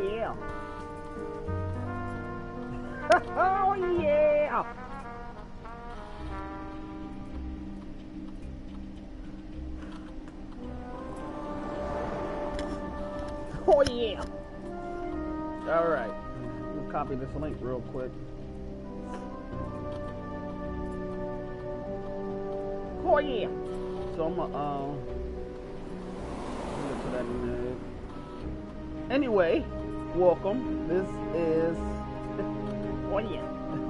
yeah. Oh yeah. Oh yeah. All right. We'll copy this link real quick. Oh yeah. So I'm gonna get to that in a minute. Anyway, welcome. This is oh yeah.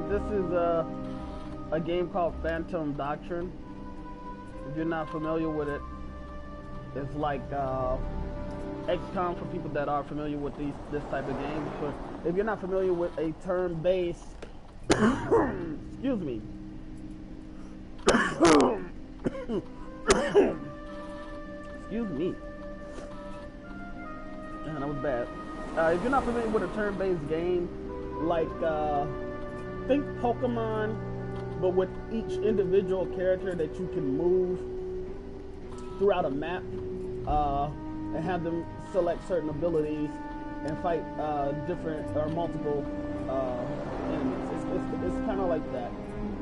This is a game called Phantom Doctrine. If you're not familiar with it, it's like XCOM for people that are familiar with this type of game. But if you're not familiar with a turn-based, excuse me. Excuse me. Man, that was bad. If you're not familiar with a turn-based game, like think Pokemon, but with each individual character that you can move throughout a map, and have them select certain abilities and fight different or multiple enemies. It's kind of like that.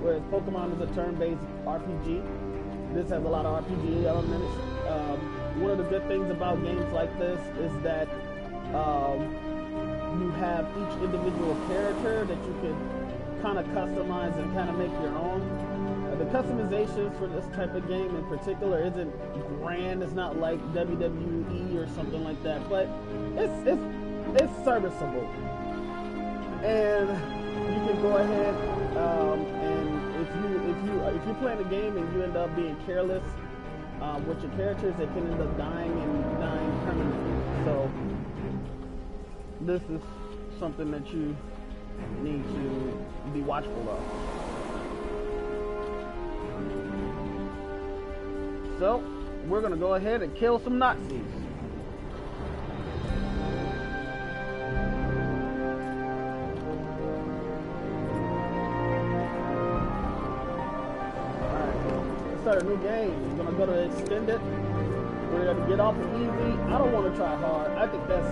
Whereas Pokemon is a turn-based RPG, this has a lot of RPG elements. One of the good things about games like this is that you have each individual character that you can kind of customize and kind of make your own. The customizations for this type of game in particular isn't grand. It's not like WWE or something like that, but it's serviceable. And you can go ahead and if you're playing a game and you end up being careless with your characters, they can end up dying permanently. So this is something that you need to be watchful of. So we're gonna go ahead and kill some Nazis. Start a new game. We're gonna go to extended. We're gonna get off of easy. I don't want to try hard. I think that's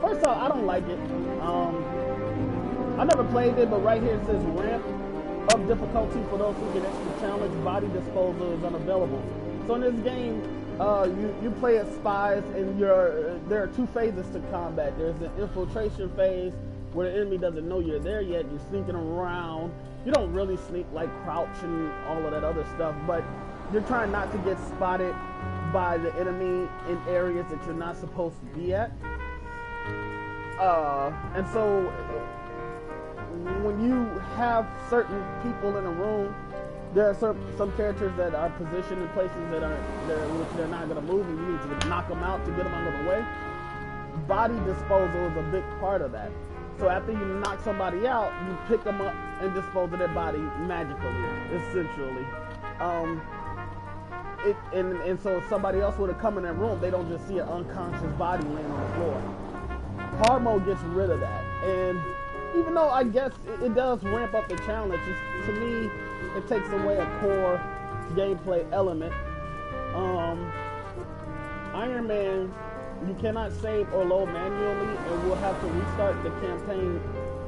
first off, I don't like it. I never played it, but right here it says ramp up difficulty for those who get extra challenge. Body disposal is unavailable. So in this game, you play as spies, and there are two phases to combat. There's an infiltration phase where the enemy doesn't know you're there yet. You're sneaking around. You don't really sneak like crouch and all of that other stuff, but you're trying not to get spotted by the enemy in areas that you're not supposed to be at. And so when you have certain people in a room, there are some characters that are positioned in places which they're not going to move, and you need to knock them out to get them out of the way. Body disposal is a big part of that. So after you knock somebody out, you pick them up and dispose of their body magically, essentially. And so if somebody else were to come in that room, they don't just see an unconscious body laying on the floor. Hard mode gets rid of that. And even though I guess it does ramp up the challenge, to me, it takes away a core gameplay element. Iron Man, you cannot save or load manually, and we'll have to restart the campaign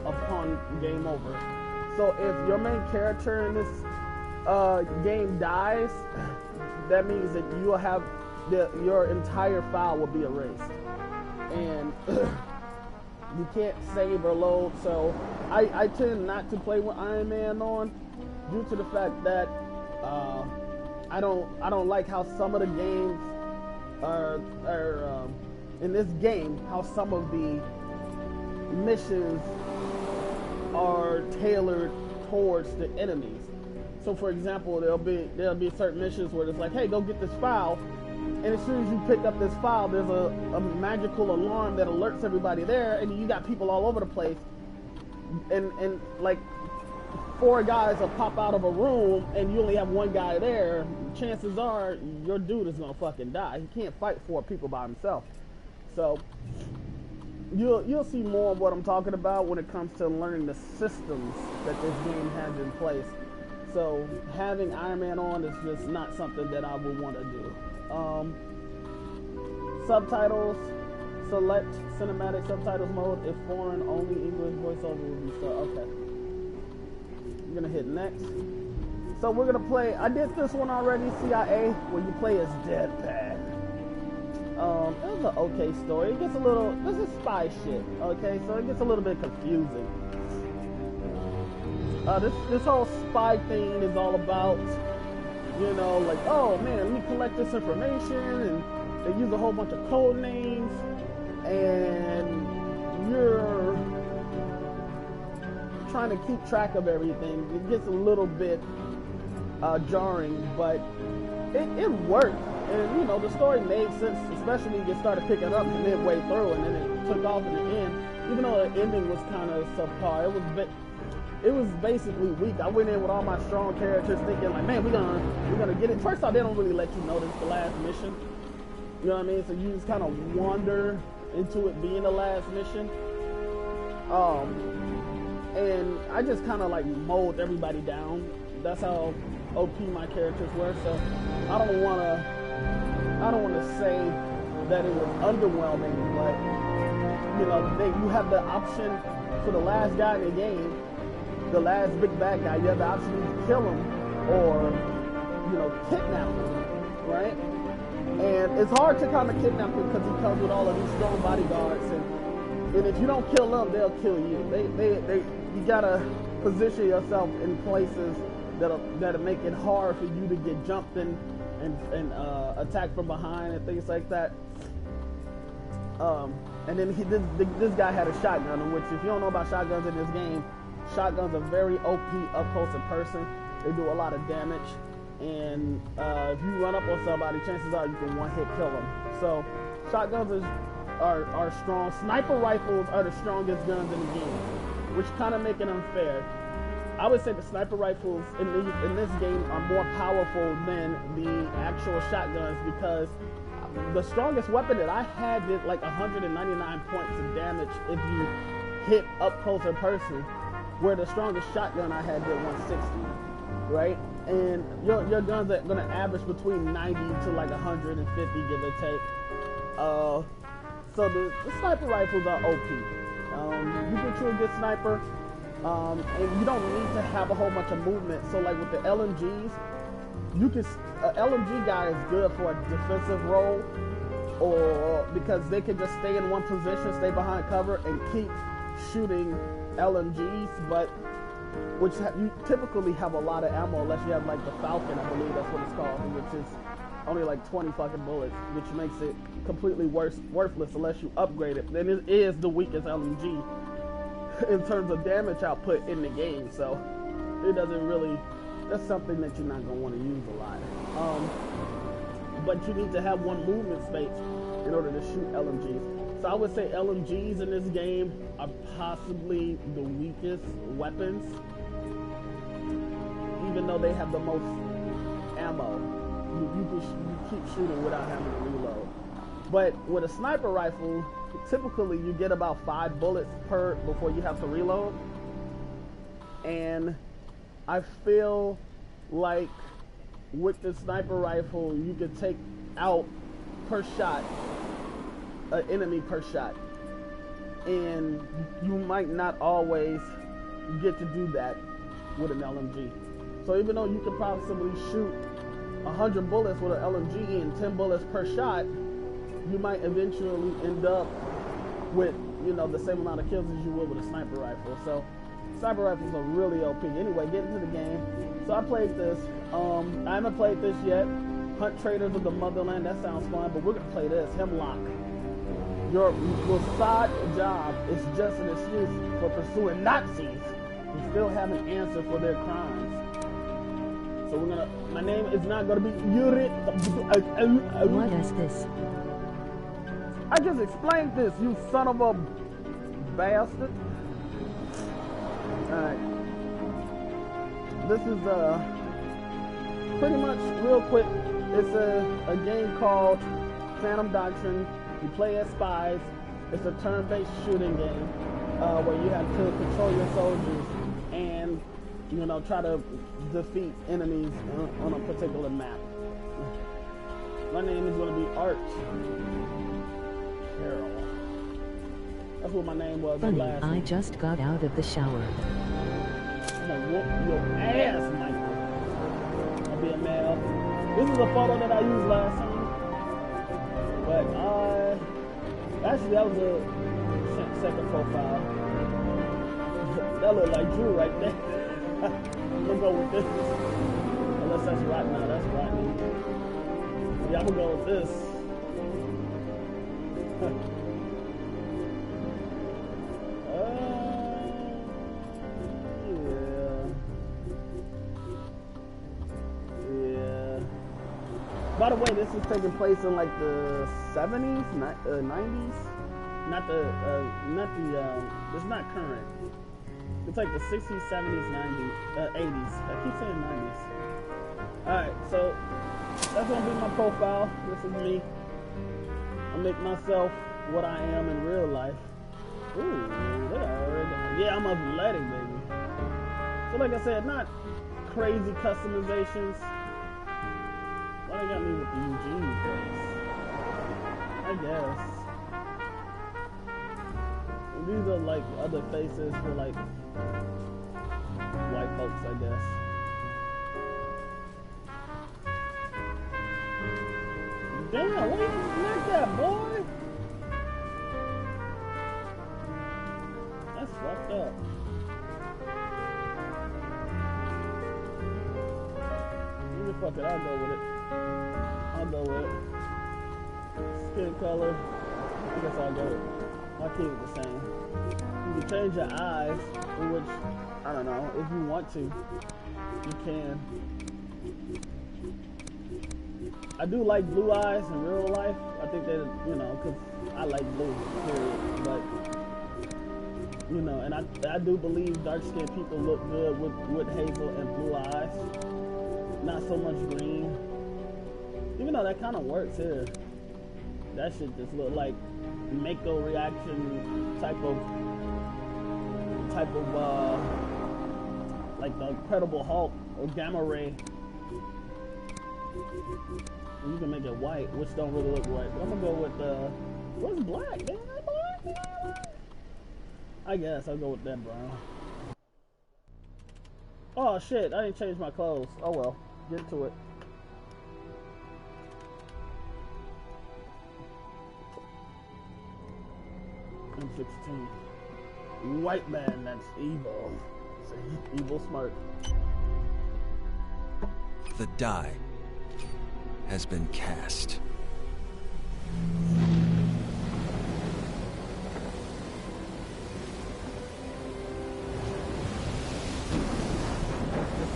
upon game over. So if your main character in this game dies, that means that you will have your entire file will be erased, and you can't save or load. So I tend not to play with Iron Man on, due to the fact that I don't like how some of the games are in this game, how some of the missions are tailored towards the enemies. So for example, there'll be certain missions where it's like, hey, go get this file, and as soon as you pick up this file, there's a magical alarm that alerts everybody there, and you got people all over the place, and like 4 guys will pop out of a room and you only have 1 guy there. Chances are your dude is gonna fucking die. He can't fight 4 people by himself. So you'll see more of what I'm talking about when it comes to learning the systems that this game has in place. So having Iron Man on is just not something that I would want to do. Subtitles, select cinematic subtitles mode if foreign only English voiceover will be so. Okay. I'm gonna hit next. So we're gonna play. I did this one already, CIA, where you play as Deadpan. It was an okay story. It gets a little. This is spy shit. Okay, so it gets a little bit confusing. This whole spy thing is all about, you know, like, oh man, let me collect this information, and they use a whole bunch of code names, and you're trying to keep track of everything. It gets a little bit jarring, but it worked, and you know, the story made sense, especially when you started picking up midway through, and then it took off in the end. Even though the ending was kind of subpar, it was basically weak. I went in with all my strong characters thinking like, man, we're gonna get it. First off, they don't really let you know this is the last mission. You know what I mean? So you just kind of wander into it being the last mission. And I just kind of like mowed everybody down. That's how OP my characters were. So I don't wanna say that it was underwhelming, but you know, you have the option for the last guy in the game. The last big bad guy, you have the option to kill him or, you know, kidnap him, right? And it's hard to kind of kidnap him because he comes with all of these strong bodyguards, and if you don't kill them, they'll kill you. You gotta position yourself in places that'll make it hard for you to get jumped in and attacked from behind and things like that. And then this guy had a shotgun, which if you don't know about shotguns in this game, shotguns are very OP up close in person. They do a lot of damage, and if you run up on somebody, chances are you can one-hit kill them. So shotguns are strong. Sniper rifles are the strongest guns in the game, which kind of make it unfair. I would say the sniper rifles in this game are more powerful than the actual shotguns, because the strongest weapon that I had did like 199 points of damage if you hit up close in person, where the strongest shotgun I had did 160, right? And your guns are gonna average between 90 to like 150, give or take. So the sniper rifles are OP. You get you a good sniper, and you don't need to have a whole bunch of movement. So like with the LMGs, LMG guy is good for a defensive role, or because they can just stay in one position, stay behind cover, and keep shooting LMGs, but you typically have a lot of ammo unless you have like the Falcon, I believe that's what it's called, which is only like 20 fucking bullets, which makes it completely worthless unless you upgrade it. Then it is the weakest LMG in terms of damage output in the game, so it doesn't really, that's something that you're not going to want to use a lot. But you need to have one movement space in order to shoot LMGs. So I would say LMGs in this game are possibly the weakest weapons, even though they have the most ammo. You keep shooting without having to reload. But with a sniper rifle, typically you get about 5 bullets before you have to reload. And I feel like with the sniper rifle, you could take out per shot an enemy per shot, and you might not always get to do that with an LMG. So even though you could possibly shoot 100 bullets with an LMG and 10 bullets per shot, you might eventually end up with, you know, the same amount of kills as you would with a sniper rifle. So sniper rifles are really OP. Anyway, get into the game. So I played this. I haven't played this yet. Hunt Traders of the Motherland, that sounds fun, but we're gonna play this, Hemlock. Your Mossad job is just an excuse for pursuing Nazis who still haven't answered for their crimes. So my name is not gonna be Yuri. What is this? I just explained this, you son of a bastard. Alright. This is pretty much real quick. It's a game called Doctrine. You play as spies. It's a turn-based shooting game where you have to control your soldiers and, you know, try to defeat enemies on a particular map. My name is going to be Art Carroll. That's what my name was. Funny, last I week. just got out of the shower. I'm gonna whoop your ass, Michael. I'll be a male. This is a photo that I used last time. But actually that was a second profile. That looked like Drew right there. I'm gonna go with this. Unless that's Rodney. No, that's Rodney. Yeah, I'm gonna go with this. Yeah. By the way, this is taking place in like the 70s, 90s. It's not current. It's like the 60s, 70s, 90s, 80s. I keep saying 90s. Alright, so that's gonna be my profile. This is me. I make myself what I am in real life. Ooh, yeah, I'm athletic, baby. So like I said, not crazy customizations. Why they got me with the Eugene face? I guess. These are like other faces for like white folks, I guess. Damn, why you smack that, boy? That's fucked up. Fuck it, I'll go with it. I'll go with it. Skin color, I guess I'll go with it. I'll keep it the same. You can change your eyes, which, I don't know, if you want to, you can. I do like blue eyes in real life. I think that, you know, because I like blue, period. But, you know, and I do believe dark-skinned people look good with hazel and blue eyes. Not so much green. Even though that kind of works here. That shit just look like Mako reaction type of like the Incredible Hulk or Gamma Ray. You can make it white, which don't really look white. But I'm gonna go with what's black? Damn, that black? I guess I'll go with that brown. Oh shit, I didn't change my clothes. Oh well, get to it. M16. White man, that's evil. See? Evil smart. The die has been cast.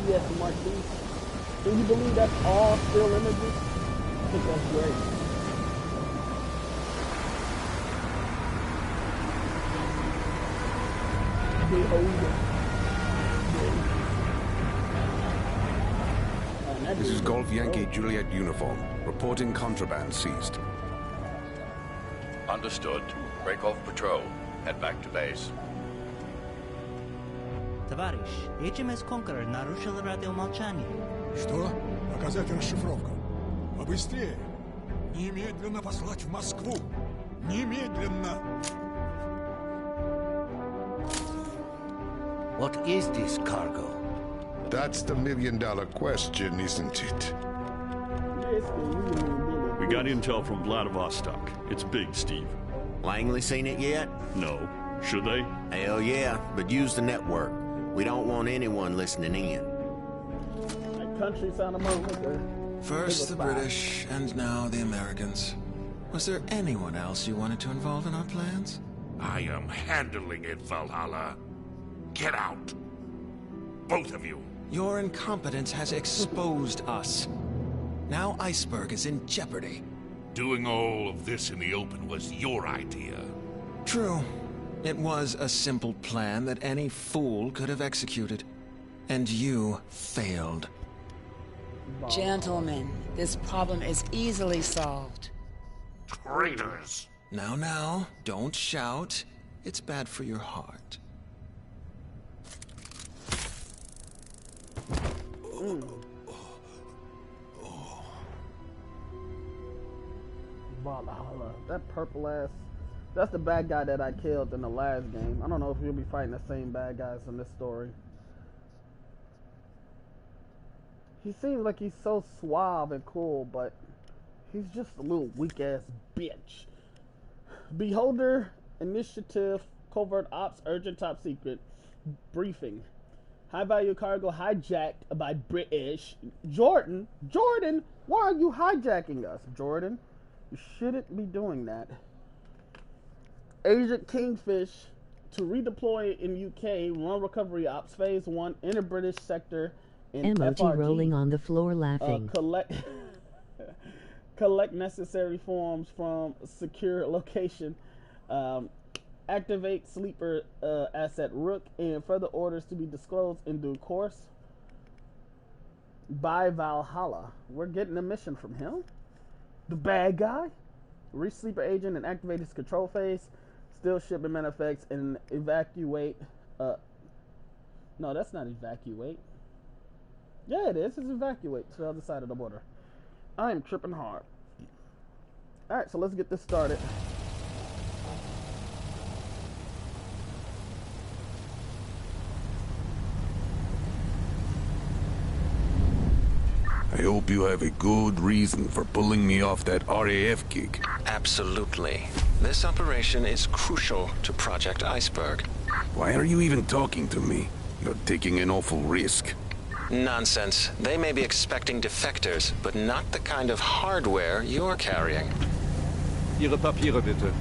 Yes, Marquis. Can you believe that's all still images? I think that's great. This is Golf Yankee Juliet uniform. Reporting contraband seized. Understood. Break off patrol. Head back to base. Товарищ, HMS Conqueror нарушил радиомолчание. Что? Показать расшифровку. Побыстрее. Немедленно послать в Москву. Немедленно. What is this cargo? That's the million-dollar question, isn't it? We got intel from Vladivostok. It's big, Steve. Langley seen it yet? No. Should they? Hell yeah, but use the network. We don't want anyone listening in. That country sound among her. First the British, and now the Americans. Was there anyone else you wanted to involve in our plans? I am handling it, Valhalla. Get out. Both of you. Your incompetence has exposed us. Now Iceberg is in jeopardy. Doing all of this in the open was your idea. True. It was a simple plan that any fool could have executed. And you failed. Gentlemen, this problem is easily solved. Traitors! Now, don't shout. It's bad for your heart. Valhalla. That purple ass That's the bad guy that I killed in the last game. I don't know if we'll be fighting the same bad guys in this story. He seems like he's so suave and cool, but he's just a little weak-ass bitch. Beholder, initiative, covert ops, urgent top secret, briefing. High-value cargo hijacked by British. Jordan, why are you hijacking us, Jordan? You shouldn't be doing that. Agent Kingfish to redeploy in UK, run recovery ops, phase 1, enter British sector in Emoji FRG. rolling on the floor laughing. Collect necessary forms from secure location. Activate sleeper asset Rook, and further orders to be disclosed in due course. By Valhalla. We're getting a mission from him. The bad guy. Reach sleeper agent and activate his control phase. Still shipment manifests and evacuate. No, that's not evacuate. Yeah, it is. It's evacuate to the other side of the border. I am tripping hard. Alright, so let's get this started. I hope you have a good reason for pulling me off that RAF gig. Absolutely. This operation is crucial to Project Iceberg. Why are you even talking to me? You're taking an awful risk. Nonsense. They may be expecting defectors, but not the kind of hardware you're carrying. Ihre Papiere bitte.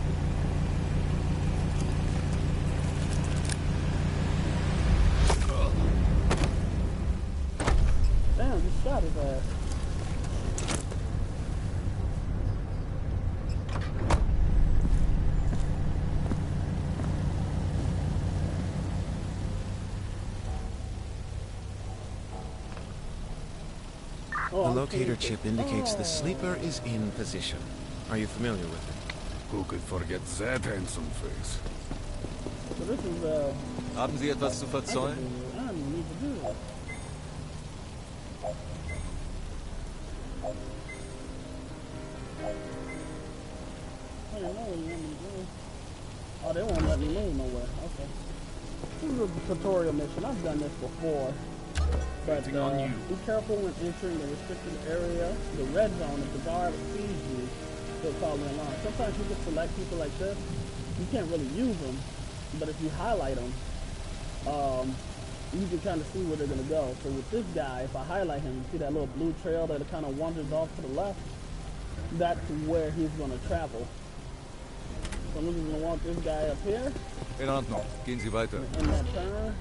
Damn, just shot his ass. The locator chip indicates the sleeper is in position. Are you familiar with it? Who could forget that handsome face? So this is, Haben Sie etwas zu verzollen? I don't even need to do that. I don't know what you want me to do. Oh, they won't let me move nowhere. Okay. This is a tutorial mission. I've done this before. But be careful when entering the restricted area. The red zone, if the guard sees you, he'll call the alarm. Sometimes you can select people like this. You can't really use them, but if you highlight them, you can kind of see where they're going to go. So with this guy, if I highlight him, you see that little blue trail that kind of wanders off to the left? That's where he's going to travel. So I'm just going to walk this guy up here. In Ordnung. Gehen Sie weiter. In that turn.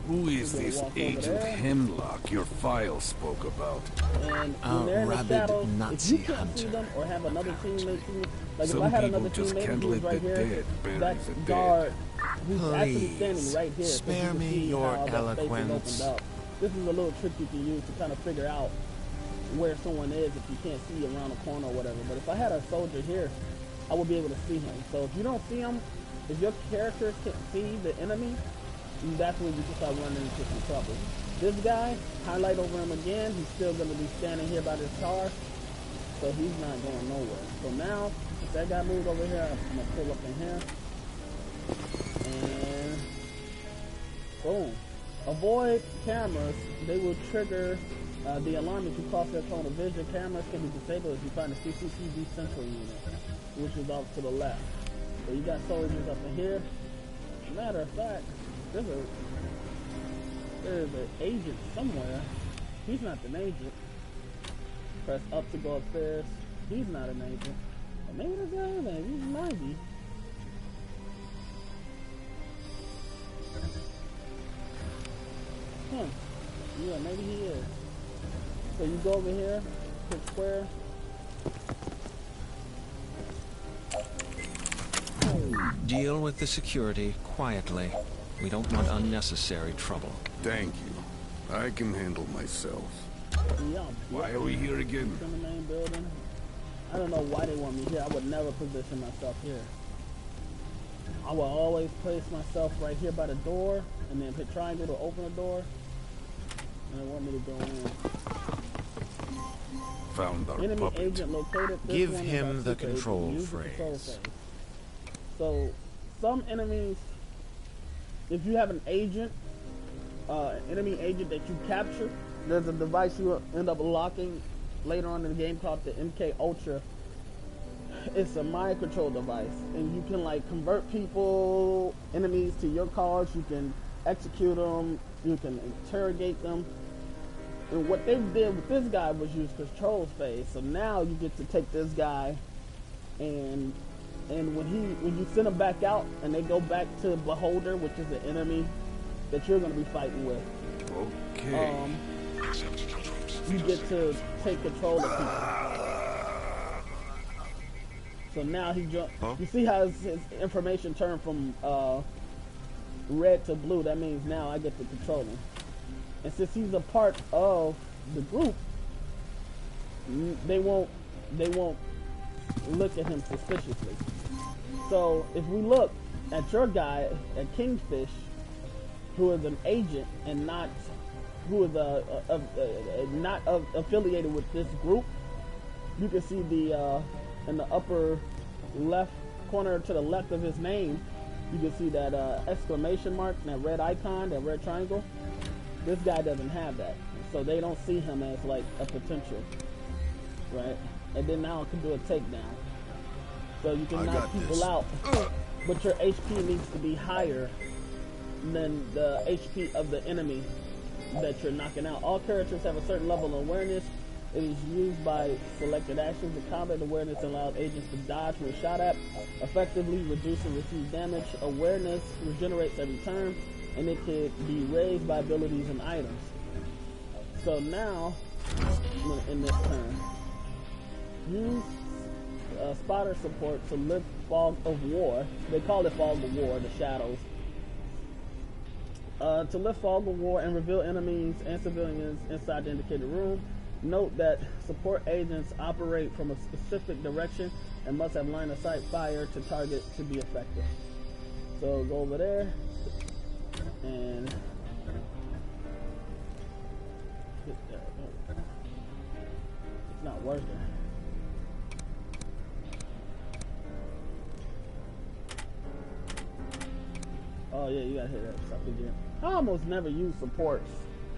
Who is this Agent Hemlock your file spoke about? And when they're in the shadows, if you can't see them or have another teammate see, like if I had another teammate who's right here, that guard who's actually standing right here. Spare me your eloquence. This is a little trick you can use to kind of figure out where someone is if you can't see around the corner or whatever. But if I had a soldier here, I would be able to see him. So if you don't see him, if your character can't see the enemy, that's when you can start running into some trouble. This guy, highlight over him again, he's still going to be standing here by this car, so he's not going nowhere. So now, if that guy moves over here, I'm going to pull up in here, and boom. Avoid cameras. They will trigger the alarm if you cross their cone of vision. Cameras can be disabled if you find a CCTV central unit, which is off to the left. So you got soldiers up in here. Matter of fact, there's an agent somewhere. He's not an agent. Press up to go upstairs. He's not an agent. Or maybe this guy is an agent. He might be. Yeah, maybe he is. So you go over here, hit square. Deal with the security quietly. We don't want unnecessary trouble. Thank you. I can handle myself. Yeah, why are we here again? In the main building. I don't know why they want me here. I would never position myself here. I will always place myself right here by the door, and then hit triangle to open the door. And they want me to go in. Found our Enemy puppet. agent located. Give him the control phrase. So some enemies, if you have an agent, enemy agent that you capture, there's a device you will end up locking later on in the game called the MK Ultra. It's a mind control device, and you can like convert people, enemies to your cause. You can execute them, you can interrogate them. And what they did with this guy was use control phase. So now you get to take this guy, and when you send them back out and they go back to Beholder, which is the enemy that you're going to be fighting with. Okay. You get to take control of people. So now he jumped. You see how his information turned from red to blue? That means now I get to control him. And since he's a part of the group, they won't look at him suspiciously. So if we look at your guy, at Kingfish, who is an agent and not who is not affiliated with this group, you can see the in the upper left corner to the left of his name, you can see that exclamation mark, that red icon, that red triangle. This guy doesn't have that, so they don't see him as like a potential, right? And then now it can do a takedown. So you can knock people out, but your HP needs to be higher than the HP of the enemy that you're knocking out. All characters have a certain level of awareness. It is used by selected actions. The combat awareness allows agents to dodge when shot at, effectively reducing received damage. Awareness regenerates every turn, and it can be raised by abilities and items. So now, in this turn, use spotter support to lift Fog of War. They call it Fog of War, the shadows. To lift Fog of War and reveal enemies and civilians inside the indicated room. Note that support agents operate from a specific direction and must have line of sight fire to target to be effective. So go over there and it's not working. Oh yeah, you gotta hit that stuff again. I almost never use supports,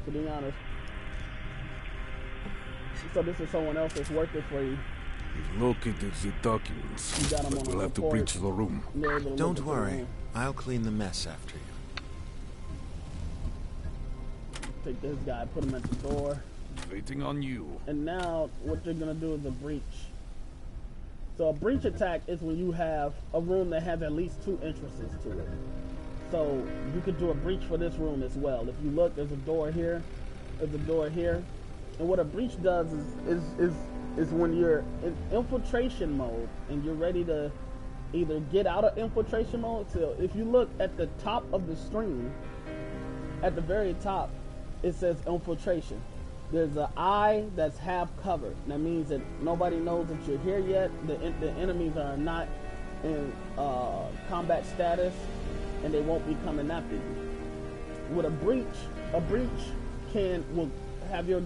to be honest. So this is someone else that's working for you. He's located the documents, but we'll have to breach the room. Don't worry, I'll clean the mess after you. Take this guy, put him at the door. Waiting on you. And now what you're gonna do is a breach. So a breach attack is when you have a room that has at least 2 entrances to it. So you could do a breach for this room as well. If you look, there's a door here, there's a door here. And what a breach does is when you're in infiltration mode and you're ready to either get out of infiltration mode. So if you look at the top of the screen, at the very top, it says infiltration. There's an eye that's half covered. That means that nobody knows that you're here yet. The enemies are not in combat status, and they won't be coming after you. With a breach will have your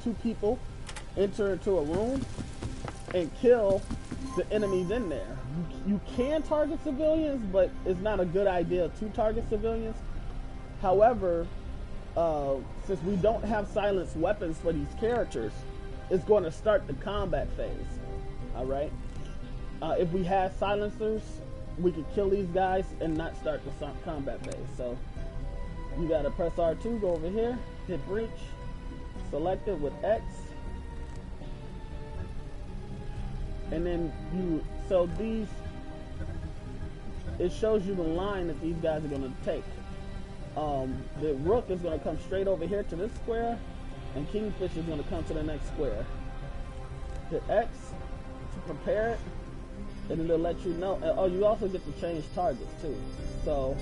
2 people enter into a room and kill the enemies in there. You can target civilians, but it's not a good idea to target civilians. However, since we don't have silenced weapons for these characters, it's going to start the combat phase. Alright? If we had silencers, we could kill these guys and not start the combat phase. So you gotta press R2, go over here, hit breach, select it with X, and then it shows you the line that these guys are gonna take. The Rook is gonna come straight over here to this square, and Kingfish is gonna come to the next square. Hit X to prepare it, and then they'll let you know. Oh, you also get to change targets too. So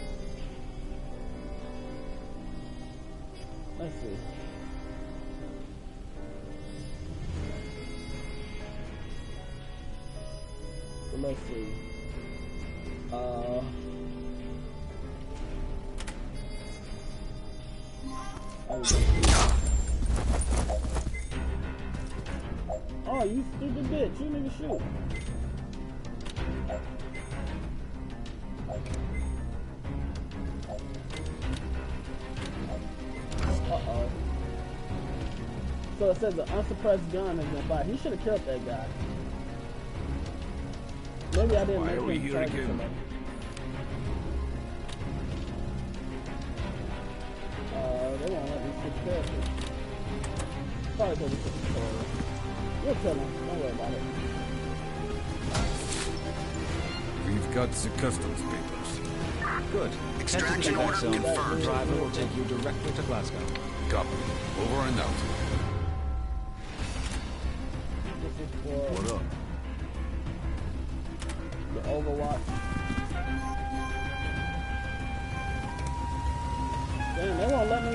let's see. So let's see. Oh, you stupid bitch! You didn't even shoot. So it says an unsuppressed gun has been fired. He should have killed that guy. Maybe I didn't Why make are we him here target again? somebody. They won't let me switch characters. Probably because it's a tutorial. We'll kill him. Don't worry about it. We've got the customs papers. Good. Extraction order confirmed. Driver will take you directly to Glasgow. Copy. Over and out. This is for What up? the Overwatch. Damn, they won't let me.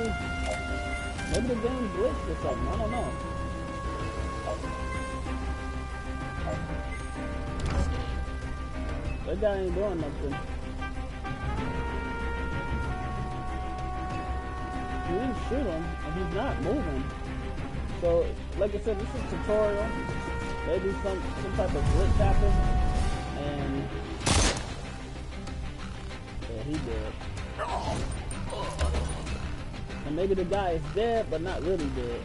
Maybe the game glitched or something. I don't know. That guy ain't doing nothing. You didn't shoot him, and he's not moving. So, like I said, this is a tutorial. Maybe some type of glitch happened, and yeah, he did. And maybe the guy is dead, but not really dead.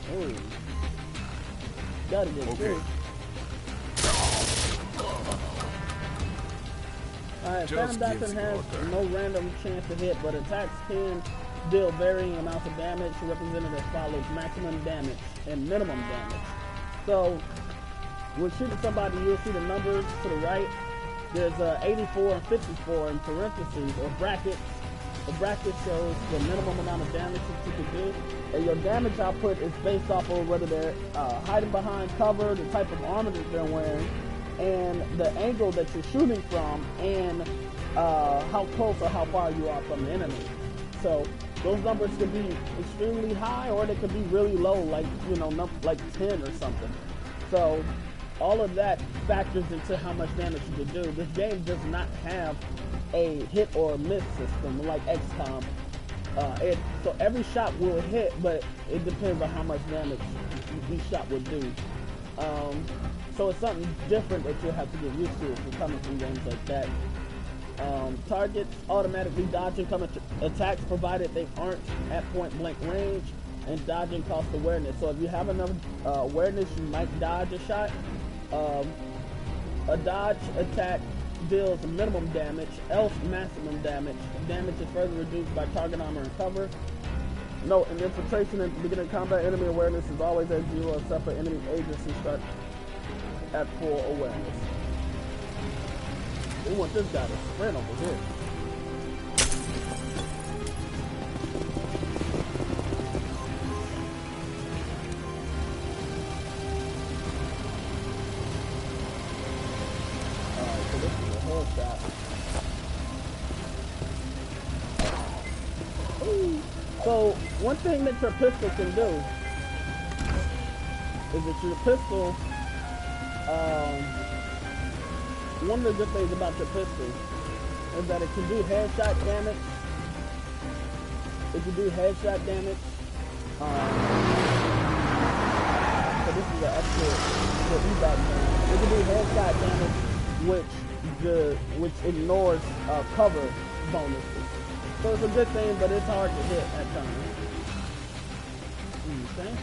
Oh, gotta get through. Alright, Phantom Doctrine has no random chance to hit, but attacks can deal varying amounts of damage, represented as follows: maximum damage and minimum damage. So, when shooting somebody, you'll see the numbers to the right. There's 84 and 54 in parentheses or brackets. The bracket shows the minimum amount of damage that you can do, and your damage output is based off of whether they're hiding behind cover, the type of armor that they're wearing, and the angle that you're shooting from, and how close or how far you are from the enemy. So those numbers could be extremely high, or they could be really low, like like 10 or something. So all of that factors into how much damage you can do. This game does not have a hit or miss system like XCOM. So every shot will hit, but it depends on how much damage each shot will do. So it's something different that you'll have to get used to if you're coming from games like that. Targets automatically dodge incoming attacks provided they aren't at point blank range, and dodging costs awareness. So if you have enough awareness, you might dodge a shot. A dodge attack deals minimum damage, else maximum damage. Damage is further reduced by target armor and cover. Note, in infiltration and beginning of combat, enemy awareness is always at 0 except for enemy agents who start at full awareness. We want this guy to sprint over here. Alright, so this is a headshot. Ooh. So, one thing that your pistol can do is that your pistol, one of the good things about your pistol is that it can do headshot damage. It can do headshot damage. So this is an extra evac thing. It can do headshot damage, which ignores cover bonuses. So it's a good thing, but it's hard to hit at times. Okay.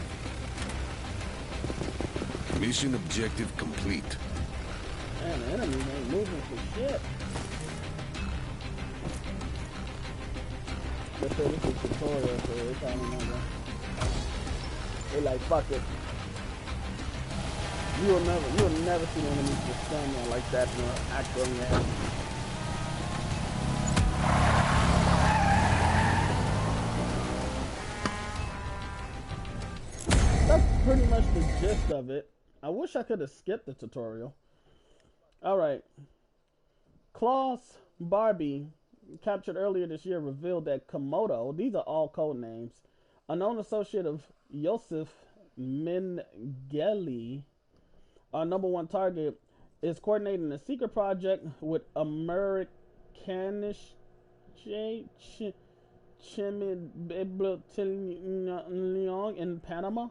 Mission objective complete. Man, the enemies ain't moving for shit. Let's say this is a tutorial, so it's all in there. They're like, fuck it. You'll never see the enemies just stand there like that in an actual game. That's pretty much the gist of it. I wish I could have skipped the tutorial. Alright. Klaus Barbie, captured earlier this year, revealed that Komodo, these are all code names, a known associate of Yosef Mengele, our #1 target, is coordinating a secret project with Americanish Chimibibliotelion in Panama.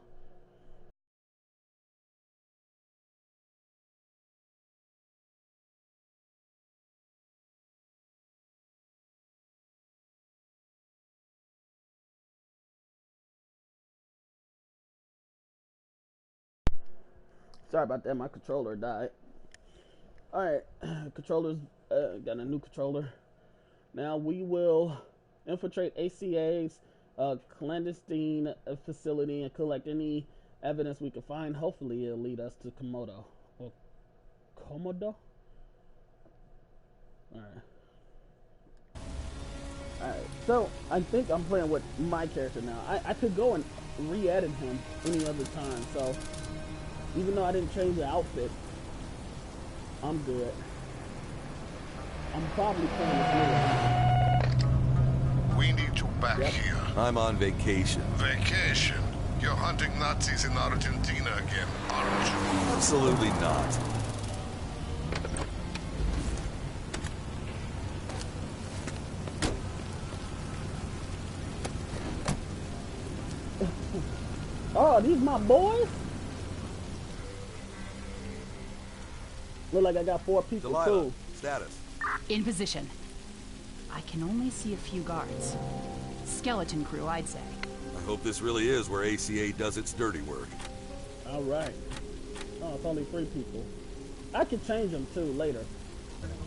Sorry about that, my controller died. Alright, controller's got a new controller. Now we will infiltrate ACA's clandestine facility and collect any evidence we can find. Hopefully it'll lead us to Komodo. Or Komodo? Alright, so I think I'm playing with my character now. I could go and re-edit him any other time, so even though I didn't change the outfit, I'm good. I'm probably playing this new. We need you back here. I'm on vacation. Vacation? You're hunting Nazis in Argentina again, aren't you? Absolutely not. Oh, these my boys? Look like I got 4 people Delilah, too. Status. In position. I can only see a few guards. Skeleton crew, I'd say. I hope this really is where ACA does its dirty work. Alright. Oh, it's only 3 people. I can change them too later.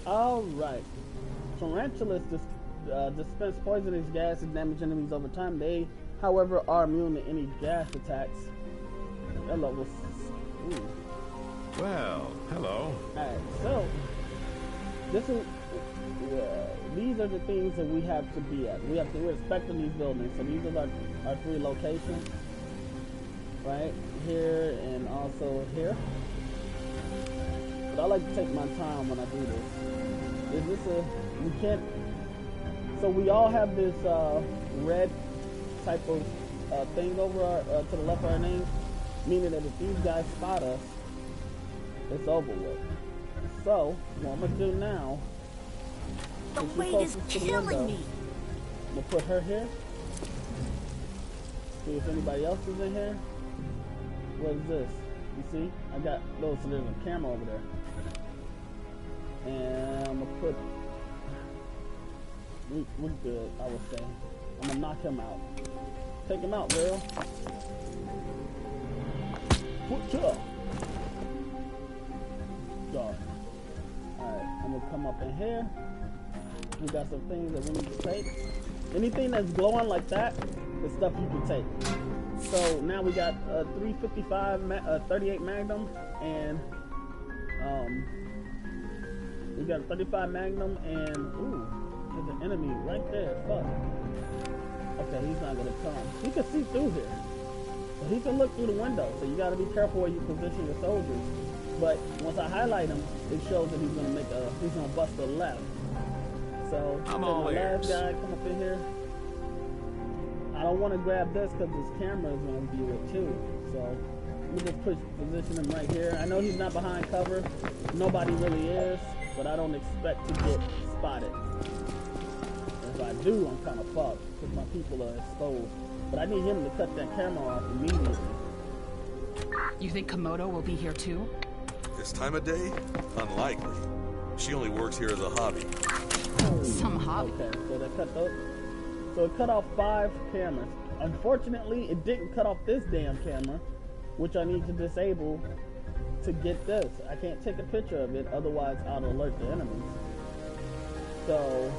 Alright. Tarantulas dispense poisonous gas and damage enemies over time. They, however, are immune to any gas attacks. That level. Ooh. Well, hello. Alright, so this is these are the things that we have to be at. We're inspecting these buildings. So these are our 3 locations. Right here and also here. But I like to take my time when I do this. Is this we can't, so we all have this red type of thing over our, to the left of our name, meaning that if these guys spot us, it's over with. So what I'm gonna do now, the weight is killing me. I'm gonna put her here. See if anybody else is in here. What is this? You see? I got those, so there's a camera over there. And I'm gonna put, we're good, I would say. I'm gonna knock him out. Take him out, girl. What's up? Alright, I'm gonna come up in here. We got some things that we need to take. Anything that's glowing like that is stuff you can take. So now we got 355, 38 Magnum, and we got a 35 Magnum, and ooh, there's an enemy right there. Fuck. Okay, he's not gonna come. He can see through here, but he can look through the window. So you gotta be careful where you position your soldiers. But once I highlight him, it shows that he's gonna bust the left. So I'm all ears. Last guy come up in here. I don't want to grab this because this camera is going to view it too. So let me just position him right here. I know he's not behind cover. Nobody really is, but I don't expect to get spotted. If I do, I'm kind of fucked because my people are exposed. But I need him to cut that camera off immediately. You think Komodo will be here too? This time of day? Unlikely. She only works here as a hobby. Some hobby. Okay, so they cut those. So it cut off 5 cameras. Unfortunately, it didn't cut off this damn camera, which I need to disable to get this. I can't take a picture of it, otherwise I'll alert the enemies. So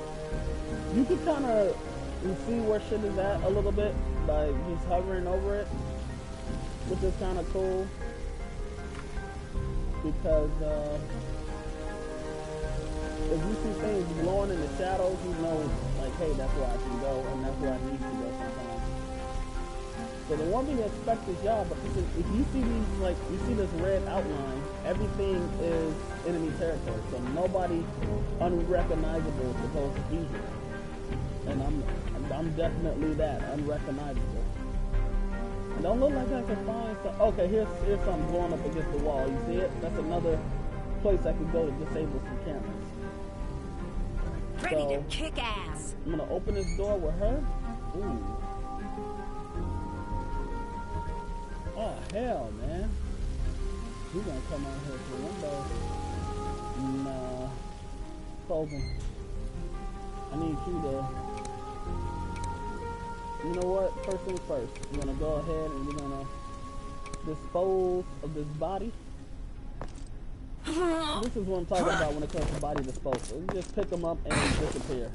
you can kind of see where shit is at a little bit by just hovering over it, which is kind of cool because if you see things glowing in the shadows, you know, like, hey, that's where I can go, and that's where I need to go sometimes. So the one thing to expect is y'all, but if you see these, like, you see this red outline, everything is enemy territory, so nobody unrecognizable is supposed to be here. And I'm definitely that, unrecognizable. It don't look like I can find some. Okay, here's something blowing up against the wall. You see it? That's another place I could go to disable some cameras. Ready to kick ass. I'm gonna open this door with her. Ooh. Oh hell, man. He's gonna come out here through the window. Nah. Close him. I need you to. You know what? First things first. We're gonna go ahead and we're gonna dispose of this body. This is what I'm talking about when it comes to body disposal. You just pick them up and they disappear.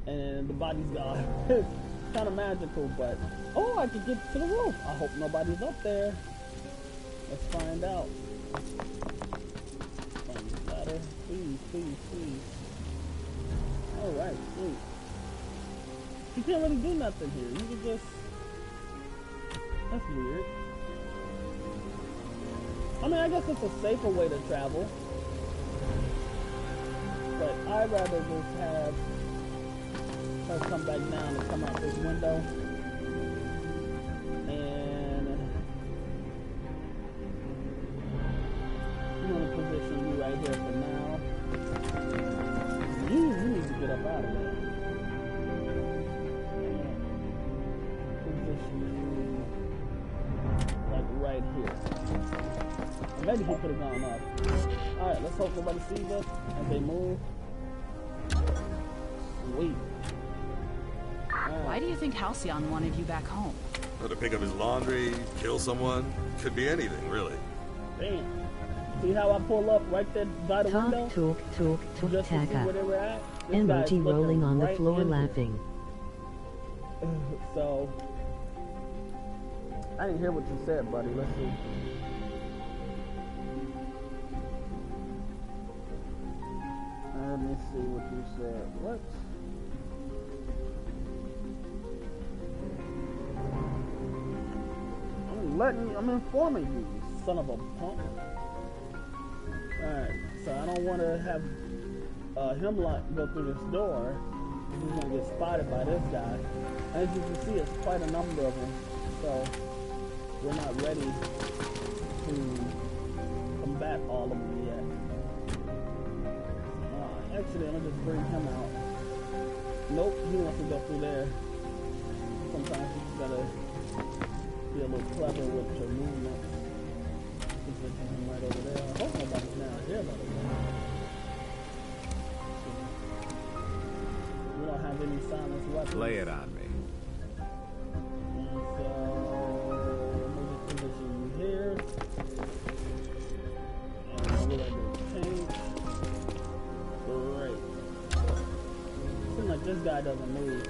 And the body's gone. It's kind of magical, but... Oh, I can get to the roof. I hope nobody's up there. Let's find out. Find the ladder. Please, please, please. Alright, sweet. You can't really do nothing here. You can just... That's weird. I mean, I guess it's a safer way to travel. But I'd rather just have her come back down and come out this window. And I'm gonna position you right here for now. You need to get up out of there. Position you like right here. Or maybe he could have gone up. Alright, let's hope nobody sees us as they move. Sweet. Why do you think Halcyon wanted you back home? To pick up his laundry, kill someone. Could be anything, really. Damn. See how I pull up right there by the window? Talk, Just to see taka. where they were at? This Emoji guy's looking rolling on the right floor in here. laughing. So, I didn't hear what you said, buddy. Let's see. Let me see what you said. What? I'm informing you, you son of a punk. Alright, so I don't want to have Hemlock go through this door. He's going to get spotted by this guy. As you can see, it's quite a number of them. So, we're not ready to combat all of them yet. Actually, I'm going to just bring him out. Nope, he wants to go through there. Sometimes you just got to be a little clever with your movement. Position him right over there. I hope nobody's down here, by the way. We don't have any silenced weapons. Lay it on me. And so, I'm going to position you here. And what do I do? Change. Great. Seems like this guy doesn't move.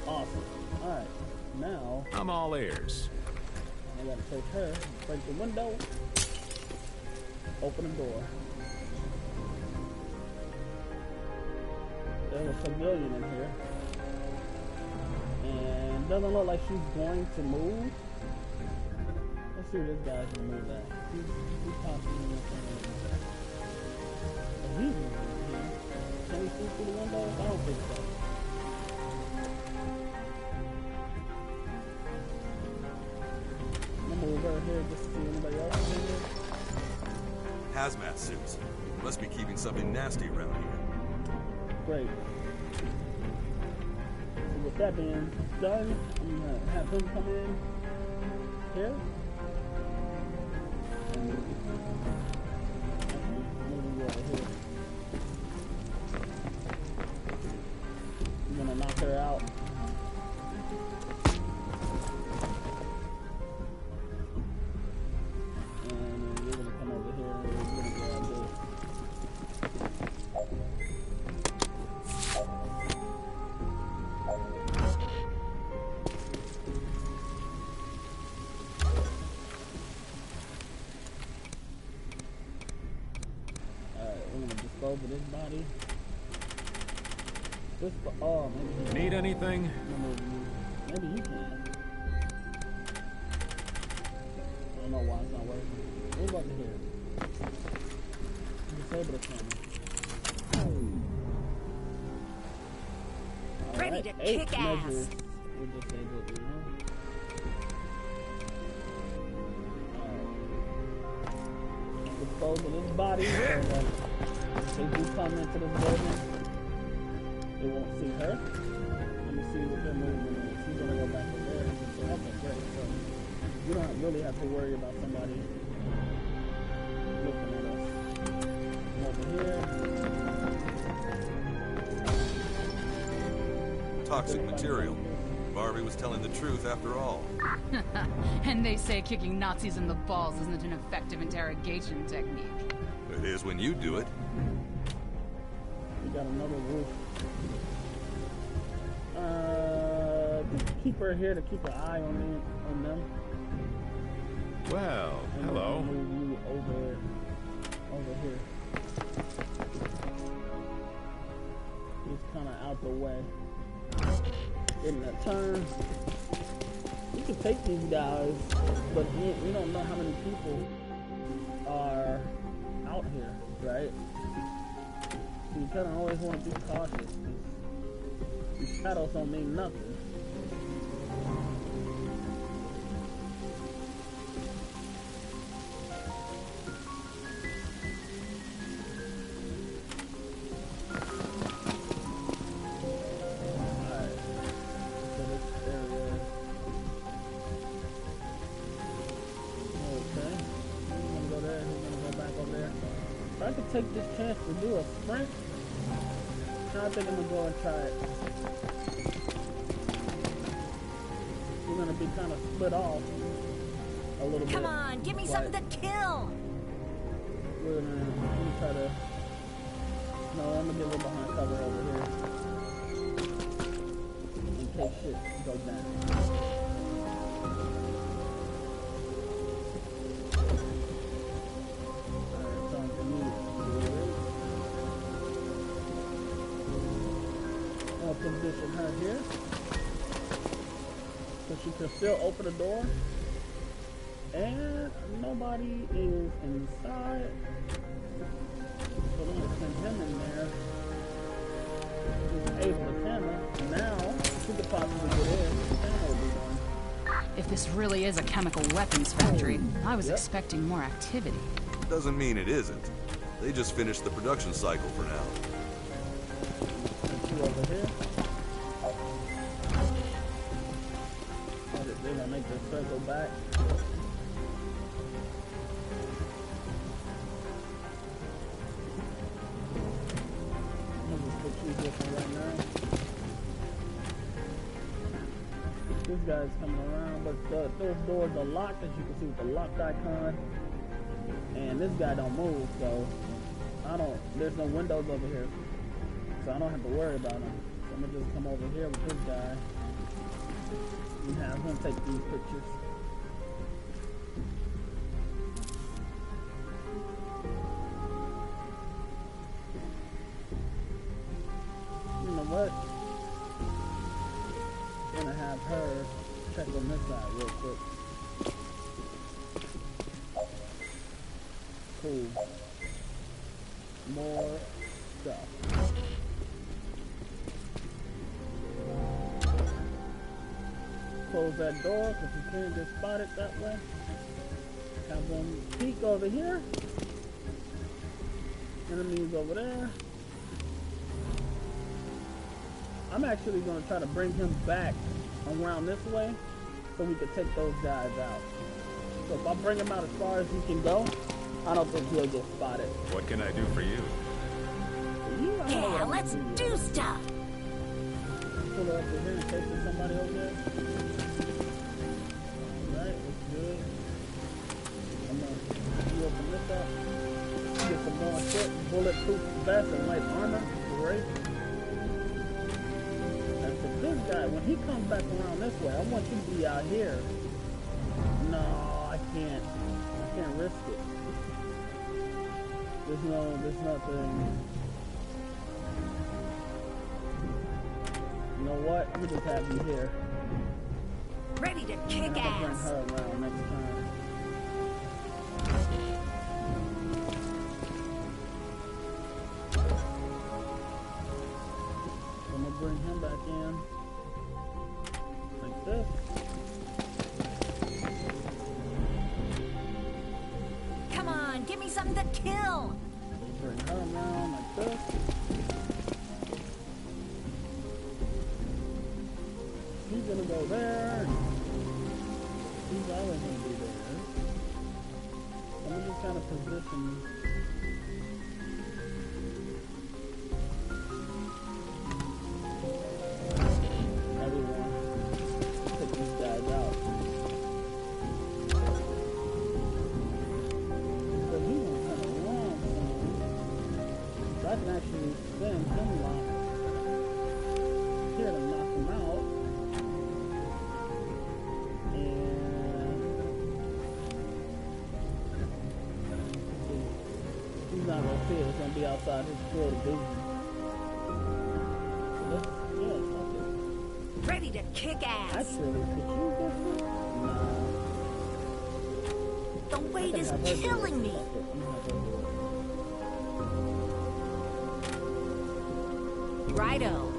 Awesome. Alright. Now, I'm all ears. I gotta take her, break the window, open the door. There's a civilian in here. And doesn't look like she's going to move. Let's see if this guy's gonna move that. He's possibly gonna move. He's moving here. Can we see through the window? I don't think so. Move over here just to see anybody else in here. Hazmat suits. Must be keeping something nasty around here. Great. So with that being done, I'm gonna have him come in here. And move you over here. I'm gonna knock her out. Over this body. This, oh, maybe need anything? Maybe you can. I don't know why it's not working. Move over here. Disable the camera. Ready to kick ass. We disabled, you know. Dispose of this body. So that if they do come into this building, they won't see her. Let me see what their movement is. She's gonna go back to there. So, okay, great. So you don't really have to worry about somebody looking at us. Come over here. Toxic material. Barbie was telling the truth after all. And they say kicking Nazis in the balls isn't an effective interrogation technique. It is when you do it. We got another roof. Just keep her here to keep an eye on them. Well, and hello. Move you over here. He's kind of out the way. Getting a turn. You can take these guys, but you don't know how many people are out here, right? So you kind of always want to be cautious. These shadows don't mean nothing. Take this chance to do a sprint. Now I think I'm gonna go and try it. We're gonna be kind of split off a little bit. Come on, give me something to kill. We're gonna try to. No, I'm gonna get a little behind cover over here in case shit goes down. Position her here so she can still open the door, and nobody is inside, so I'm gonna send him in there. Disable the camera. Now she could possibly get in. The camera will be on. If this really is a chemical weapons factory, I was expecting more activity. Doesn't mean it isn't. They just finished the production cycle for now. Over here. They're gonna make the circle back. I'm gonna put you different right now. This guy's coming around, but those doors are locked, as you can see with the locked icon. And this guy don't move, so there's no windows over here. So I don't have to worry about him. So I'm gonna just come over here with this guy and have him take these pictures. You know what? I'm gonna have her check on this side real quick. Cool. More stuff. Close that door because you can't get spotted that way. Have them peek over here. Enemies over there. I'm actually going to try to bring him back around this way so we can take those guys out. So if I bring him out as far as he can go, I don't think he'll get spotted. What can I do for you? Yeah, let's do stuff. Pull her up to here in case there's somebody over there. Alright, that's good. I'm gonna open this up. Get some more shit. Bulletproof vest and light armor. Great. And for this guy, when he comes back around this way, I want you to be out here. No, I can't. I can't risk it. There's nothing. You know what? Let me just have you here. Ready to kick ass. Bring her around next time. I'm gonna bring him back in like this. Come on, give me something to kill. Bring her around like this. He's gonna go there. He's always gonna be there. Let me just kind of position. Everyone. not gonna see it. It's gonna be outside his field of vision. Ready to kick ass. Actually, could you get this? Nah. The weight is killing me. Righto.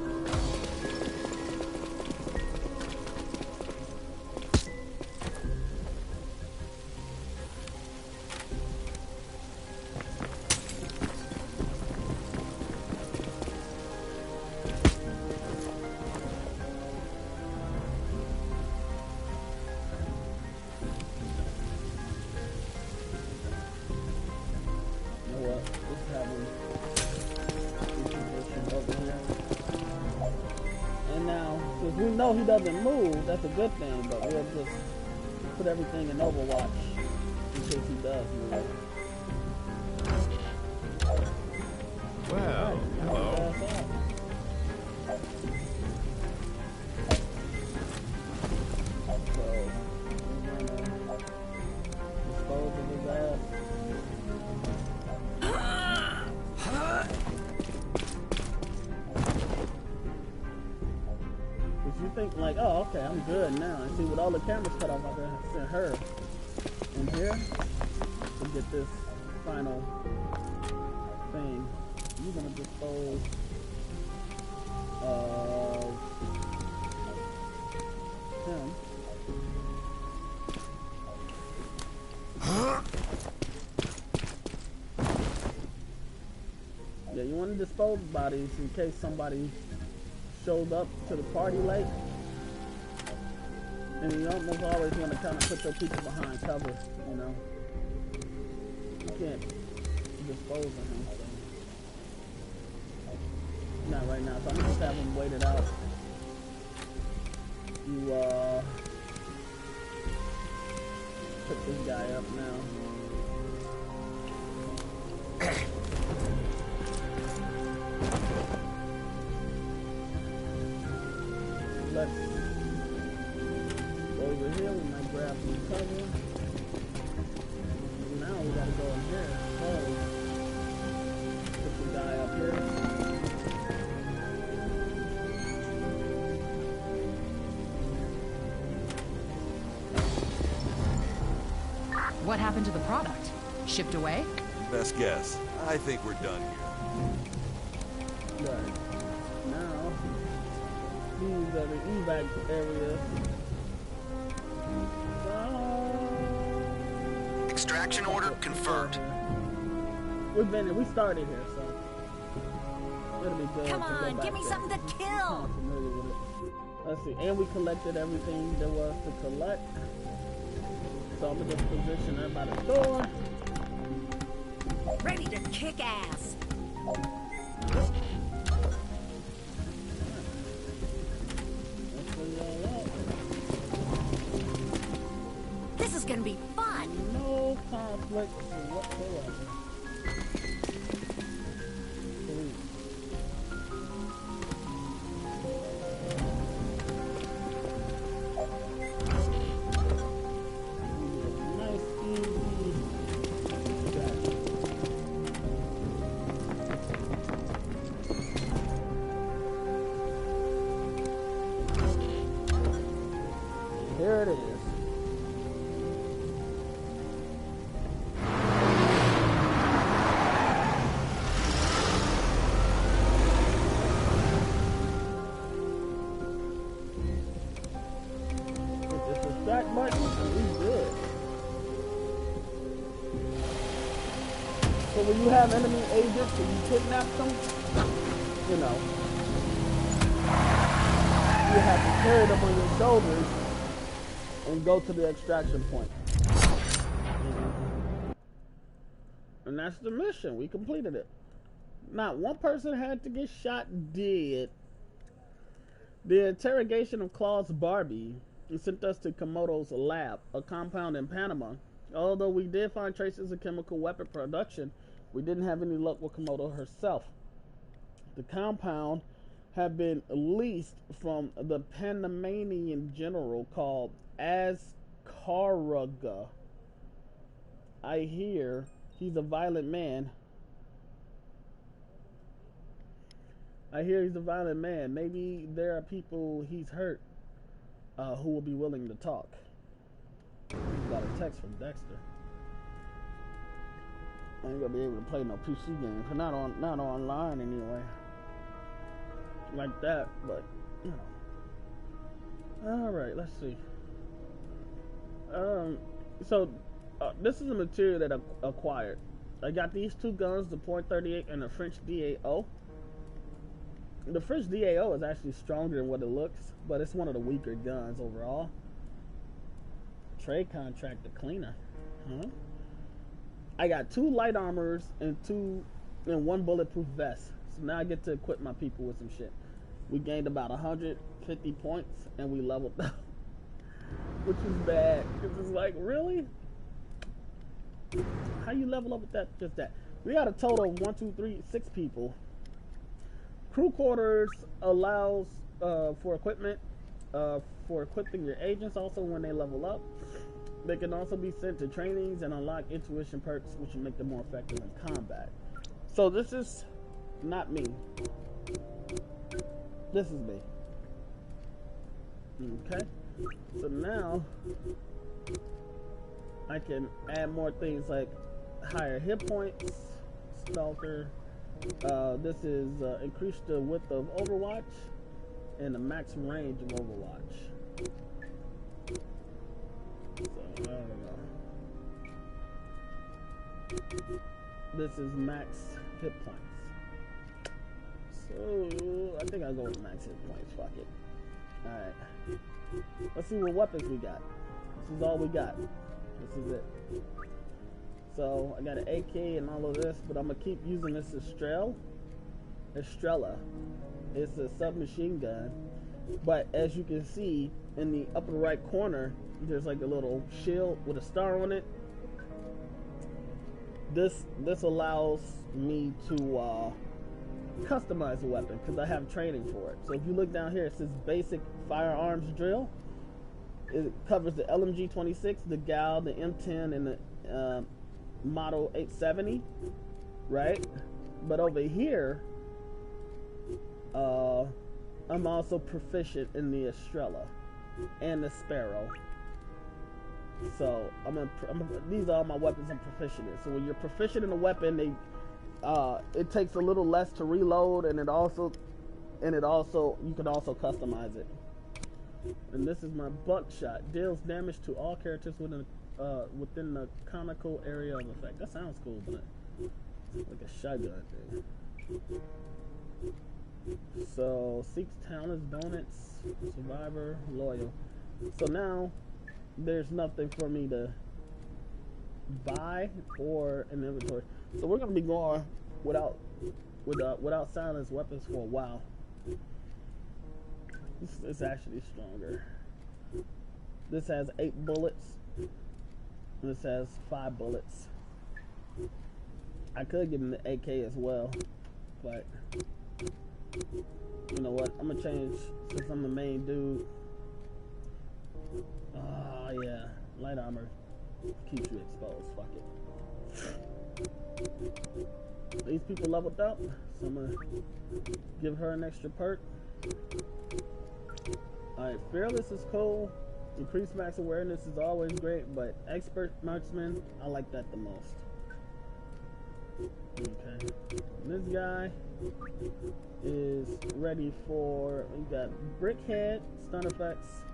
We know he doesn't move, that's a good thing, but we'll just put everything in Overwatch in case he does move. Well, hello. Dispose of his ass. You think like, oh, okay, I'm good now. And see, with all the cameras cut off, I can send her in here to get this final thing. You're gonna dispose of him. Yeah, you want to dispose of bodies in case somebody showed up to the party late, and you almost always want to kind of put your people behind cover, you know. You can't dispose of him, so. Not right now, so I'm gonna just have him wait it out. You put this guy up now. Let's go over here. We might grab some cover. Now we gotta go in here. So, put the guy up here. What happened to the product? Shipped away? Best guess. I think we're done here. Right. Now, these are the evac areas. Extraction order confirmed. We started here, so it'll be good. Come on, give me something to kill. Let's see, and we collected everything there was to collect. So I'm gonna just position her by the door. Ready to kick ass. This is gonna be fun. No conflict whatsoever. Here it is. Hit this distract button and we good. So when you have enemy agents and you kidnap them, you know, you have to carry them on your shoulders and go to the extraction point. And that's the mission. We completed it. Not one person had to get shot dead. The interrogation of Claus Barbie sent us to Komodo's lab, a compound in Panama. Although we did find traces of chemical weapon production, we didn't have any luck with Komodo herself. The compound had been leased from the Panamanian general called Azcárraga. I hear he's a violent man I hear he's a violent man. Maybe there are people he's hurt who will be willing to talk. We got a text from Dexter. I ain't gonna be able to play no PC games. Not online anyway. Like that, but you know. Alright, let's see. So this is the material that I acquired. I got these two guns, the .38 and the French DAO. The French DAO is actually stronger than what it looks, but it's one of the weaker guns overall. Trade contract, the cleaner. Huh? I got 2 light armors and 1 bulletproof vest. So now I get to equip my people with some shit. We gained about 150 points and we leveled up. Which is bad. Because it's like, really? How you level up with that? Just that. We got a total of 1, 2, 3, 6 people. Crew quarters allows for equipment, for equipping your agents also when they level up. They can also be sent to trainings and unlock intuition perks, which will make them more effective in combat. So this is not me. This is me. Okay. So now I can add more things like higher hit points, stalker. This is increase the width of Overwatch and the max range of Overwatch. So I don't know. This is max hit points. So I think I'll go with max hit points. Fuck it. Alright. Let's see what weapons we got. This is all we got. This is it. So I got an AK and all of this, but I'm gonna keep using this Estrella. It's a submachine gun, but as you can see in the upper right corner, there's like a little shield with a star on it. This allows me to customize the weapon because I have training for it. So if you look down here, it says basic firearms drill. It covers the LMG 26, the GAL, the M10, and the Model 870, right? But over here, I'm also proficient in the Estrella and the Sparrow. So these are all my weapons I'm proficient in. So when you're proficient in a weapon, it takes a little less to reload, and it also you can also customize it. And this is my buckshot. Deals damage to all characters within the conical area of effect. That sounds cool, but it's like a shotgun thing. So seeks talents, donuts, survivor, loyal. So now there's nothing for me to buy or an inventory. So we're gonna be going without silenced weapons for a while. It's actually stronger. This has 8 bullets. This has 5 bullets. I could give him the AK as well, but you know what? I'm gonna change since I'm the main dude. Yeah, light armor keeps you exposed. Fuck it. These people leveled up, so I'm gonna give her an extra perk. Alright, fearless is cool. Increased max awareness is always great, but expert marksman, I like that the most. Okay. This guy is ready for, we got brickhead, stun effects,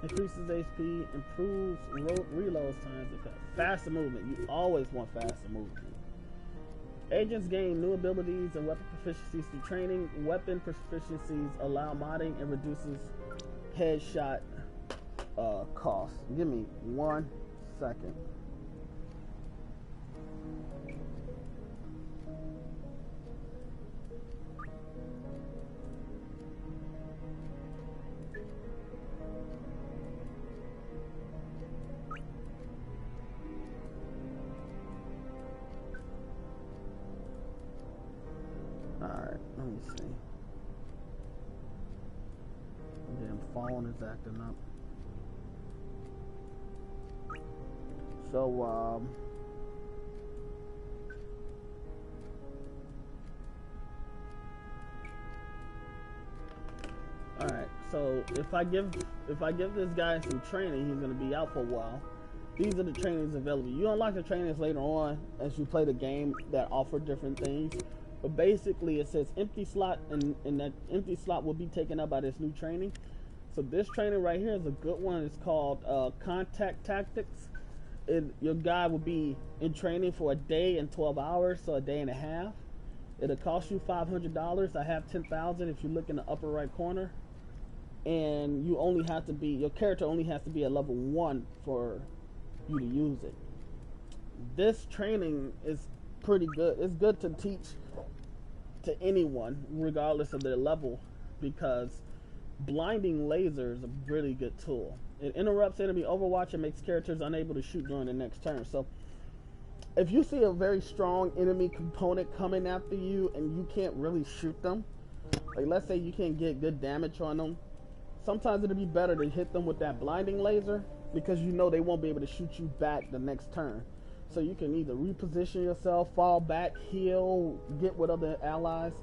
increases HP, improves reload times, faster movement. You always want faster movement. Agents gain new abilities and weapon proficiencies through training. Weapon proficiencies allow modding and reduces headshot cost. Give me 1 second. Alright, let me see. Damn phone is acting up. So, So if I give this guy some training, he's gonna be out for a while. These are the trainings available. You unlock the trainings later on as you play the game that offer different things. But basically it says empty slot, and that empty slot will be taken up by this new training. So this training right here is a good one. It's called Contact Tactics. Your guy will be in training for a day and 12 hours, so a day and a half. It'll cost you $500. I have 10,000 if you look in the upper right corner. And you only have to be, your character only has to be at level 1 for you to use it. This training is pretty good. It's good to teach to anyone regardless of their level, because blinding laser is a really good tool. It interrupts enemy overwatch and makes characters unable to shoot during the next turn. So if you see a very strong enemy component coming after you and you can't really shoot them, like let's say you can't get good damage on them, sometimes it'll be better to hit them with that blinding laser, because you know they won't be able to shoot you back the next turn. So you can either reposition yourself, fall back, heal, get with other allies.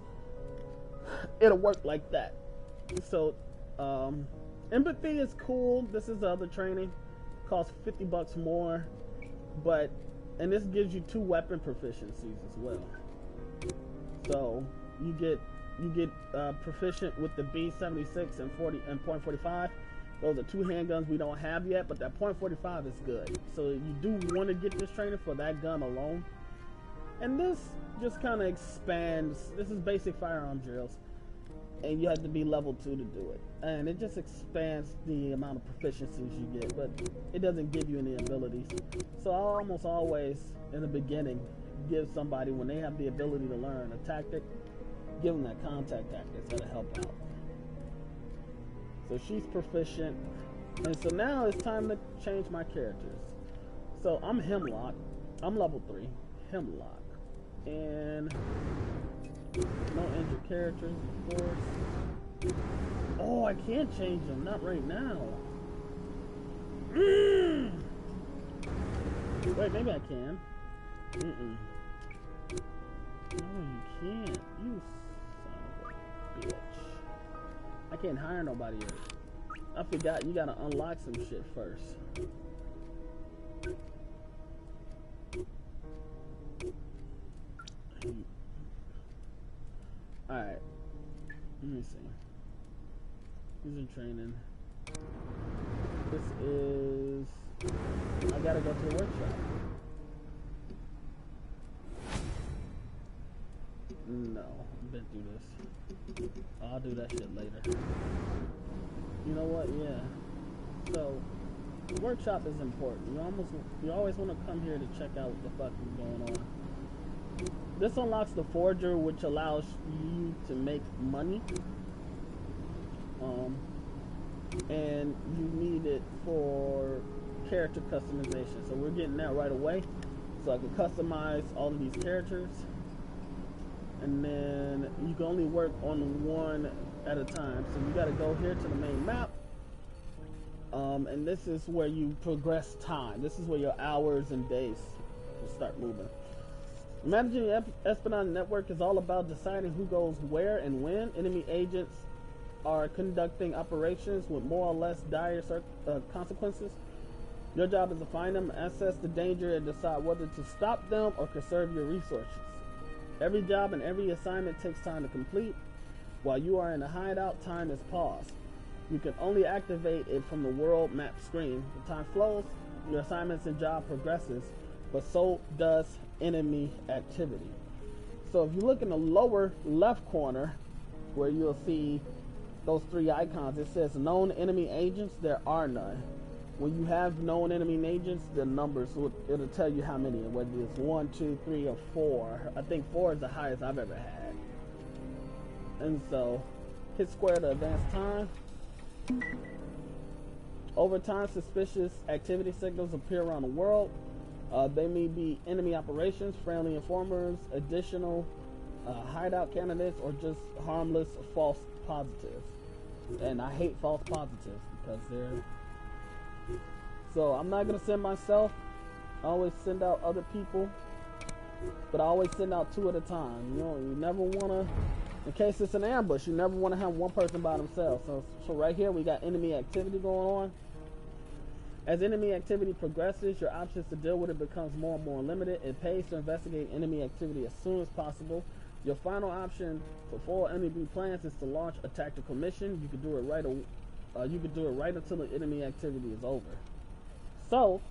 It'll work like that. So empathy is cool. This is the other training. Costs $50 more, and this gives you 2 weapon proficiencies as well. So you get proficient with the B76 and .45. Those are 2 handguns we don't have yet, but that .45 is good. So you do want to get this training for that gun alone. And this just kind of expands. This is basic firearm drills, and you have to be level 2 to do it. And it just expands the amount of proficiencies you get, but it doesn't give you any abilities. So I almost always, in the beginning, give somebody, when they have the ability to learn a tactic, give them that contact tactics. That'll help out. So she's proficient, and so now it's time to change my characters. So I'm Hemlock. I'm level 3, Hemlock, and no injured characters, of course. Oh, I can't change them. Not right now. Wait, maybe I can. No, you can't. You son of a bitch. I can't hire nobody yet. I forgot you gotta unlock some shit first. Alright. Let me see. He's in training. This is... I gotta go to the workshop. No, I've been through this. I'll do that shit later. You know what? Yeah. So, the workshop is important. You always want to come here to check out what the fuck is going on. This unlocks the forger, which allows you to make money. And you need it for character customization. So we're getting that right away. So I can customize all of these characters. And then you can only work on one at a time. So you got to go here to the main map. And this is where you progress time. This is where your hours and days will start moving. Managing the espionage network is all about deciding who goes where and when. Enemy agents are conducting operations with more or less dire consequences. Your job is to find them, assess the danger, and decide whether to stop them or conserve your resources. Every job and every assignment takes time to complete. While you are in a hideout, time is paused. You can only activate it from the world map screen. The time flows, your assignments and job progresses, but so does enemy activity. So if you look in the lower left corner, where you'll see those 3 icons, it says known enemy agents. There are none. When you have known enemy agents, the numbers, it'll tell you how many, whether it's 1, 2, 3, or 4. I think 4 is the highest I've ever had. And so, hit square to advance time. Over time, suspicious activity signals appear around the world. They may be enemy operations, friendly informers, additional hideout candidates, or just harmless false positives. And I hate false positives because they're... So I'm not going to send myself. I always send out other people. But I always send out 2 at a time. You know, you never want to In case it's an ambush, you never want to have one person by themselves. So right here we got enemy activity going on. As enemy activity progresses, your options to deal with it becomes more and more limited. It pays to investigate enemy activity as soon as possible. Your final option for full enemy plans is to launch a tactical mission. You can do it right. You can do it right until the enemy activity is over. So,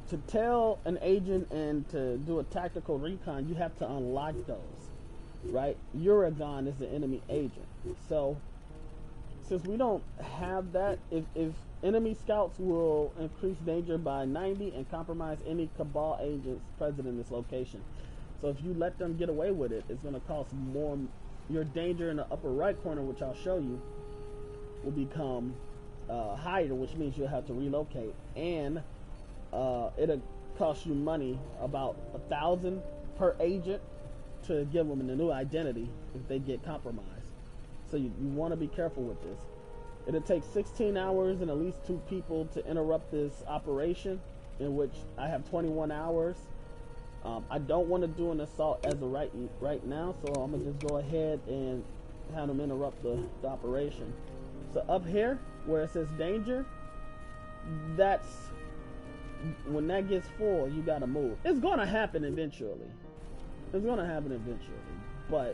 to tell an agent and to do a tactical recon, you have to unlock those, right? Uragon is the enemy agent. So, since we don't have that, if enemy scouts will increase danger by 90 and compromise any Cabal agents present in this location. So if you let them get away with it, it's going to cost more. Your danger in the upper right corner, which I'll show you, will become higher, which means you'll have to relocate, and it'll cost you money, about 1,000 per agent, to give them a new identity if they get compromised. So you want to be careful with this. It'll take 16 hours and at least 2 people to interrupt this operation, in which I have 21 hours. I don't want to do an assault as of right now, so I'm gonna just go ahead and have them interrupt the operation. So up here where it says danger, that's when that gets full, you gotta move. It's gonna happen eventually. It's gonna happen eventually, but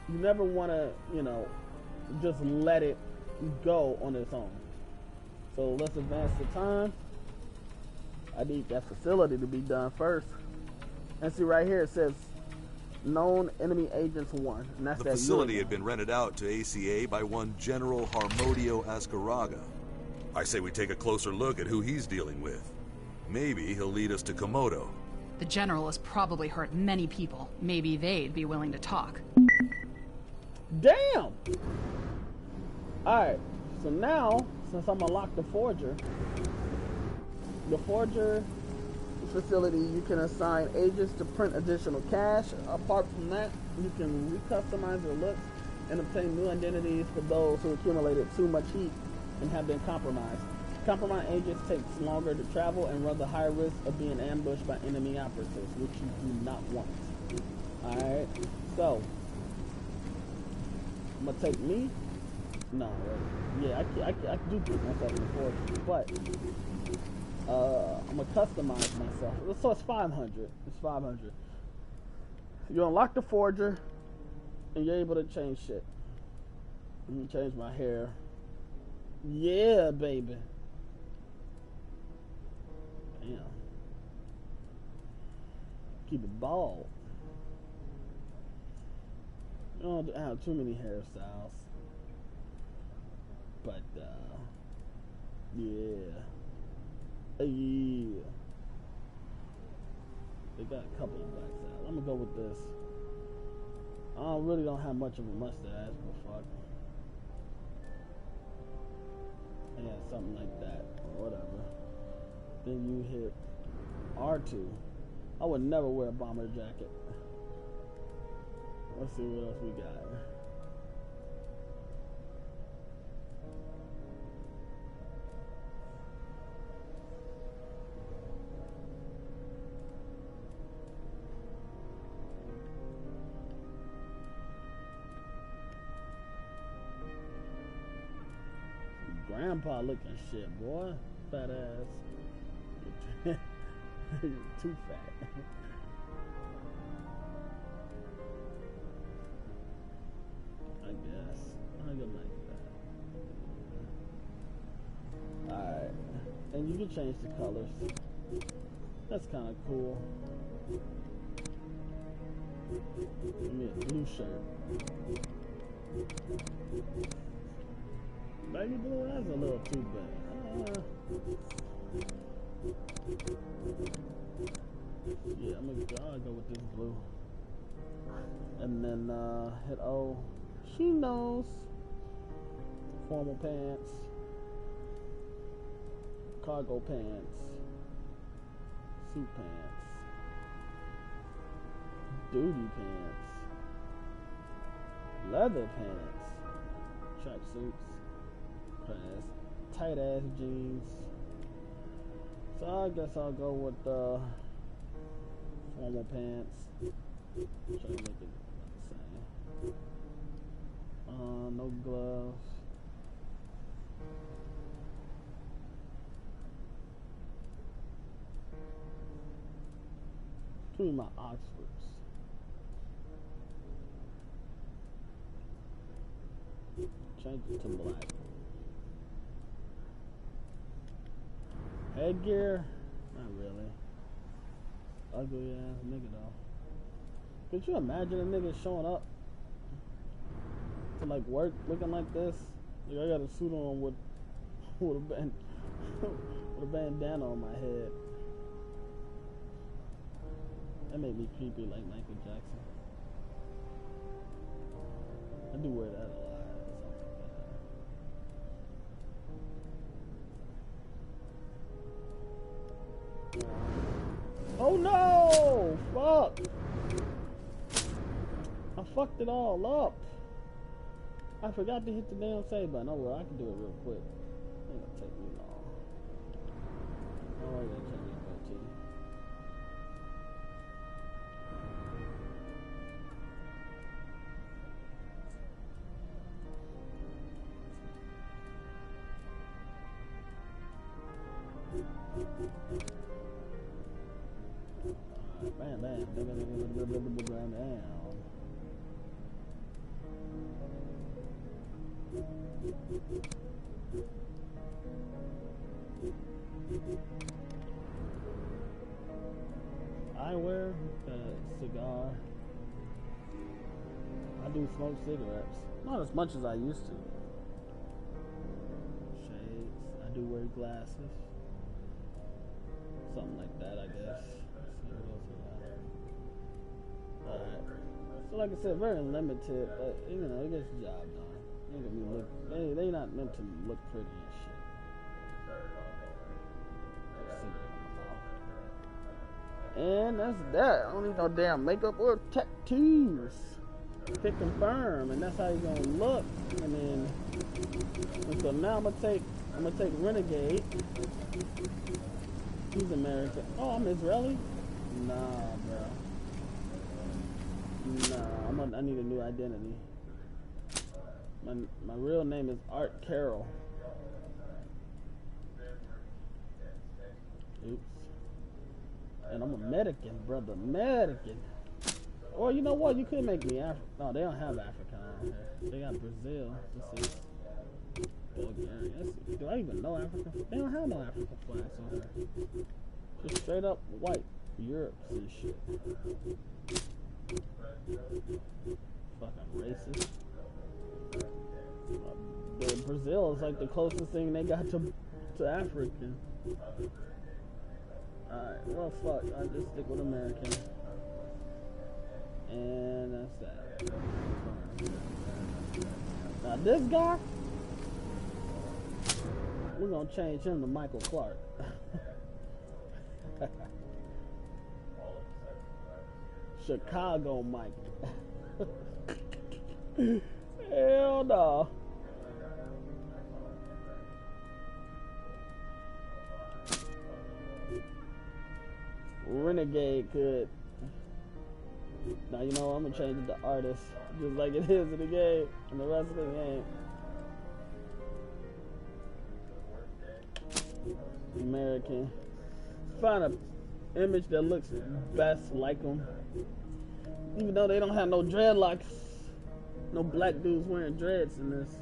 you never want to, you know, just let it go on its own. So let's advance the time. I need that facility to be done first. And see right here it says known enemy agents 1. And that's the that facility had been rented out to ACA by one General Harmodio Ascaraga. I say we take a closer look at who he's dealing with. Maybe he'll lead us to Komodo. The General has probably hurt many people. Maybe they'd be willing to talk. Damn! Alright, so now, since I'm unlocked the Forger facility, you can assign agents to print additional cash. Apart from that, you can recustomize your looks and obtain new identities for those who accumulated too much heat and have been compromised. Compromised agents takes longer to travel and run the higher risk of being ambushed by enemy operatives, which you do not want. Alright, so I'm gonna take me. No, yeah, I do put myself in the Forger, but I'm gonna customize myself. So it's 500. It's 500. You unlock the Forger, and you're able to change shit. Let me change my hair. Yeah, baby. Damn. Keep it bald. You don't have too many hairstyles. But, yeah. Yeah. They got a couple of black styles. I'm gonna go with this. I really don't have much of a mustache, but fuck. Yeah, something like that, or whatever. Then you hit R2. I would never wear a bomber jacket. Let's see what else we got. Grandpa looking shit, boy. Fat ass. Too fat. I guess. I can like that. Alright. And you can change the colors. That's kind of cool. Give me a blue shirt. Baby blue, that's a little too bad. Yeah, I'll go with this blue. And then hit O. She knows. Formal pants. Cargo pants. Suit pants. Duty pants. Leather pants. Track suits. Tight ass jeans. So I guess I'll go with formal pants. Try to make it the same. No gloves. Two of my Oxfords. Change it to black. Headgear? Not really. Ugly ass nigga though. Could you imagine a nigga showing up to like work looking like this? Like I got a suit on with a bandana on my head. That made me creepy like Michael Jackson. I do wear that a lot. Oh no! Fuck! I fucked it all up. I forgot to hit the damn save button. Oh well, I can do it real quick. It ain't gonna take me long. Oh, I gotta check this goatee. Bam, bam, bam, bam, bam, bam, bam, bam, bam. I wear a cigar. I do smoke cigarettes. Not as much as I used to. Shades. I do wear glasses. Something like that, I guess. Alright. So like I said, very limited, but you know, it gets the job done. They not meant to look pretty and shit. And that's that. I don't need no damn makeup or tattoos. Hit confirm, and that's how you're gonna look. And then, and so now I'm gonna take Renegade. He's American. Oh, I'm Israeli? Nah, bro. Nah, I need a new identity. My real name is Art Carroll. Oops. And I'm a American, brother. American. Or you know what? You could make me African. No, they don't have Africa on here. They got Brazil. Let's see. Bulgaria. Let's see. Do I even know Africa? They don't have no African flags on here. Just straight up white. Europe and shit. Fucking racist. Brazil is like the closest thing they got to African. Alright, well fuck, I just stick with American. And that's that. Now this guy, we're gonna change him to Michael Clark. Chicago Mike. Hell no. Renegade could. Now you know what, I'm gonna change it to artist, just like it is in the game, in the rest of the game. American. Find an image that looks best like them. Even though they don't have no dreadlocks, no black dudes wearing dreads in this.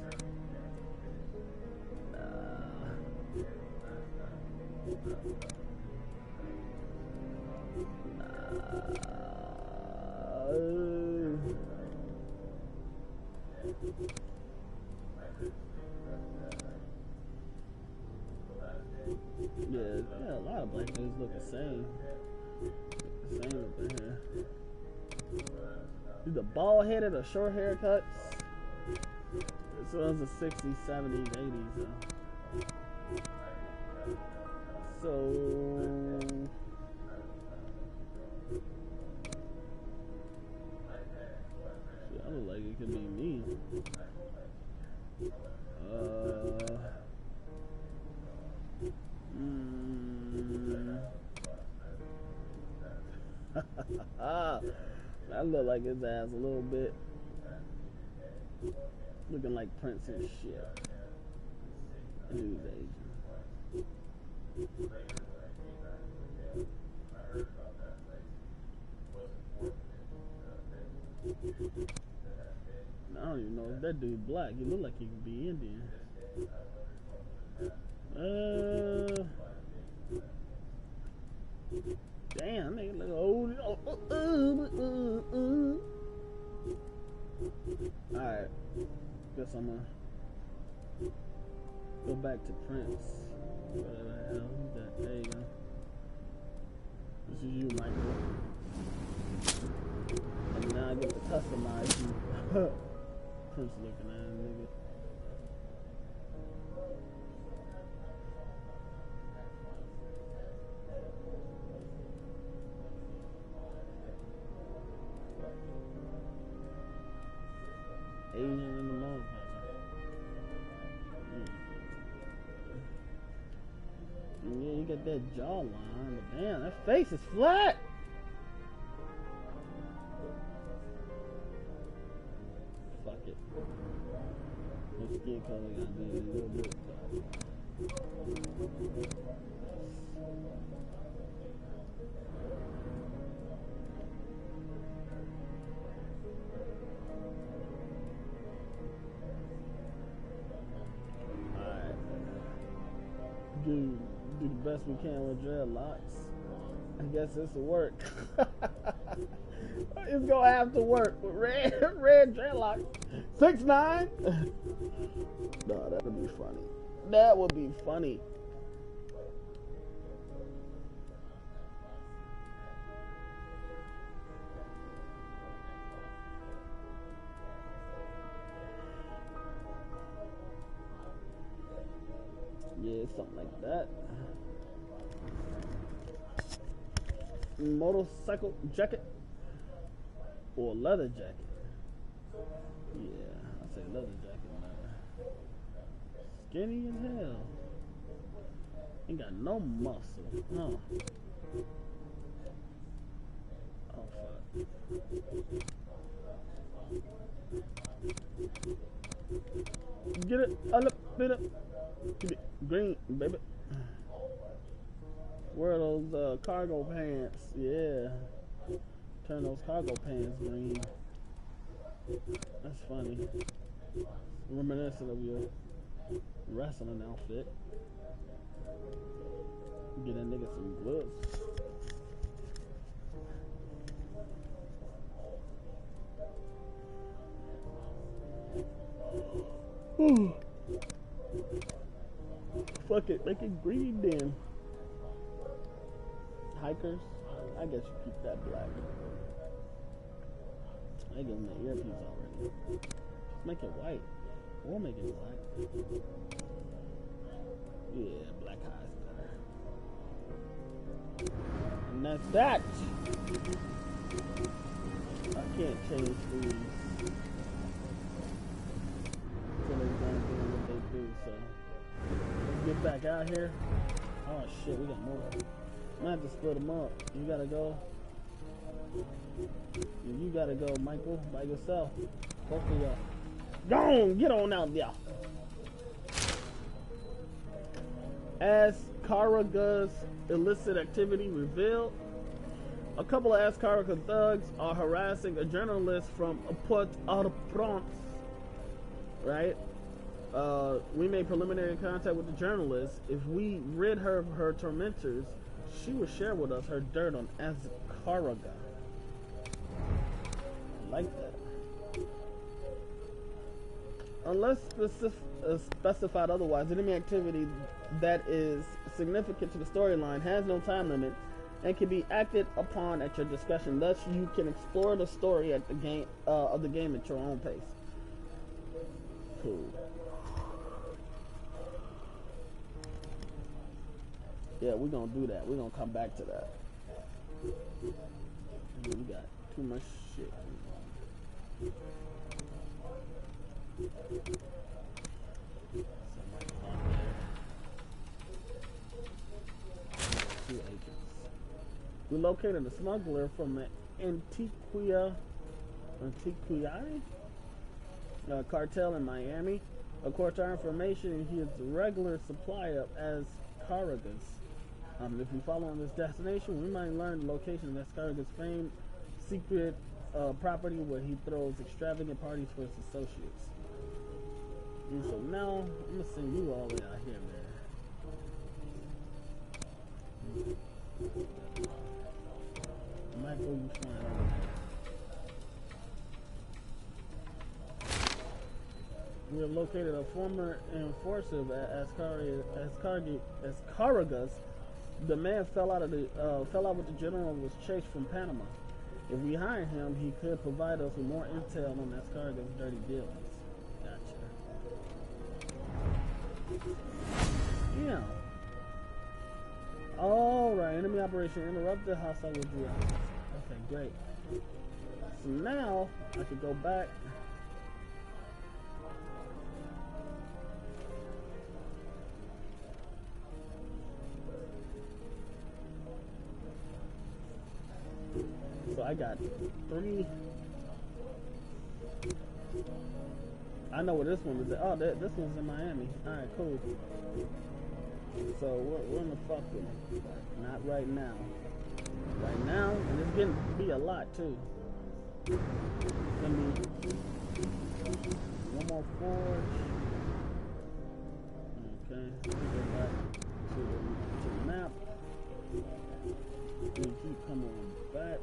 Yeah, a lot of black dudes look the same. The same up in here. Either bald headed or short haircuts. So those are 60s, 70s, 80s. So I look like it could be me. I look like his ass a little bit. Looking like Prince and shit. Dude's Asian. I don't even know if that dude black. He look like he could be Indian. Damn, nigga look old. Alright. Guess I'm gonna go back to Prince. Whatever the hell. Who's that? There you go. This is you, Michael. And now I get to customize you. Prince looking at him, nigga. Asian in the motherfucker. Yeah, you got that jawline, but damn, that face is flat. Fuck it. Your skin color gotta be a little bit dark. Do the best we can with dreadlocks. I guess this will work. It's gonna have to work with red dreadlocks. 6'9". No, that would be funny. That would be funny. Yeah, something like that. Motorcycle jacket or leather jacket. Yeah, I say leather jacket, man. Skinny as hell. Ain't got no muscle. No. Oh fuck. Get it, up, get it. Green, baby. Wear those cargo pants. Yeah. Turn those cargo pants green. That's funny. Reminiscent of your wrestling outfit. Get that nigga some gloves. Fuck it, make it green then. Hikers, I guess you keep that black. I give them the earpiece already. Just make it white. Or make it black. Yeah, black eyes better. And that's that. I can't change these. Until they're done doing what they do, so. Let's get back out here. Oh shit, we got more. I have to split them up. You gotta go. You gotta go, Michael, by yourself. Both of y'all. Go on, get on out there. As Karaga's illicit activity revealed, a couple of Askaraka thugs are harassing a journalist from Port-au-Prince. Right? We made preliminary contact with the journalist. If we rid her of her tormentors, she will share with us her dirt on Askaraka. I like that. Unless specified otherwise, enemy activity that is significant to the storyline has no time limit and can be acted upon at your discretion. Thus, you can explore the story at the game of the game at your own pace. Cool. Yeah, we're gonna do that. We're gonna come back to that. We got too much shit. We located a smuggler from Antiquia. cartel in Miami. According to our information, he is the regular supply of Ascaragus. If we follow on this destination, we might learn the location of Ascaragus' famed secret property where he throws extravagant parties for his associates. And so now, I'm gonna send you all the way out here, man. Michael, you flying over there. We have located a former enforcer at Ascaragus. The man fell out with the general and was chased from Panama. If we hire him, he could provide us with more intel on Ascaragus' dirty dealings. Gotcha. Yeah. Alright, enemy operation interrupted, hostile withdrew. Okay, great. So now, I could go back. So I got 3. I know where this one is at. Oh, this one's in Miami. Alright, cool. So we're in the fuck with him. Not right now. Right now, and it's getting to be a lot too. It's gonna be one more forge. Okay, let's go back to the map. We keep coming back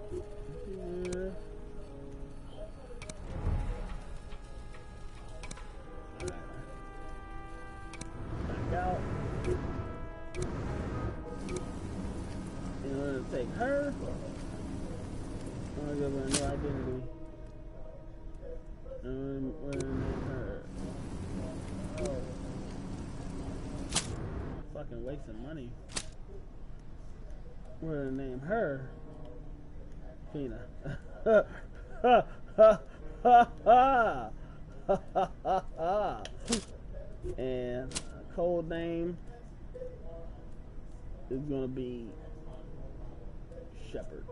here. Back out. In order to take her, I'm gonna give her a new identity. And we're gonna name her. Oh. Fucking wasting money. We're gonna name her Fina. And a code name is gonna be Shepherd.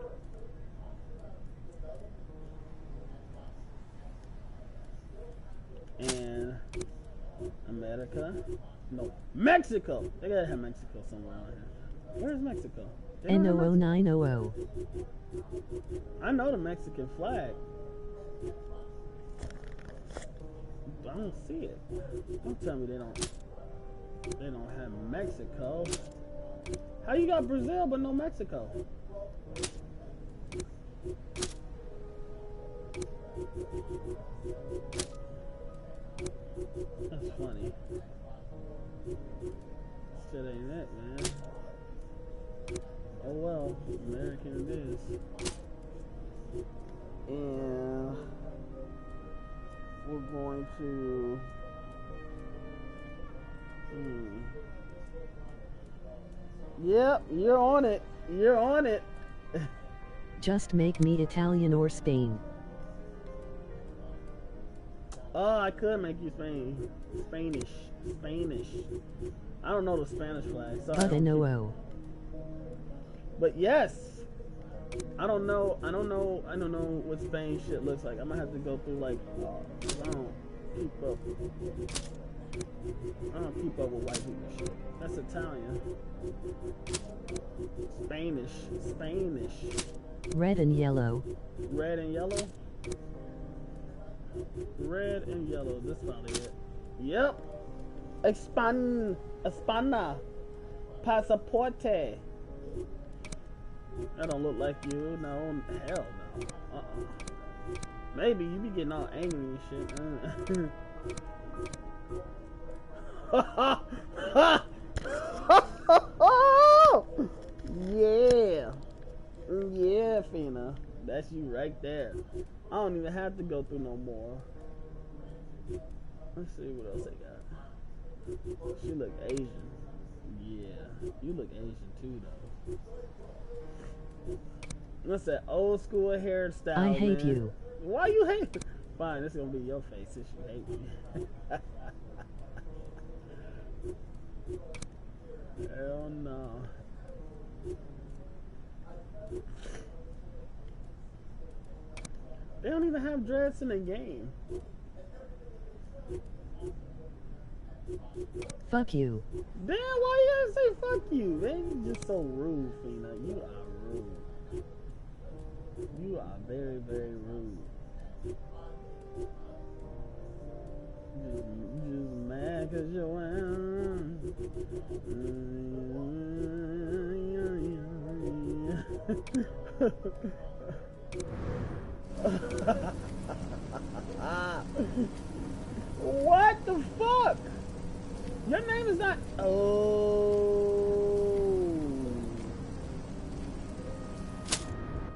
And America? No, Mexico! They gotta have Mexico somewhere around here. Where's Mexico? NO0900. I know the Mexican flag. I don't see it. Don't tell me they don't have Mexico. How you got Brazil but no Mexico? That's funny. Still ain't that, man. Oh well, American it is. And we're going to Yep, you're on it. You're on it. Just make me Italian or Spain. Oh, I could make you Spanish. I don't know the Spanish flag. Sorry. But no. But yes. I don't know what Spain shit looks like. I'm gonna have to go through like I don't keep up with white people shit. That's Italian. Spanish. Red and yellow. Red and yellow? Red and yellow. This probably it. Yep. Espana. Pasaporte. That don't look like you. No. Hell no. Maybe you be getting all angry and shit. Yeah, Fina. That's you right there. I don't even have to go through no more. Let's see what else I got. She look Asian. Yeah, you look Asian too, though. What's that old school hairstyle? I hate man. you. Why you hate me? Fine, this is gonna be your face since you hate me. Hell no. They don't even have dreads in the game. Fuck you. Damn, why you gotta say fuck you? Man, you just so rude, Fina. You are rude. You are very, very rude. You just mad cause you're What the fuck? Your name is not. Oh.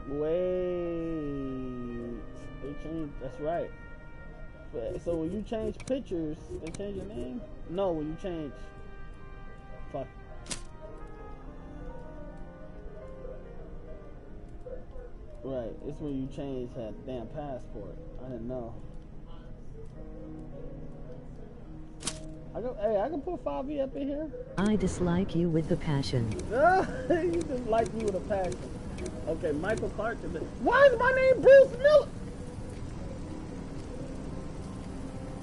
Wait. They changed. That's right. So when you change pictures, they change your name? No, when you change. Fuck. Right. It's when you change that damn passport. I didn't know. I can put 5E up in here. I dislike you with a passion. You dislike me with a passion. Okay, Michael Clark. Why is my name Bruce Miller?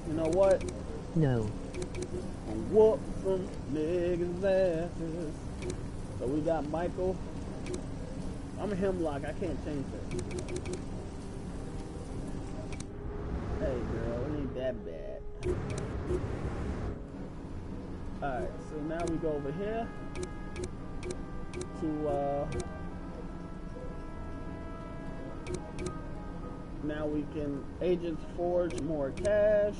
You know what? No. Whoop some niggas' asses. So we got Michael. I'm a hemlock. I can't change that. Hey, girl, it ain't that bad. Alright, so now we go over here to now we can agents forge more cash.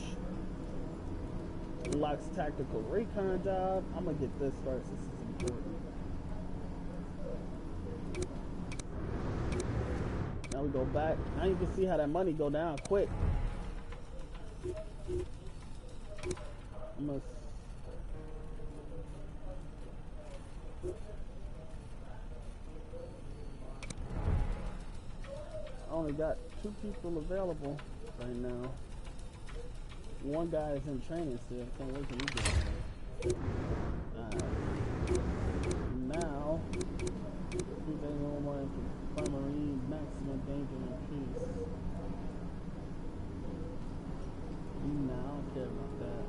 Unlocks tactical recon job. I'm gonna get this first. This is important. Now we go back. Now you can see how that money go down quick. I only got 2 people available right now. One guy is in training still. Can't wait till he gets there. Now, who's a little more infirmary, maximum danger and peace. Nah, I don't care about that.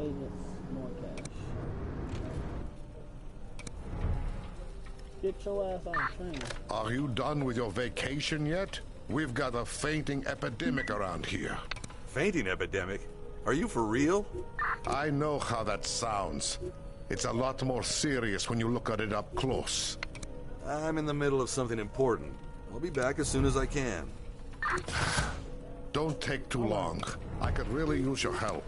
Agents, more cash. Get your ass out of training. Are you done with your vacation yet? We've got a fainting epidemic around here. Fainting epidemic? Are you for real? I know how that sounds. It's a lot more serious when you look at it up close. I'm in the middle of something important. I'll be back as soon as I can. Don't take too long. I could really use your help.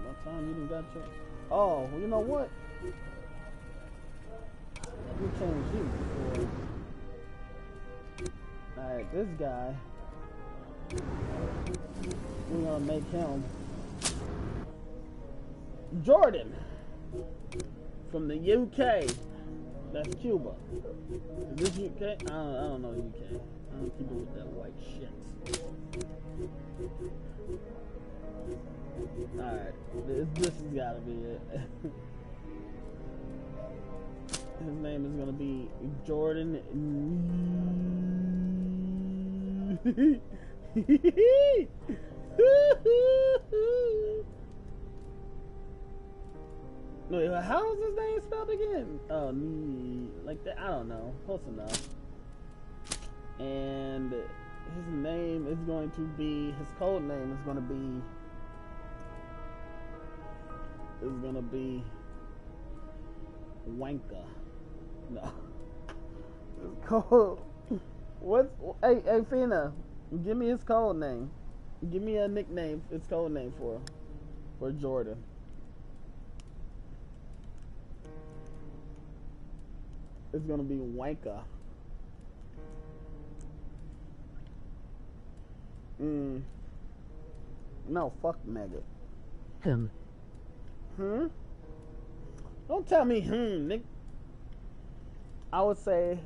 What time you done got your... Oh, well, you know what? Let me change you before... Alright, this guy... We're gonna make him... Jordan! From the UK. That's Cuba. Is this UK? I don't know UK. I don't keep it with that white shit. Alright, this has gotta be it. His name is gonna be Jordan. Wait, how is his name spelled again? Oh, like that? I don't know. Close enough. And his name is going to be, his code name is going to be Wanka. No. His code. Hey, Fina, give me his code name. Give me a nickname, his code name for Jordan. It's gonna be Wanka. No, fuck Mega. Don't tell me Nick. I would say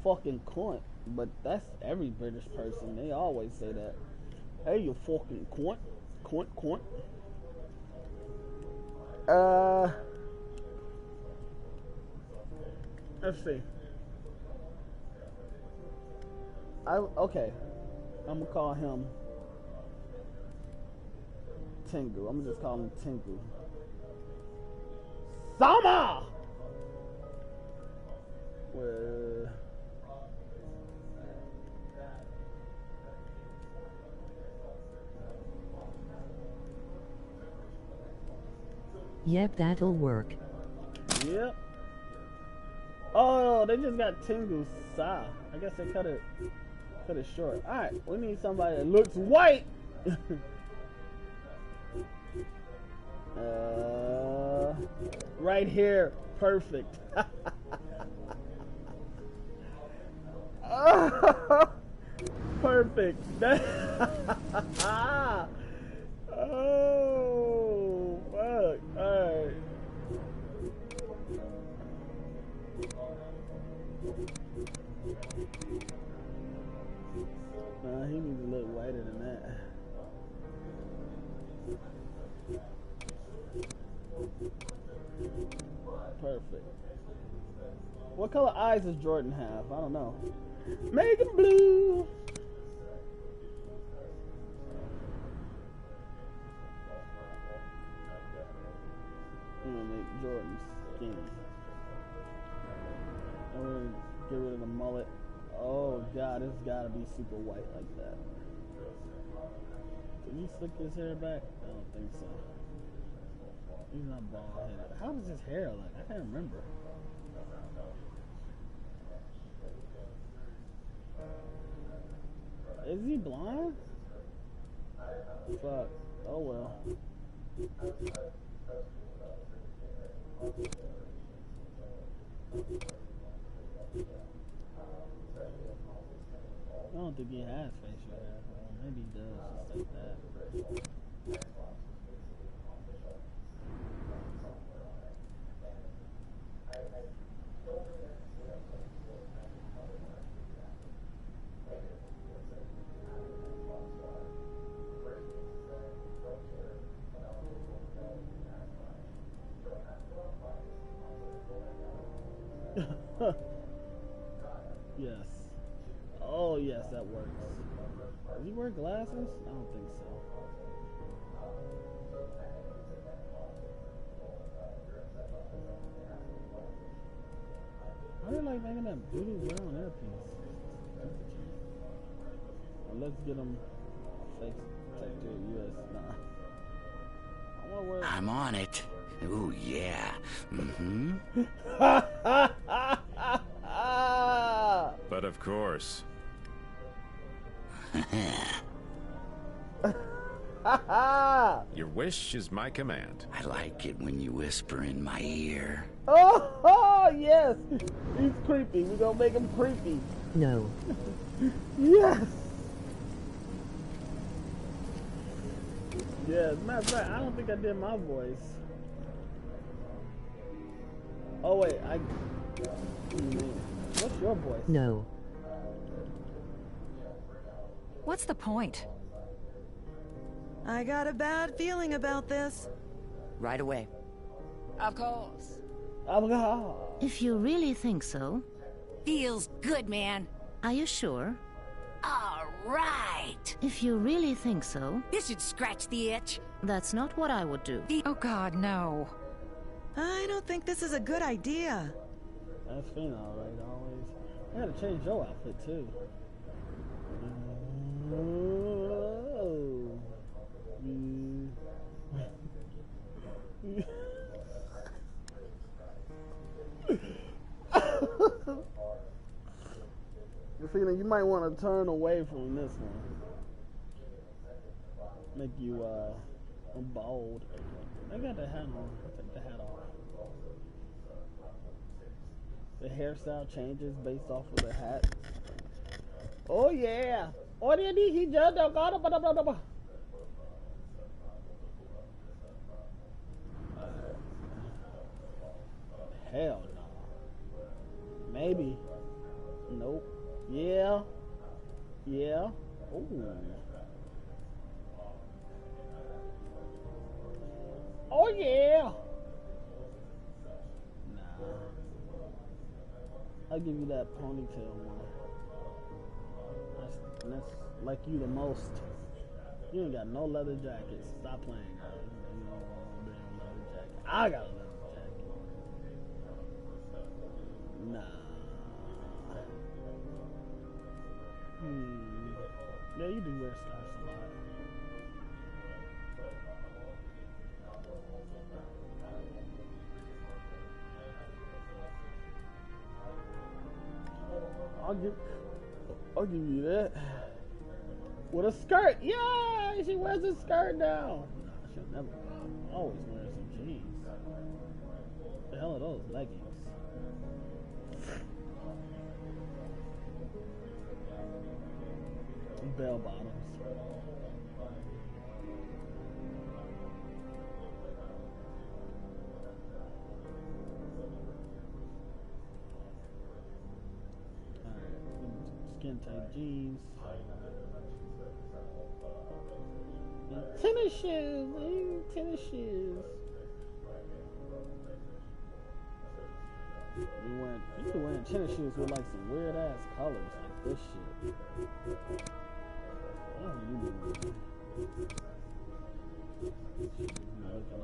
fucking cunt, but that's every British person. They always say that. Hey, you fucking cunt. Cunt. Let's see. Okay. I'm gonna call him Tengu. I'm gonna just call him Tengu. Sama! Well, yep, that'll work. Yep. Oh, they just got Tengu Sa. I guess they cut it short. Alright, we need somebody that looks white. Right here. Perfect. Perfect. Oh, fuck. Alright. Nah, he needs to look whiter than that. Perfect. What color eyes does Jordan have? I don't know. Make them blue. I'm gonna make Jordan skinny. I'm gonna get rid of the mullet. Oh god, it's gotta be super white like that. Did he slick his hair back? I don't think so. He's not bald headed. How does his hair look? I can't remember. Is he blonde? Fuck. Oh well. I don't think he has facial hair. Well, maybe he does, just like that. Yes. Oh, yes, that works. Does he wear glasses? I don't think so. I really like making that beauty brown earpiece. Well, let's get him fake to US. Nah. I wanna wear. I'm on it. Ooh, yeah. Mm-hmm. But of course. Your wish is my command. I like it when you whisper in my ear. Oh, yes! He's creepy. We're gonna make him creepy. No. Yes! Yeah, as a matter of fact, I don't think I did my voice. Oh, wait, what's your voice? No. What's the point? I got a bad feeling about this. Right away. Of course. If you really think so. Feels good, man. Are you sure? All right. If you really think so. This should scratch the itch. That's not what I would do. Oh God, no. I don't think this is a good idea. That's fine, alright, always. I gotta change your outfit too. You might want to turn away from this one. Make you bald. I got the hat on. Take the hat off. The hairstyle changes based off of the hat. Oh yeah. Oh, he just got it. Hell no. Maybe. Nope. Yeah. Yeah. Ooh. Oh yeah. Nah. I'll give you that ponytail one. That's like you the most. You ain't got no leather jackets. Stop playing, guys. You don't want a damn leather jacket. I got a leather jacket. Nah. Yeah, you do wear scarves a lot. I'll give you that. With a skirt, yeah, she wears a skirt now. Nah, she'll never always wear some jeans. What the hell are those leggings? Bell bottoms. Skin tight jeans. And tennis shoes. Tennis shoes. You wearing tennis shoes with like some weird ass colors like this shit. What are you doing? Looking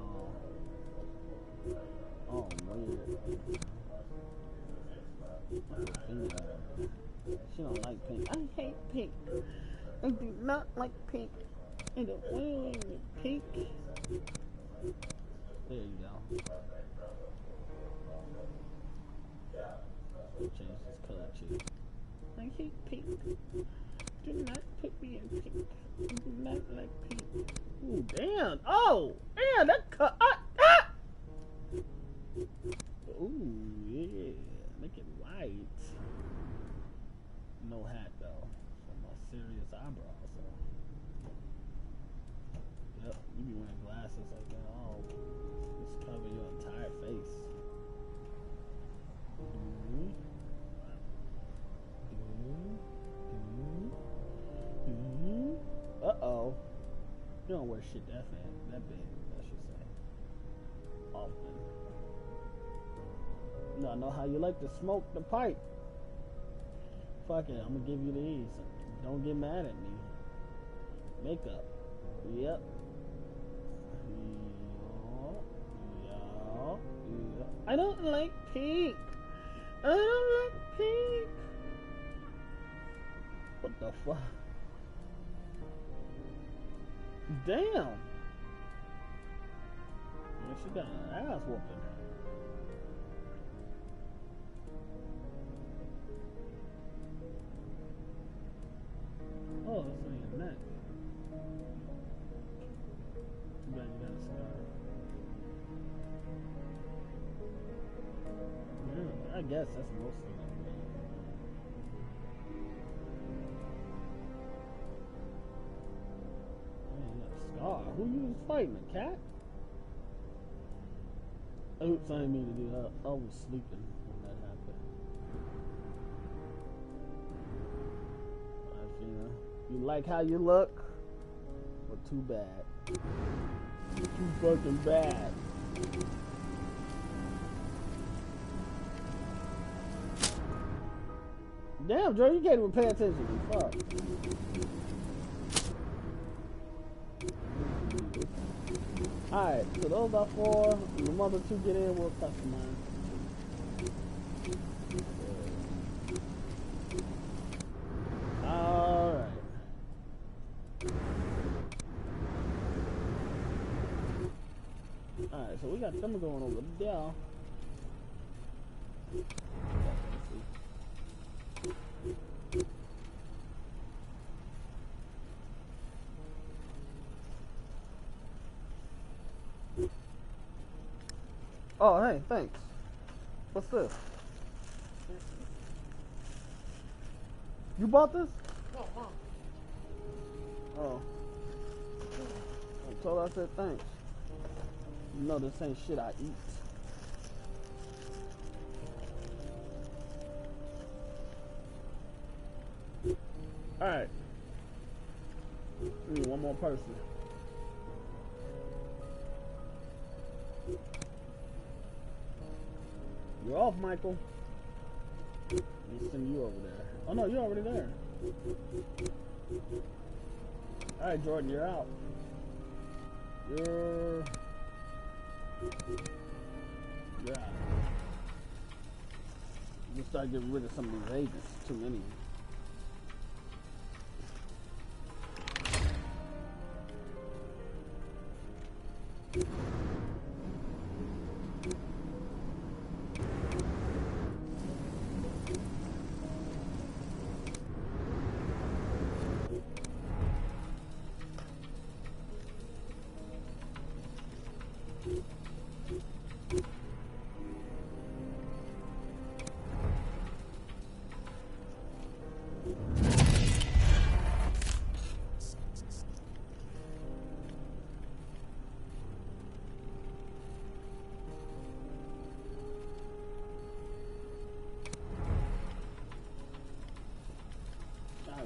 all weird. She don't like pink. I hate pink. I do not like pink. I don't want pink. There you go. Change this color too. I hate pink. Do not put me in pink. I do not like pink. Ooh, damn. Oh, damn, that cut. Ooh, yeah. Make it white. No hat though. So my serious eyebrows. So. Yep, you be wearing glasses like that. Oh, just cover your entire face. Uh-oh. You don't wear shit that big, I should say. Often. No, I know how you like to smoke the pipe. Fuck it, I'm gonna give you these. Don't get mad at me. Makeup. Yep. Yeah. I don't like pink. I don't like pink. What the fuck? Damn. Yeah, she got an ass whooping. Oh, that's on your neck. Too bad you got a scar. Yeah, I guess that's mostly like that. Man, you got a scar. Who you was fighting? A cat? Oops, I didn't mean to do that. I was sleeping when that happened. You like how you look? Well, too bad. Too fucking bad. Damn, Joe, you can't even pay attention. Fuck. Alright, so those are 4. When the other 2 get in, we'll customize. Alright. Alright, so we got them going over there. Oh, hey, thanks. What's this? You bought this? No, Mom. Oh. I told her, I said thanks. You know this ain't shit I eat. Alright. We need one more person. You're off, Michael. Let's send you over there. Oh no, you're already there. Alright, Jordan, you're out. You're out. We'll start getting rid of some of these agents. Too many.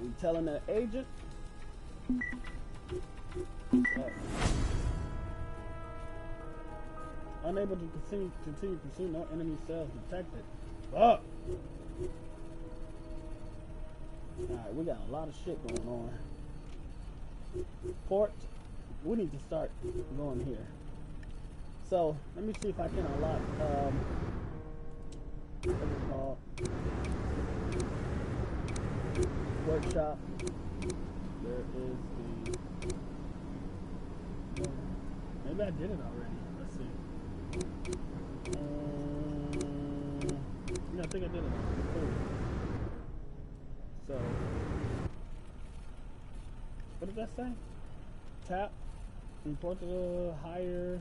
We telling the agent. Unable to continue pursuit. No enemy cells detected. Fuck. Alright, we got a lot of shit going on. Port. We need to start going here. So let me see if I can unlock what's it called? Workshop. There is the maybe I did it already. Let's see. Yeah, I think I did it already. Cool. So what did that say? Tap. Import the higher.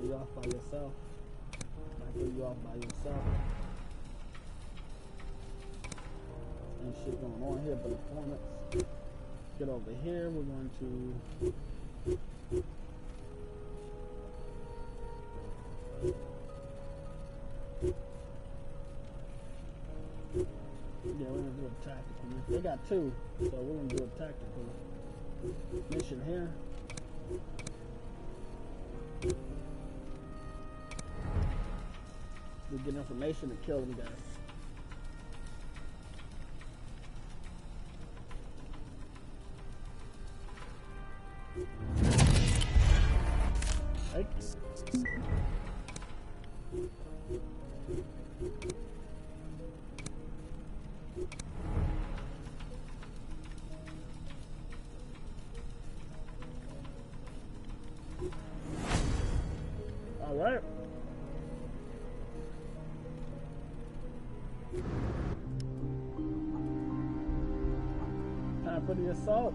You off by yourself. I get you off by yourself. And shit going on here, but performance. Get over here. We're going to yeah, we're gonna do a tactical mission. They got two, so we're gonna do a tactical mission here. We get information to kill them guys. Thank you. All right. Time for the assault.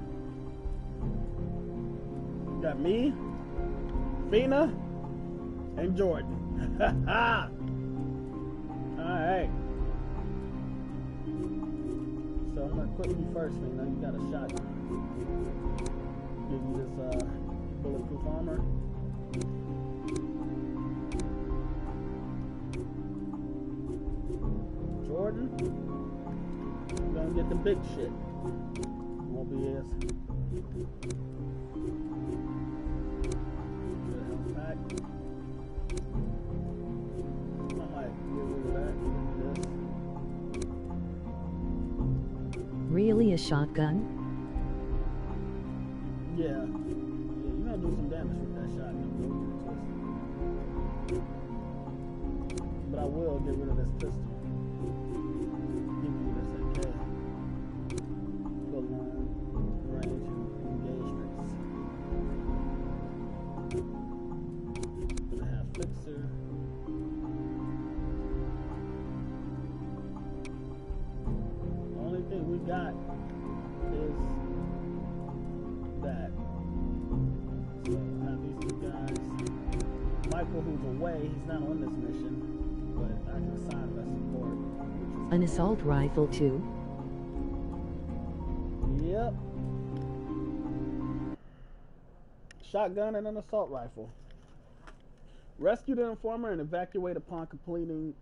You got me, Fina, and Jordan. Alright. So I'm gonna equip you first, Fina. You got a shotgun. Give you this bulletproof armor. Jordan, you're gonna get the big shit. Won't be as good health pack. I might get rid of that. Really a shotgun? Yeah. Yeah, you're gonna do some damage with that shotgun. But I will get rid of this pistol. Give you this AK. For long range engagements. Gonna have Fixer. The only thing we got is that. So I have these two guys. Michael, who's away, he's not on this mission, but I can assign him as support. An assault rifle too? Yep. Shotgun and an assault rifle. Rescue the informer and evacuate upon completion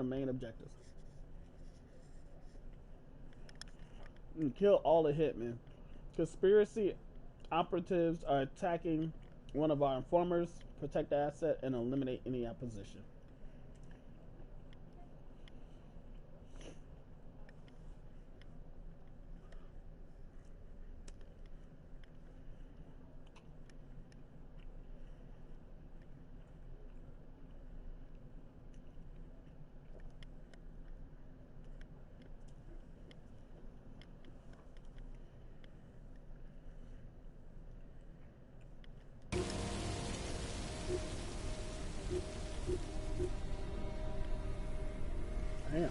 of main objectives. And kill all the hitmen. Conspiracy operatives are attacking one of our informers. Protect the asset and eliminate any opposition. Damn.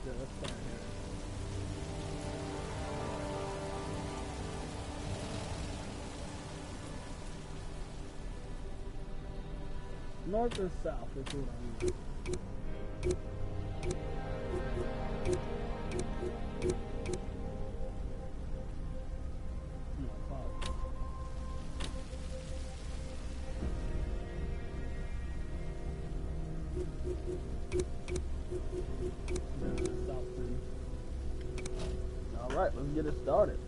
Yeah, let's start here. North or south is what I need. Alright, let's get it started.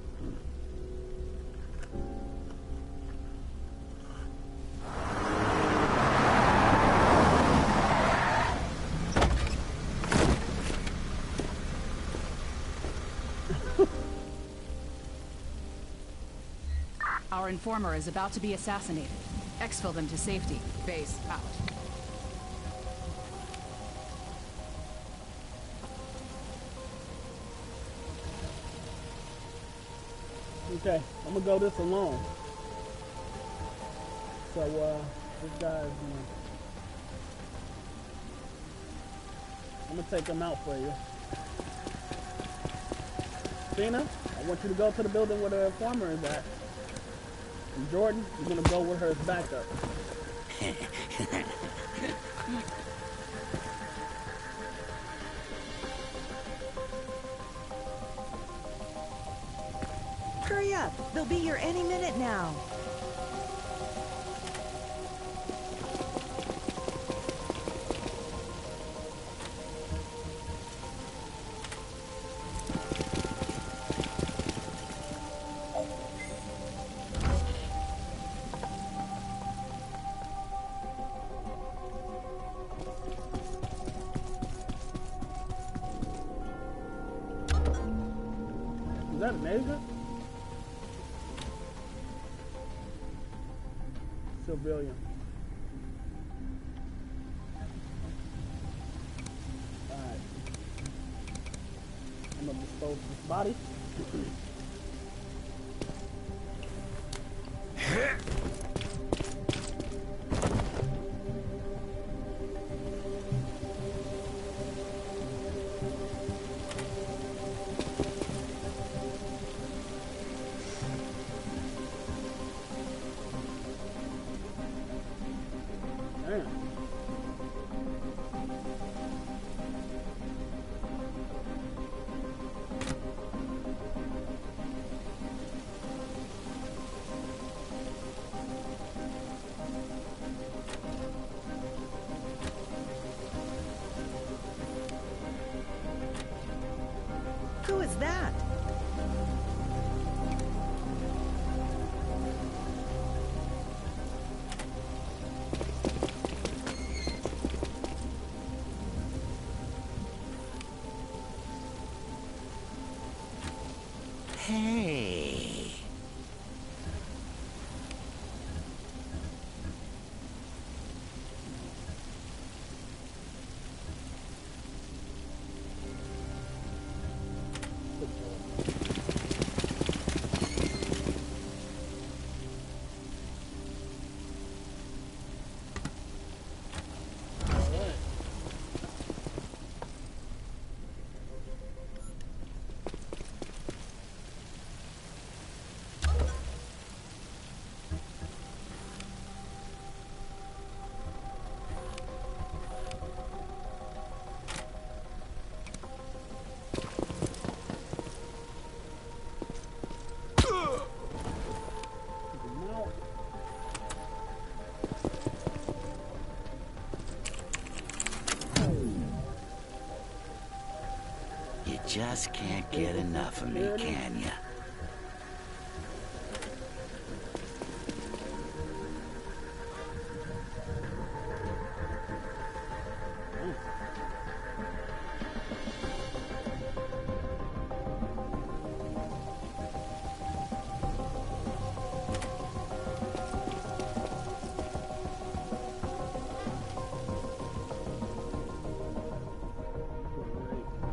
Our informer is about to be assassinated. Exfil them to safety. Base out. Okay, I'm gonna go this alone. So, this guy's I'm gonna take him out for you. Cena, I want you to go to the building where the informer is at. And Jordan, you're gonna go with her as backup. Hurry up! They'll be here any minute now. Is that an agent? Civilian. Alright. I'm gonna dispose of this body. Who is that? just can't get enough of me, can ya?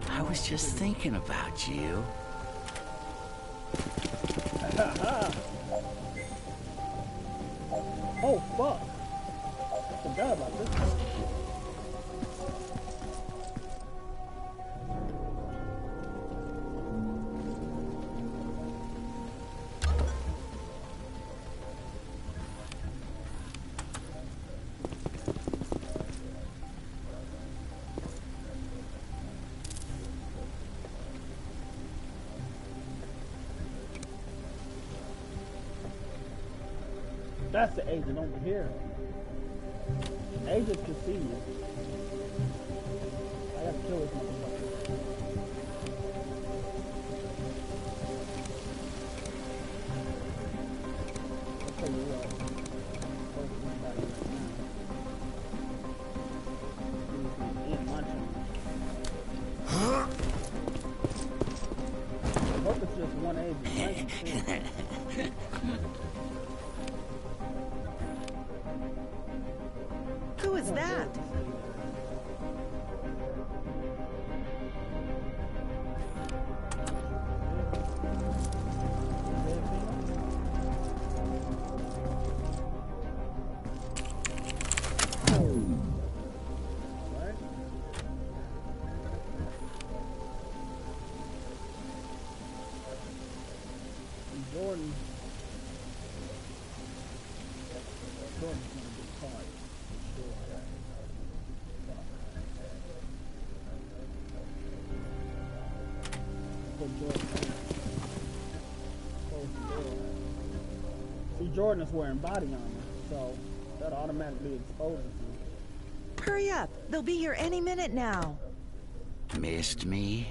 I was just thinking about you. Oh, fuck. I forgot about this. That's the agent over here. Agents can see you. I gotta kill this motherfucker. I'll tell you what. I hope it's just one agent. Who is that? Jordan. Jordan's gonna be caught. See, Jordan is wearing body armor, so that automatically exposes him. Hurry up. They'll be here any minute now. Missed me?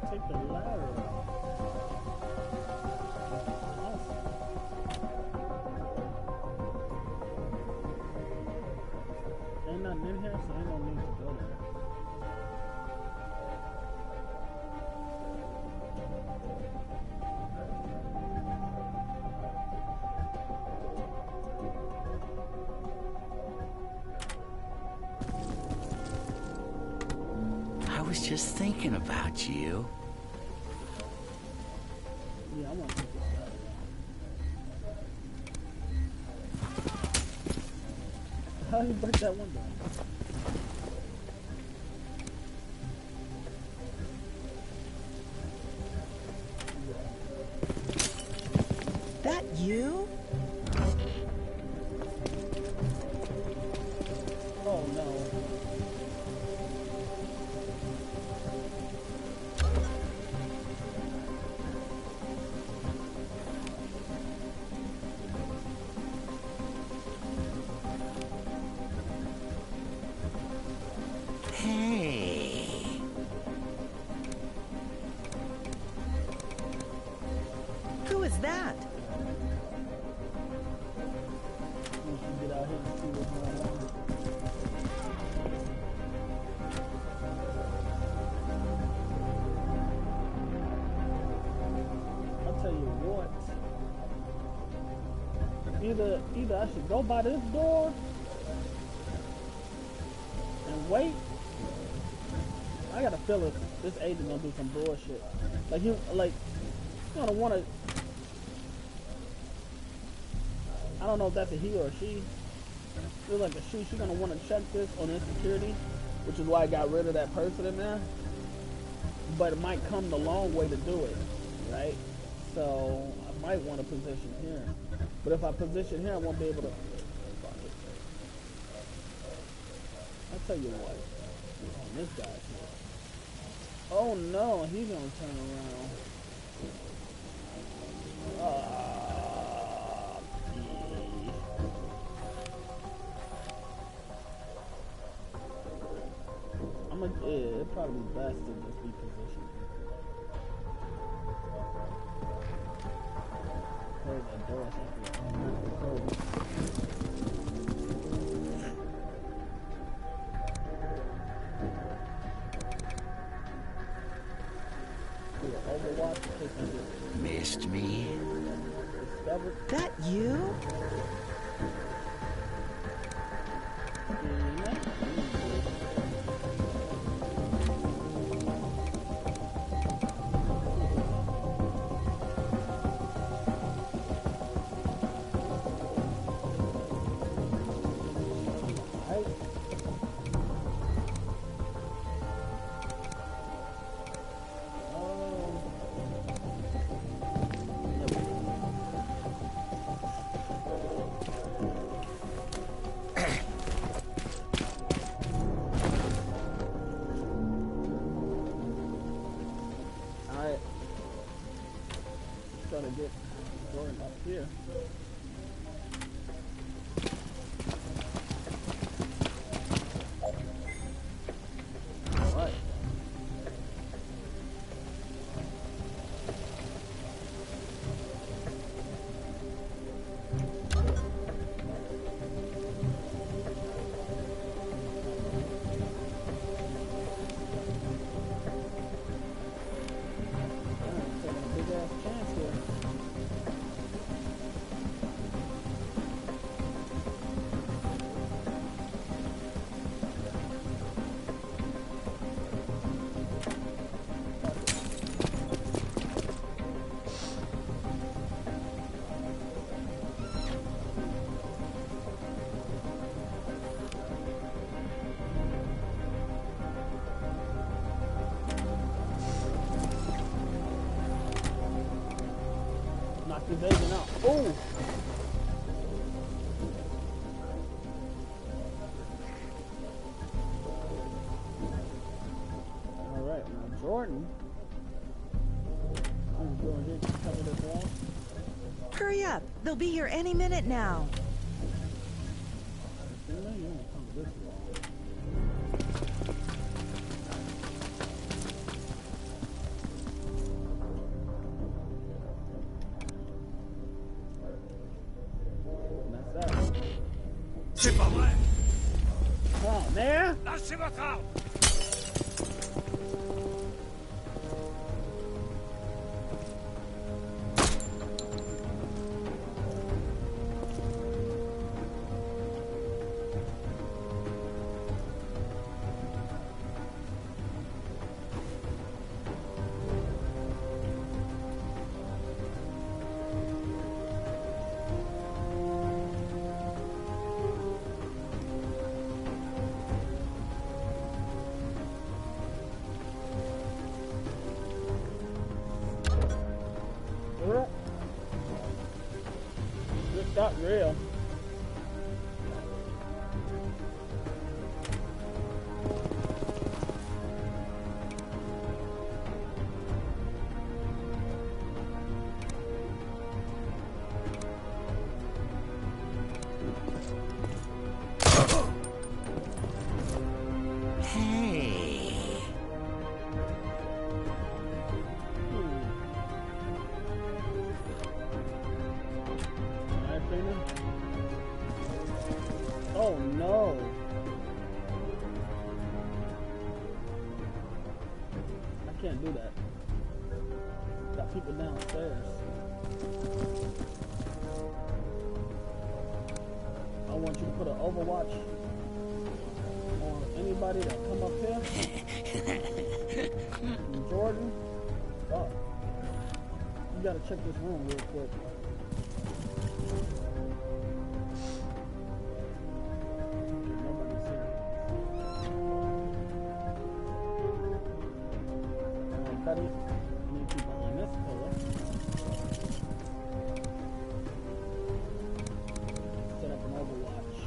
Take the ladder. Ain't nothing in here, so ain't no need to go there. I was just thinking about you. Yeah, I want to take this ladder. How do you break that window? That you? Oh no. Hey. Who is that? Get out here and see what's going on. I'll tell you what. Either I should go by this door and wait, I got a feeling this agent gonna do some bullshit. Like he's gonna wanna. I don't know if that's a he or a she. Feels like a she. She's gonna wanna check this on insecurity, which is why I got rid of that person in there. But it might come the long way to do it, right? So I might want to position here. But if I position here, I won't be able to. I'll tell you what. Oh, this guy's here. Oh no, he's gonna turn around. It'd probably be best to just be positioned. Close that door so Missed me? That you? here. Alright. Evasion out. Oh! Alright, now Jordan. I'm going here to cover this wall. Hurry up! They'll be here any minute now. Not real. Oh no! I can't do that. Got people downstairs. I want you to put an Overwatch. Or anybody that come up here? Jordan? Oh. You gotta check this room real quick. Nobody's here. Buddy, you need to be behind this pillar. Set up an overwatch.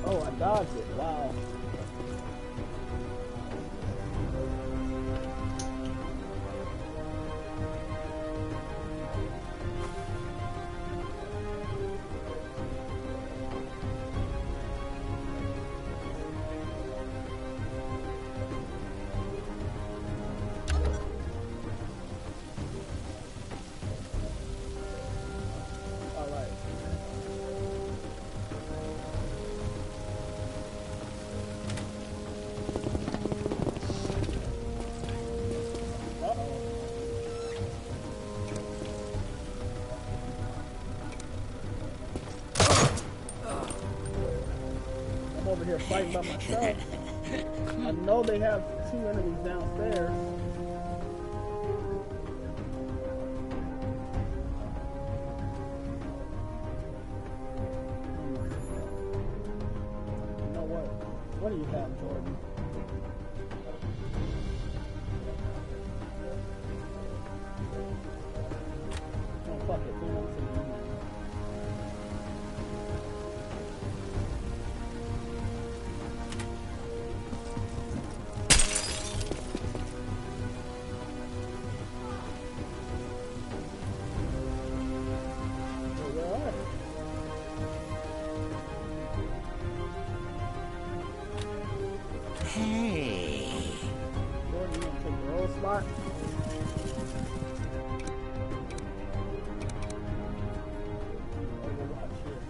Oh, I dodged it. Wow. Over here fighting by myself. I know they have 2 enemies downstairs. You know what? What do you have, Jordan? Oh, fuck it. Bring on some email. Hey. Jordan, you gonna take your old spot? Overwatch here.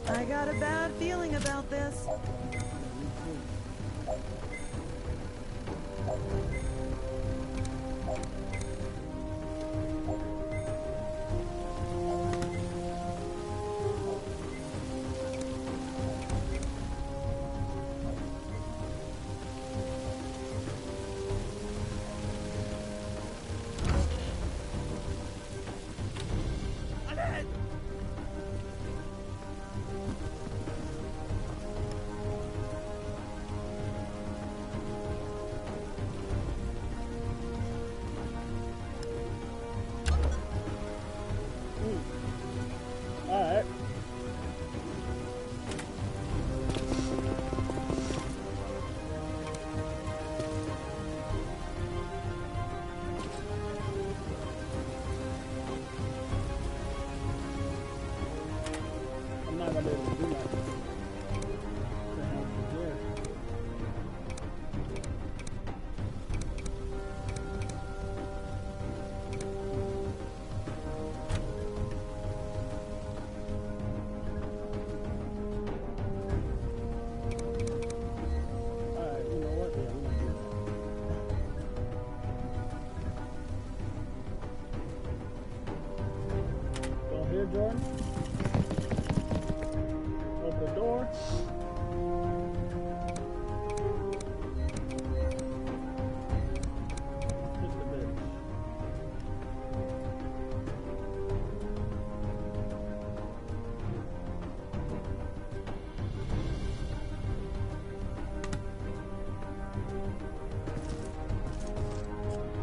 I got a bad feeling about this. Alright. I'm not gonna be able to do that. What the hell is here? Alright, you know what? Yeah, I'm gonna do that. Go here, Jordan. Open the door. Just a bit.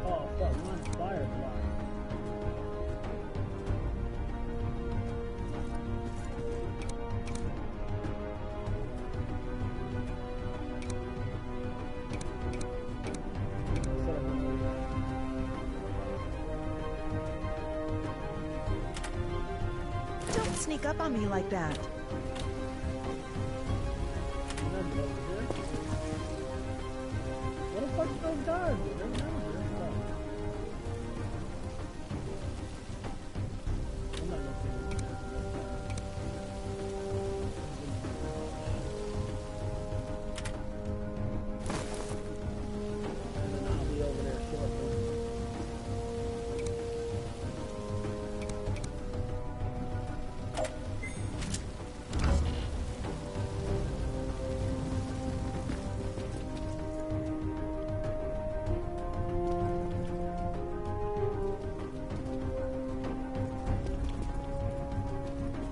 Oh, fuck, mine's firefly. Don't sneak up on me like that. charge it. Doesn't matter. I'm not gonna say it. And then I'll be over there shortly.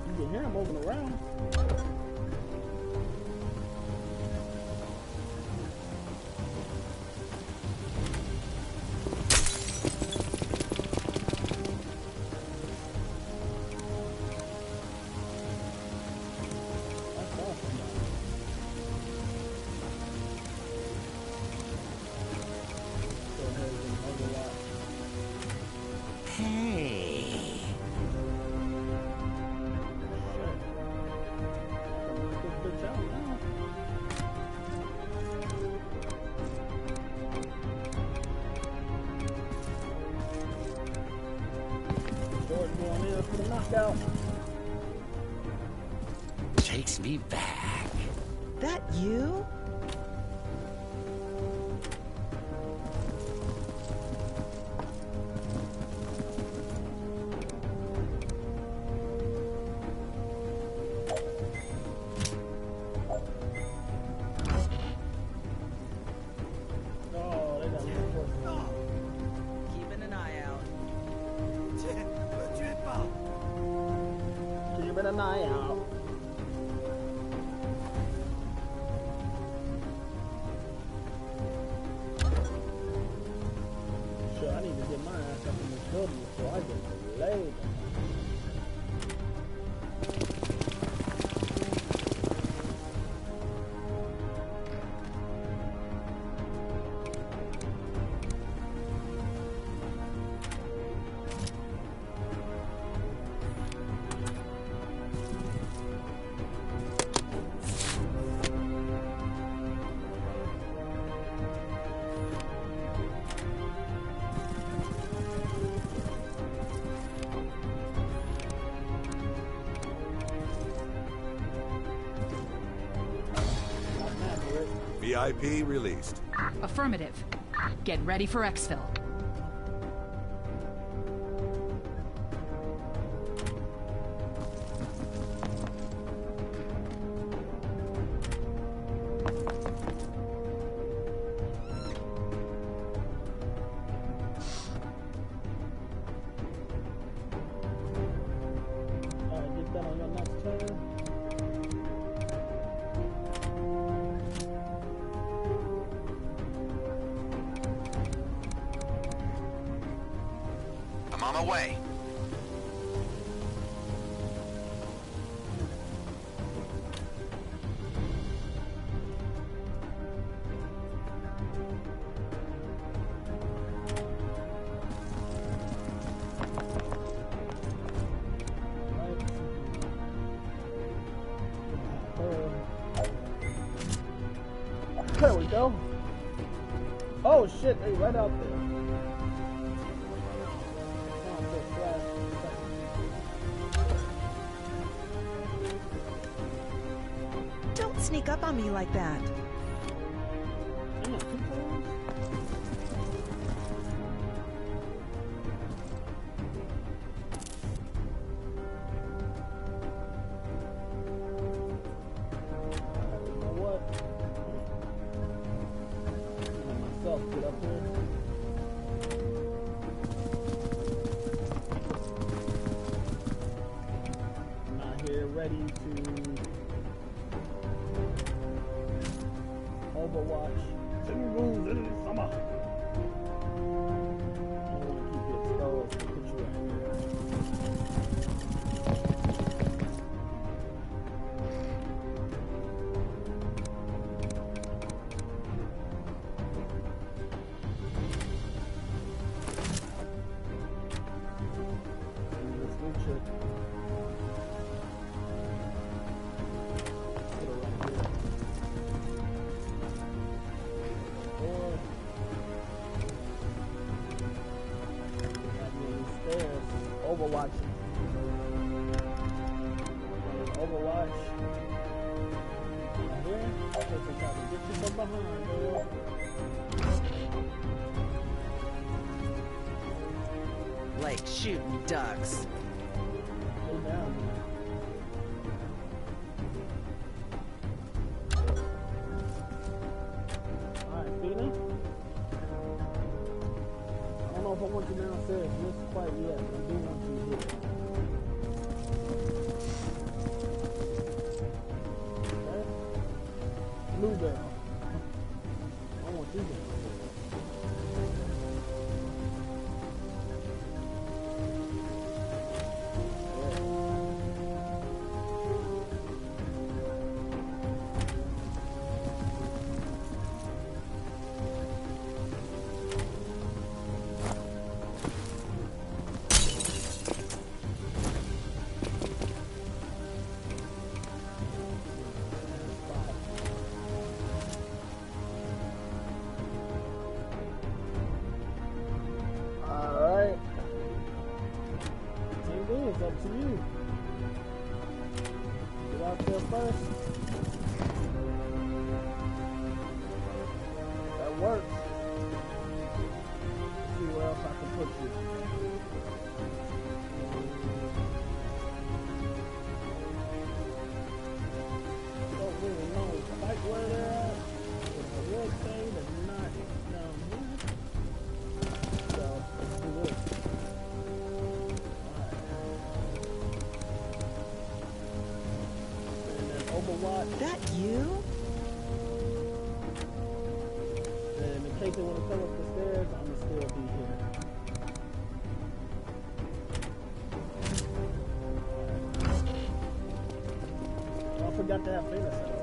You can hear him moving around. That's awesome. Go ahead and overlap. Hey. Good job now. George going in for the knockout. Takes me back. That you? Oh, they got reinforcements. Keeping an eye out. Keeping an eye out. Sure, I need to get my ass up in this building before I get delayed. VIP released. Affirmative. Get ready for exfil. Get that on your next turn. I'm on my way. There we go. Oh shit, they right out there. Don't sneak up on me like that. Get up here. I'm not here ready to Overwatch. Overwatch. Right here. This is how to get you from behind, girl. Like shooting ducks. Go down. Alright, Fina. I don't know if I want you downstairs just quite yet, but I do want you here. Okay? Blue girl. I want you downstairs. It's up to you. Get out there first. That works. Let's see where else I can put you. Don't really know quite where they're at. I will say they're not down here. So let's do this. Overwatch. That you? And in case they want to come up the stairs, I'm gonna still be here. Oh, I forgot to have Fina set up.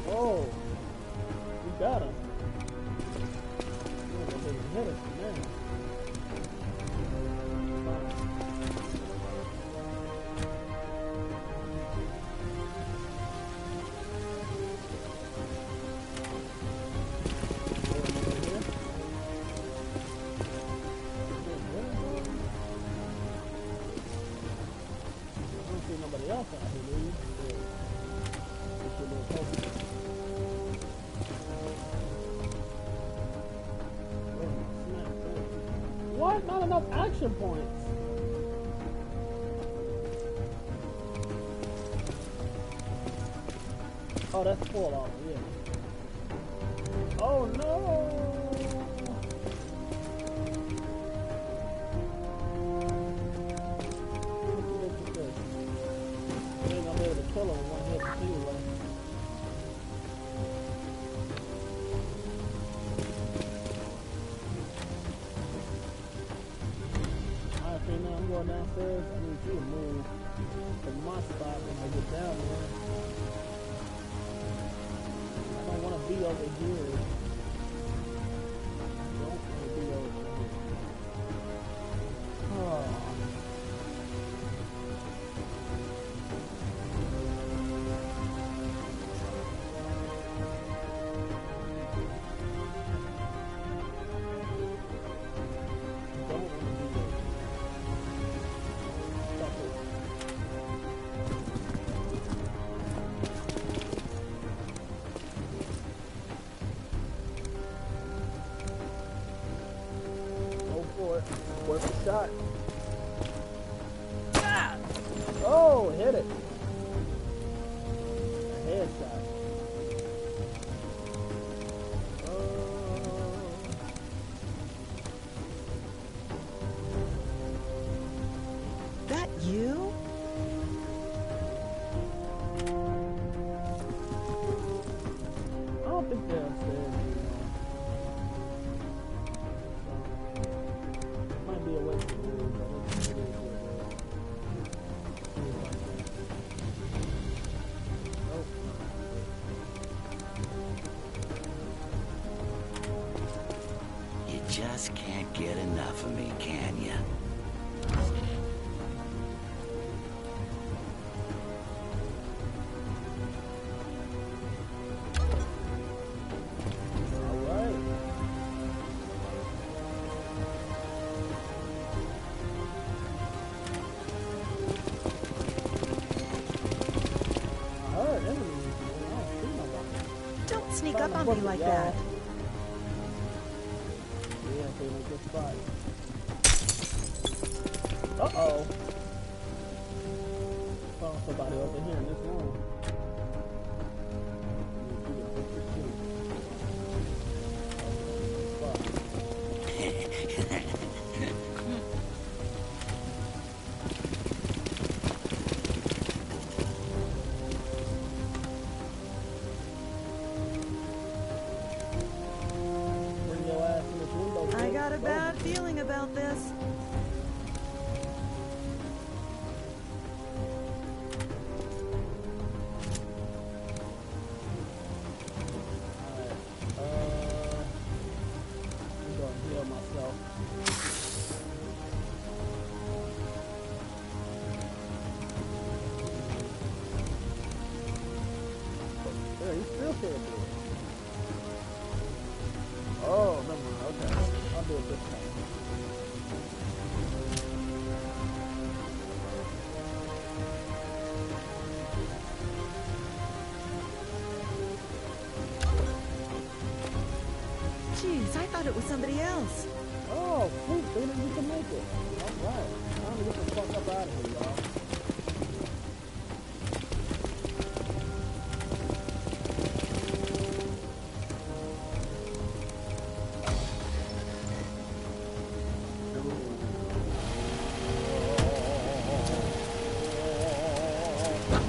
Oh, we got him. Oh, they hit us, man. I don't see nobody else out here, do you? What? Not enough action points. Oh, that's full off, yeah. Oh no! Look at this. You ain't gonna be able to kill him in one hit anyway. I'm going downstairs. I need you to move from my spot when I get down there. I don't want to be over here. I don't want to be over here. Oh. Worth a shot. Ah! Oh, hit it. A headshot. That you? I don't think they're upstairs. Might be a waste of room, but let's see. get enough of me, can ya? Don't sneak up on me like that. Yeah, they make good spot. Uh-oh. Found somebody over here in this room. I got a bad feeling about this. I'm gonna heal myself. Yeah, he still can't do it. Oh, never mind. Okay. I'll do it this time. Jeez, I thought it was somebody else. Oh, sweet. They didn't get to make it. All right. Time to get the fuck up out of here, y'all.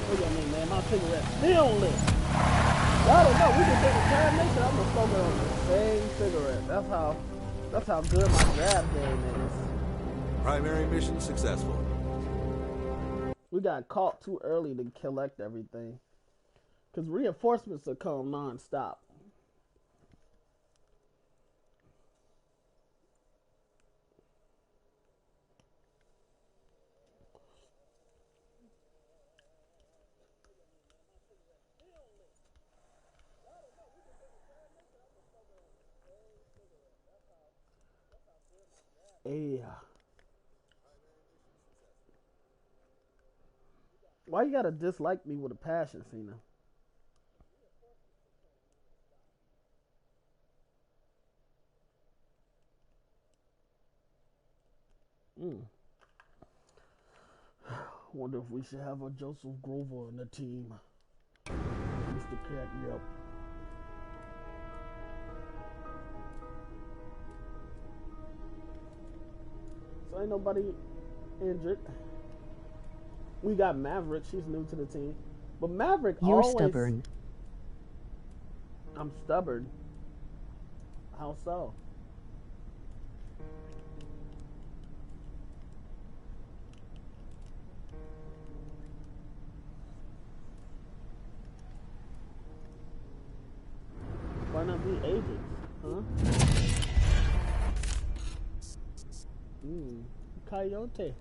Look at me, man. My cigarette still lit. I don't know. We can take a time mission. I'm gonna smoke it on the same cigarette. That's how good my grab game is. Primary mission successful. We got caught too early to collect everything. Because reinforcements will come non-stop. Yeah. Why you gotta dislike me with a passion, Cena? Wonder if we should have a Joseph Grover on the team. Used to crack me up. So ain't nobody injured. We got Maverick. She's new to the team. But Maverick You're always... stubborn. I'm stubborn. How so? Why not be agents, huh? Coyote.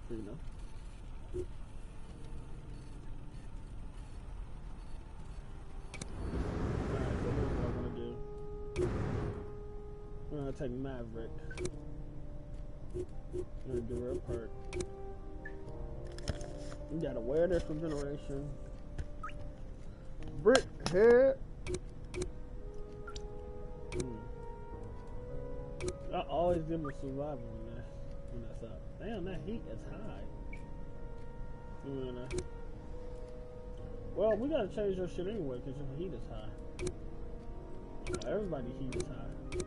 You know. Alright, so here's what I'm gonna do. I'm gonna take Maverick. I'm gonna do her perk. You got awareness regeneration. Brick head. I always give them survival when that's up. Damn, that heat is high. Well, we gotta change your shit anyway because your heat is high. Everybody's heat is high. Fuck.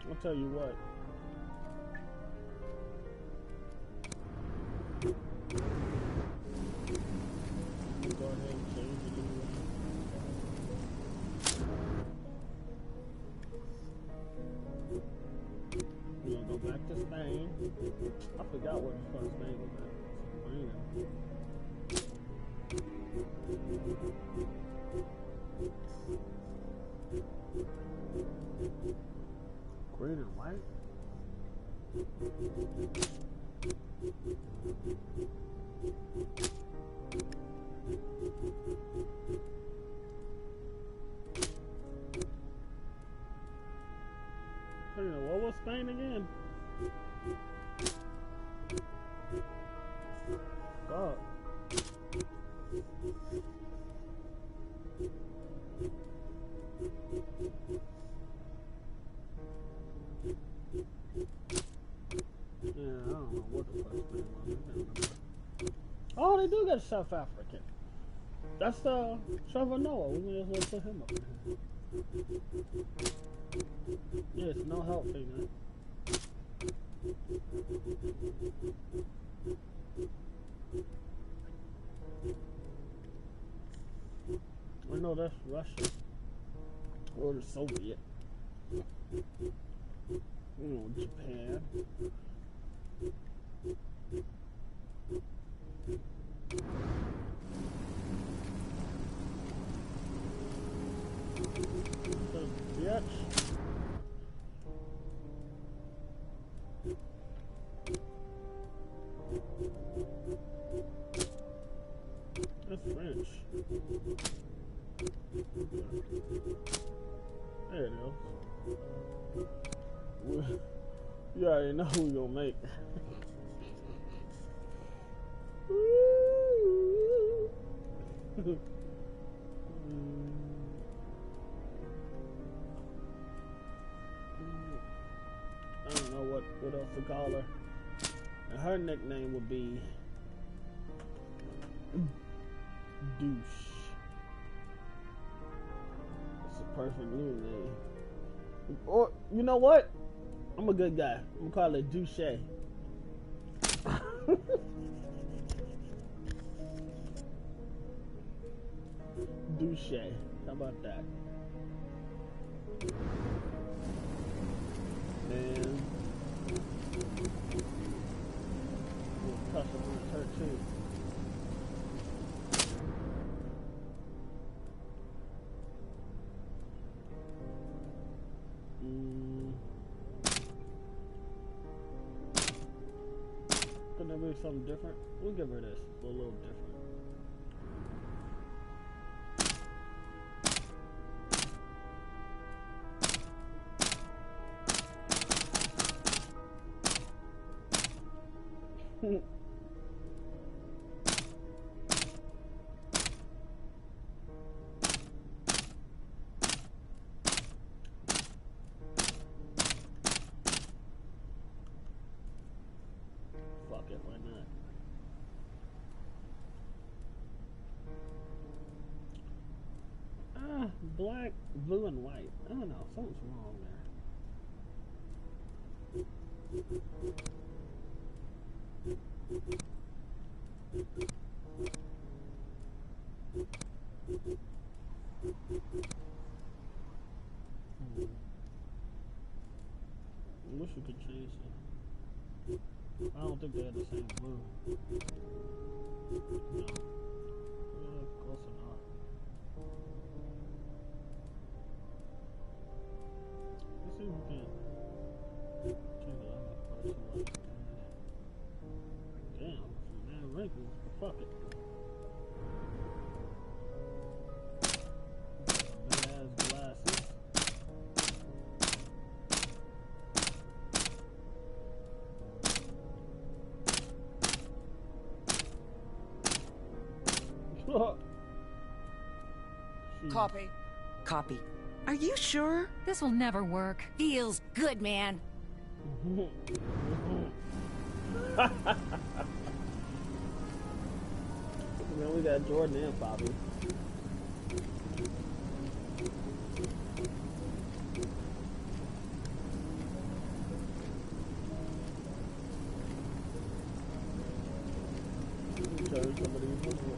I'll tell you what. Go ahead and change it anyway. back to Spain. I forgot what his first name was. Green and white? What was Spain again? Fuck. Yeah, I don't know what the fuck Spain was. Oh, they do got South African. That's Trevor Noah. We may as well put him up there. Yes, no help thing, man. I know that's Russia. Or the Soviet. You know, Japan. Bitch. That's French. There it is. You already know who we gonna make. I don't know what else to call her. And her nickname would be Douche. It's a perfect new name. Or you know what? I'm a good guy. I'm gonna call it Douche. Douche. How about that? And we'll touch on her too. Could there be something different? We'll give her this. A little different. Fuck it, why not? Black, blue, and white. I don't know, something's wrong I wish we could change it. I don't think they had the same blue. No. Yeah, close enough. Let's see if we can change the other part to white. Damn, man, wrinkles. Fuck it. Big ass glasses. Copy. Copy. Are you sure? This will never work. Feels good, man. Man, we got Jordan and Bobby.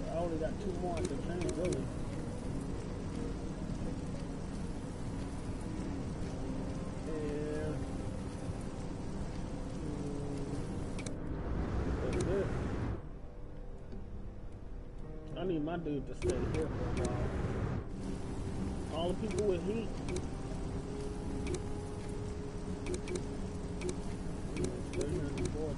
I only got 2 more to change, really. my dude to stay here for a while. All the people with heat. Stay here in the fortress.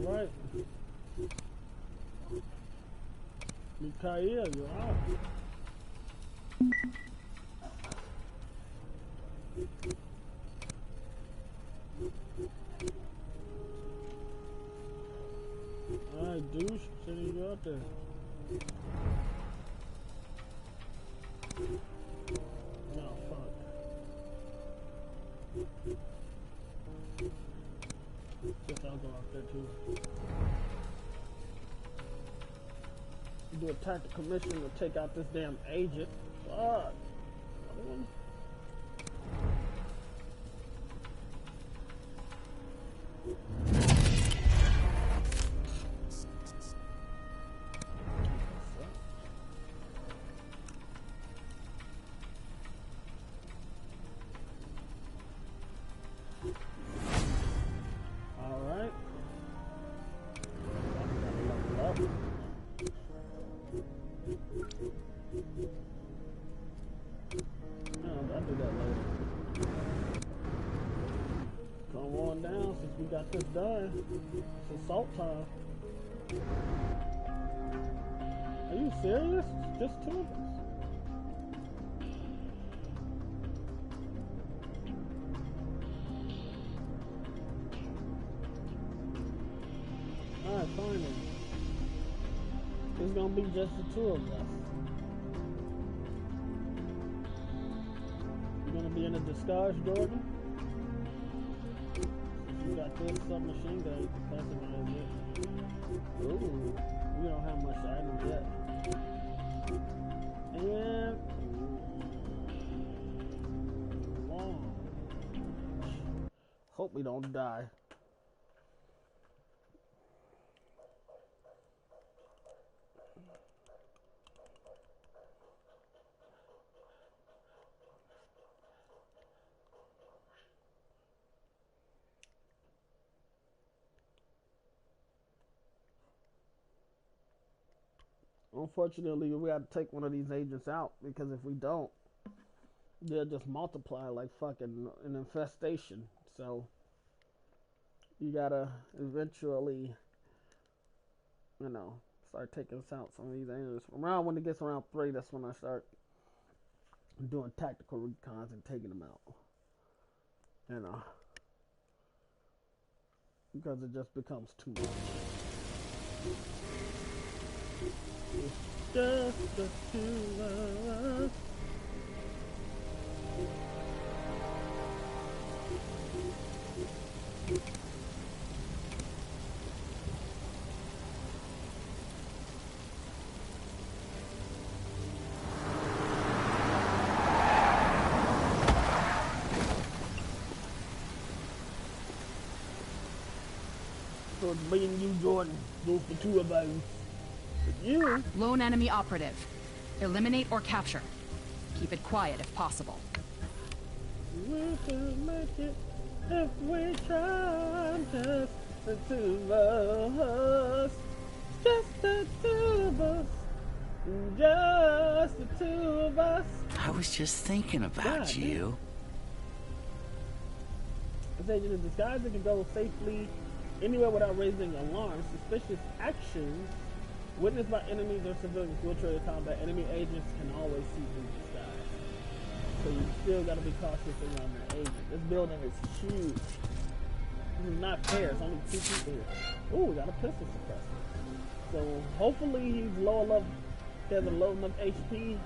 Alright. Mikhail, you're out. Alright, douche, sending you out there. No, fuck. Guess I'll go out there too. Do a tactical mission to take out this damn agent. Fuck. We got this done. It's assault time. Are you serious? Just two of us? Alright, fine then. It's gonna be just the two of us. You gonna be in a disguise, Jordan? You got this submachine gun, you can customize it. Ooh, we don't have much items yet. And long. Hope we don't die. Unfortunately, we got to take one of these agents out, because if we don't, they'll just multiply like fucking an infestation. So you gotta eventually, you know, start taking us out some of these agents. Around when it gets around 3, that's when I start doing tactical recons and taking them out. You know, because it just becomes too much. It's just the two of us. So it's me and you, Jordan. Those the two of us. You? Lone enemy operative. Eliminate or capture. Keep it quiet if possible. We can make it if we try. Just the two of us. Just the two of us. Just the two of us. I was just thinking about you. This agent in disguise that can go safely anywhere without raising alarm. Suspicious actions witnessed by enemies or civilians infiltrated combat. Enemy agents can always see through disguise. So you still gotta be cautious around the agent. This building is huge. This is not fair. It's only 2 people here. Ooh, we got a pistol suppressor. So hopefully he's low enough, he has a low enough HP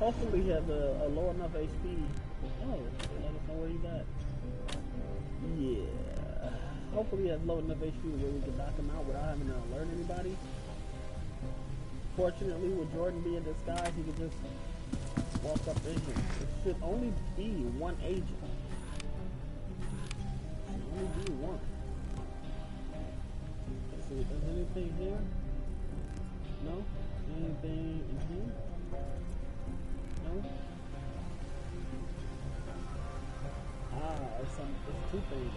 Hopefully he has a low enough HP. Oh, let us know where he's at. Yeah. Hopefully he has low enough HP where we can knock him out without having to alert anybody. Fortunately, with Jordan being in disguise, he could just walk up in here. It should only be one agent. It should only be one. Let's see if there's anything here. No? Anything in here? No? It's two things.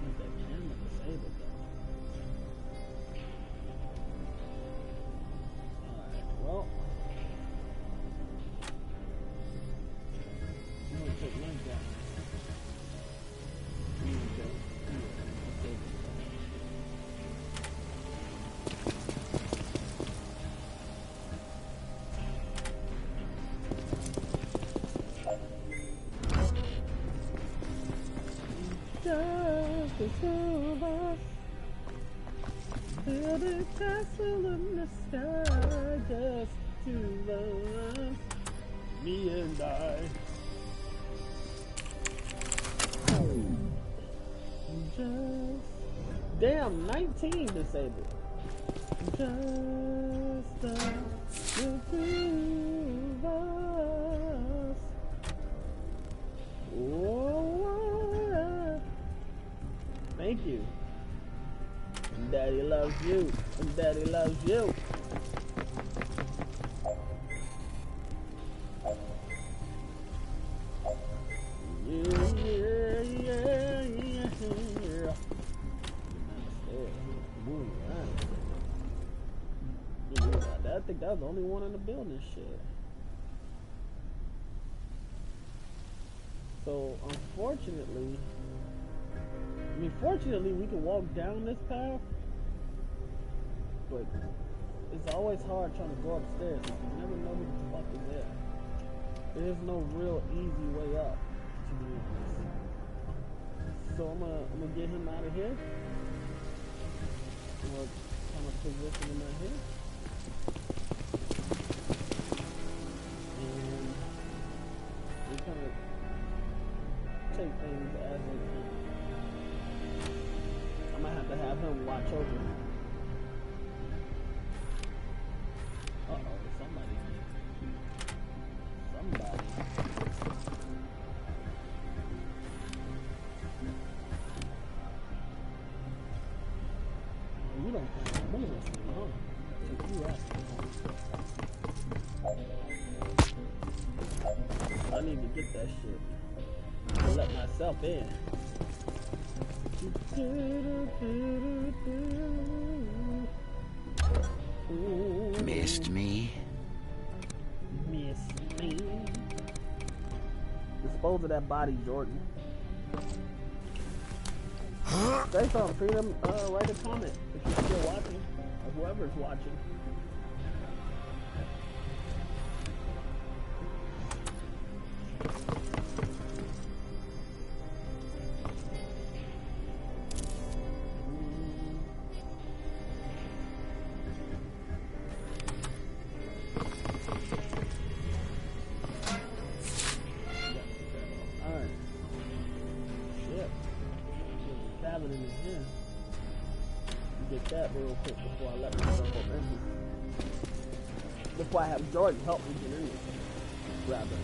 Is that camera disabled though? Alright, well. I'm gonna take my gun. Just the two of us, build a castle in the sky. Just two of us, me and I. Just damn 19 disabled. Just the two of us. Whoa. Thank you. Daddy loves you. And Daddy loves you. I think that was the only one in the building. Shit. So unfortunately, fortunately we can walk down this path, but it's always hard trying to go upstairs because you never know who the fuck is there. There's no real easy way up, to be honest. So I'm gonna get him out of here. I'm gonna kind of position him out here. And we kind of take things as they come. I might have to have him watch over me. Uh-oh, somebody. You don't plan on moving, huh? Take you out. I need to get that shit. To let myself in. Missed me? Missed me? Dispose of that body, Jordan. Say something, Freedom. Write a comment if you're still watching, or whoever's watching. Before I have Jordan help me get in there. Rather.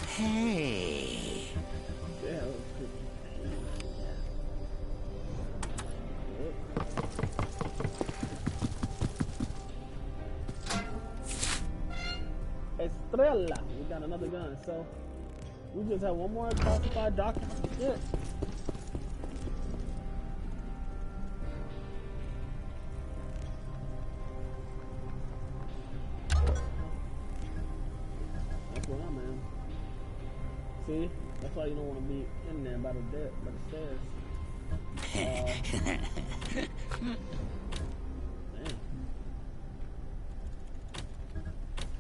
Hey. Yeah, Estrella. We got another gun, so we just have one more classified document. Yeah. That's where I'm in. See? That's why you don't want to be in there by the stairs. Damn.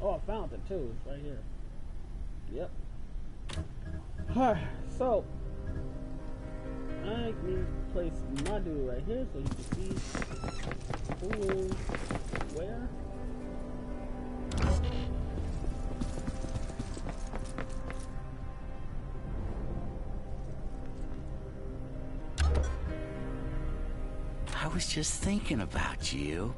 Oh, I found it too. It's right here. Yep. Alright, so I need to place my dude right here so you can see who is where. I was just thinking about you.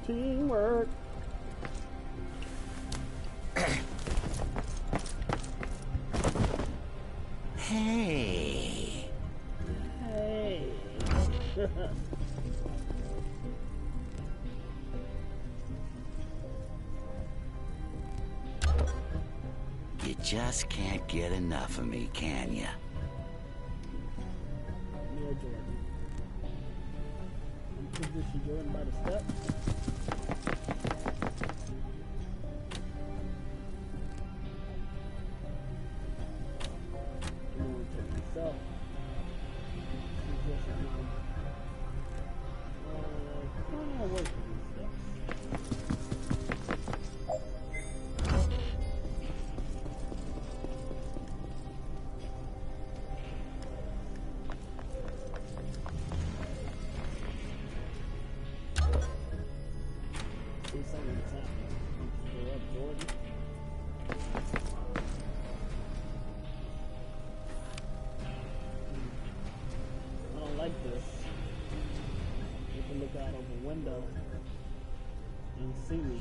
Teamwork. Hey. Hey. You just can't get enough of me, can you? Neil Jordan. I'm positioned Jordan by the steps. Window and see me.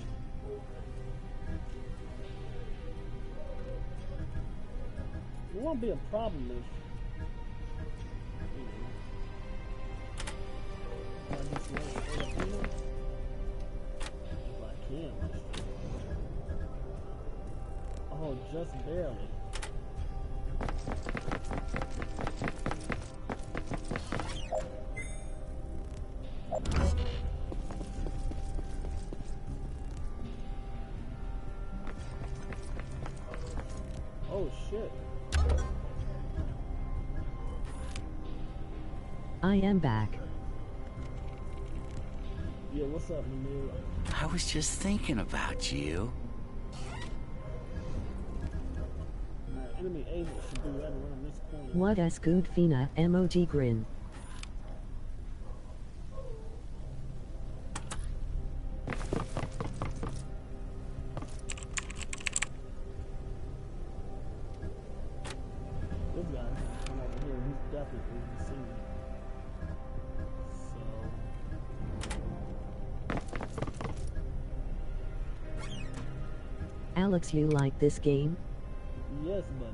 It won't be a problem if I just let it if I can. Oh, just barely. Oh shit. I am back. Yeah, what's up, Manila? I was just thinking about you. Enemy agent should be right around this corner. What a good fina emoji grin. This guy's gonna come over here. He's definitely gonna see me. Alex, you like this game? Yes, buddy.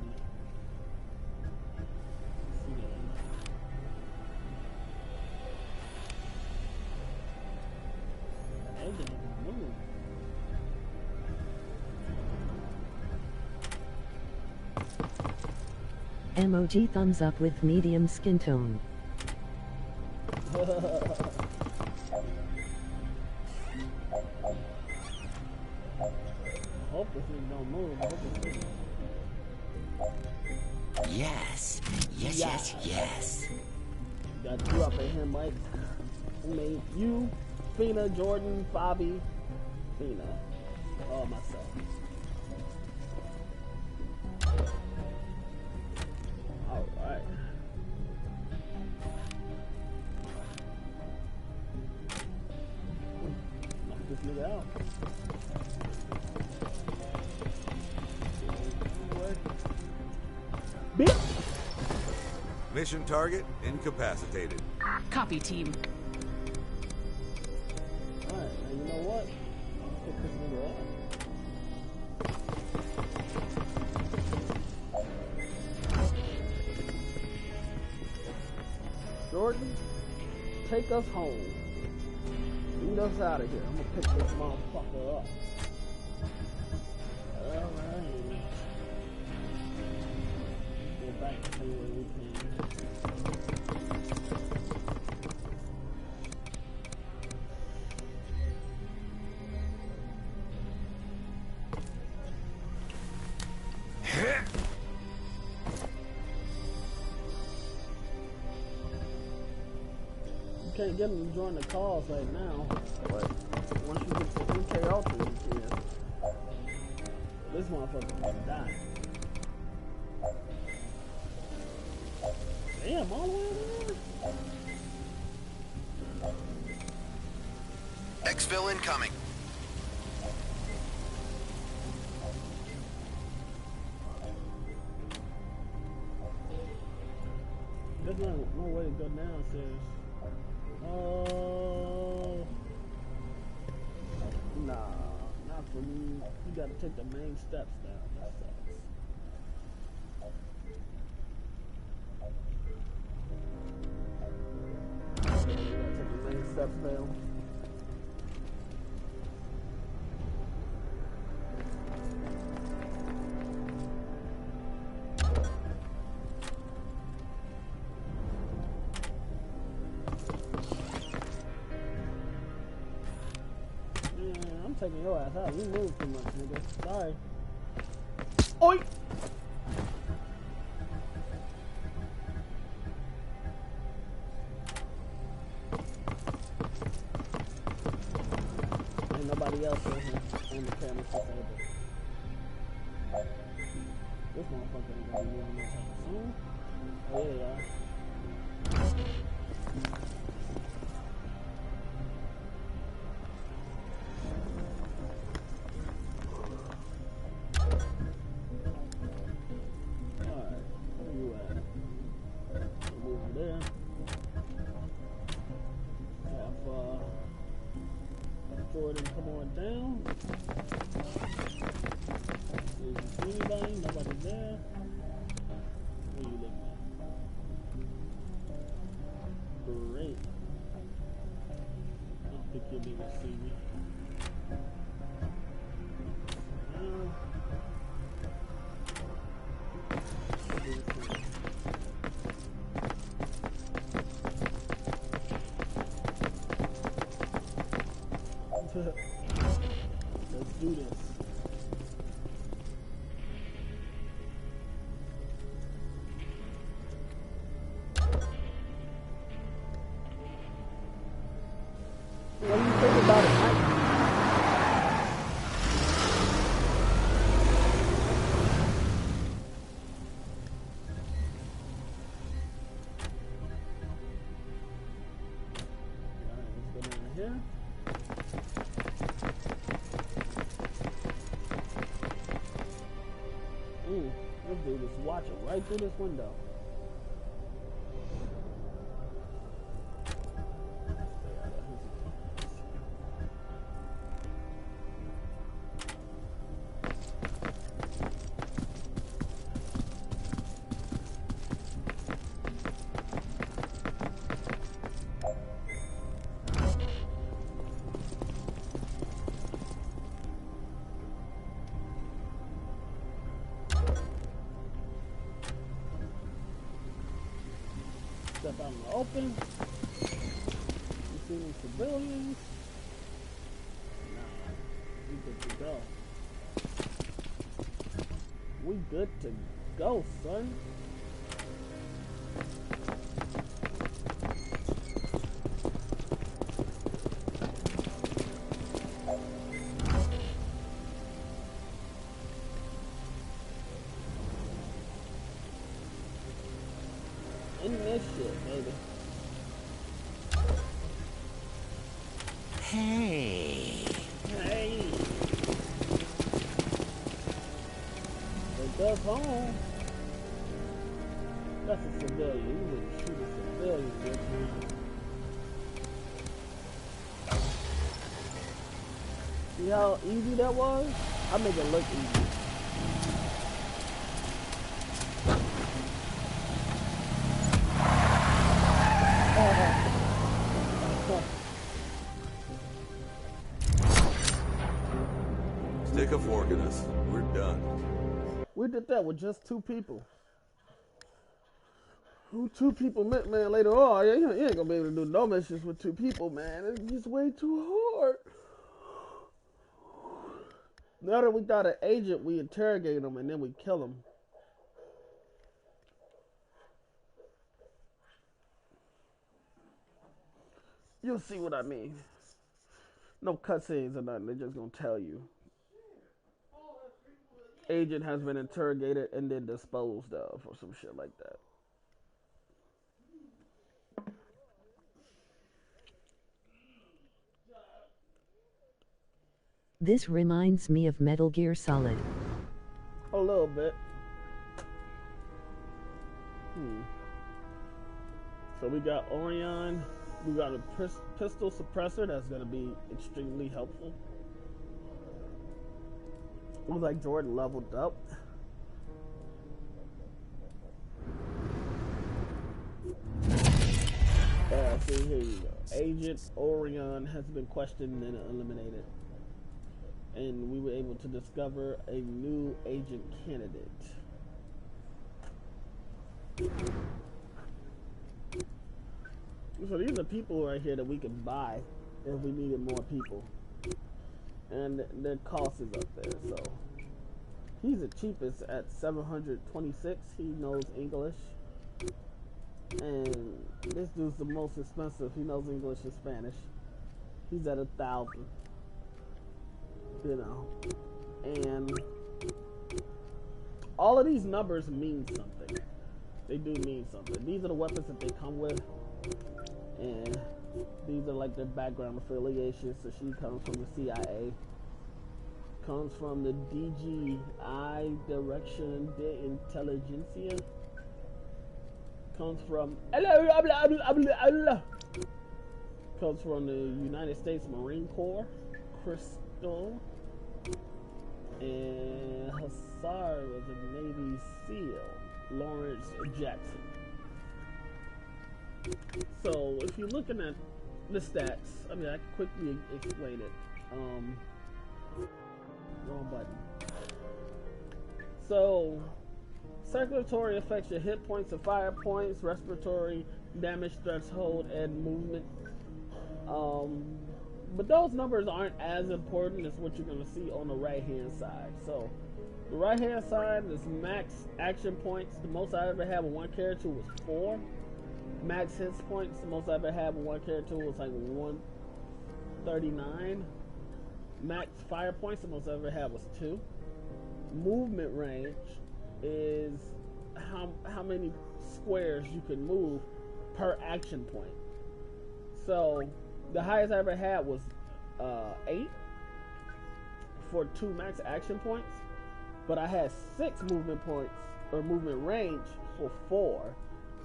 Emoji thumbs up with medium skin tone. Hope this thing don't move. Yes. Yes, Yeah. yes, yes. Got you up in here, Mike. I mean, you, Fina, Jordan, Bobby, Fina, myself. Alright. Knock this nigga out. Bitch! Mission target incapacitated. Copy, team. Alright, now you know what? I'll pick this nigga up. Jordan, take us home. Lead us out of here. I'm gonna pick this motherfucker up. Alright. Go back to where we came. can't get him to join the cause right now, but once you get to MK Ultra, you can. This motherfucker's gonna die. Damn, all the way over there? Exfil incoming. There's no way to go down, sis. Oh. Nah, not for me. You gotta take the main steps down. That sucks. You gotta take the main steps down. Taking your ass out. You move too much, nigga. Sorry. Oi! Ain't nobody else in here on the camera disabled. This motherfucker ain't gonna be moving no time soon. Oh, yeah, y'all. Jordan, come on down. Is anybody? Nobody there. What are you looking at? Great. I don't think you'll be able to see me. Let's do this. What do you think about it, Mike? Alright, let's go down here. Let's do this. Watch it right through this window. Step out in the open. You see any civilians? Nah, we good to go. We good to go, son. In this shit, baby. Hey. Hey. Take us home. That's a civilian. You wouldn't shoot a civilian, bitch, man. See how easy that was? I make it look easy. Stick a fork in us. We're done. We did that with just 2 people. Who 2 people meant, man, later on, you ain't gonna be able to do no missions with 2 people, man. It's just way too hard. Now that we got an agent, we interrogate him and then we kill him. You'll see what I mean. No cutscenes or nothing. They're just gonna tell you. Agent has been interrogated and then disposed of, or some shit like that. This reminds me of Metal Gear Solid. A little bit. So we got Orion. We got a pistol suppressor that's going to be extremely helpful. Looks like Jordan leveled up. See, here you go. Agent Orion has been questioned and eliminated. And we were able to discover a new agent candidate. So these are people right here that we could buy if we needed more people. And their cost is up there, so. He's the cheapest at 726. He knows English. And this dude's the most expensive. He knows English and Spanish. He's at 1,000. You know. And all of these numbers mean something. They do mean something. These are the weapons that they come with. And these are like their background affiliations. So she comes from the CIA. Comes from the DGI, Direction de Intelligentsia. Comes from comes from the United States Marine Corps. Crystal. And Hussar was a Navy SEAL. Lawrence Jackson. So if you're looking at the stats, I mean, I can quickly explain it. Wrong button. So circulatory affects your hit points and fire points, respiratory damage threshold, and movement. But those numbers aren't as important as what you're going to see on the right hand side. So the right hand side is max action points. The most I ever had with one character was 4. Max hits points, the most I ever had with one character was like 139. Max fire points, the most I ever had was 2. Movement range is how many squares you can move per action point. So the highest I ever had was 8 for 2 max action points, but I had 6 movement points or movement range for 4.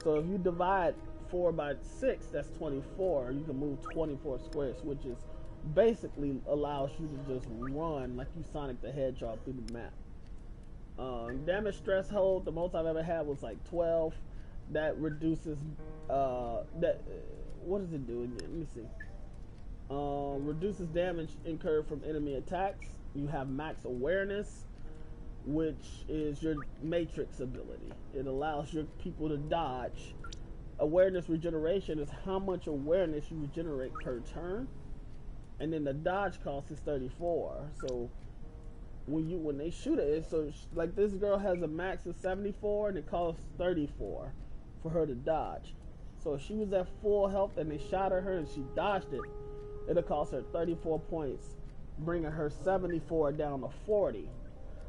So if you divide 4 by 6, that's 24. You can move 24 squares, which is basically allows you to just run like you Sonic the Hedgehog through the map. Damage threshold, the most I've ever had was like 12. That reduces what does it do again? Let me see. Reduces damage incurred from enemy attacks. You have max awareness, which is your matrix ability. It allows your people to dodge. Awareness regeneration is how much awareness you regenerate per turn. And then the dodge cost is 34. So when they shoot it, so like this girl has a max of 74 and it costs 34 for her to dodge. So if she was at full health and they shot at her and she dodged it, it'll cost her 34 points, bringing her 74 down to 40.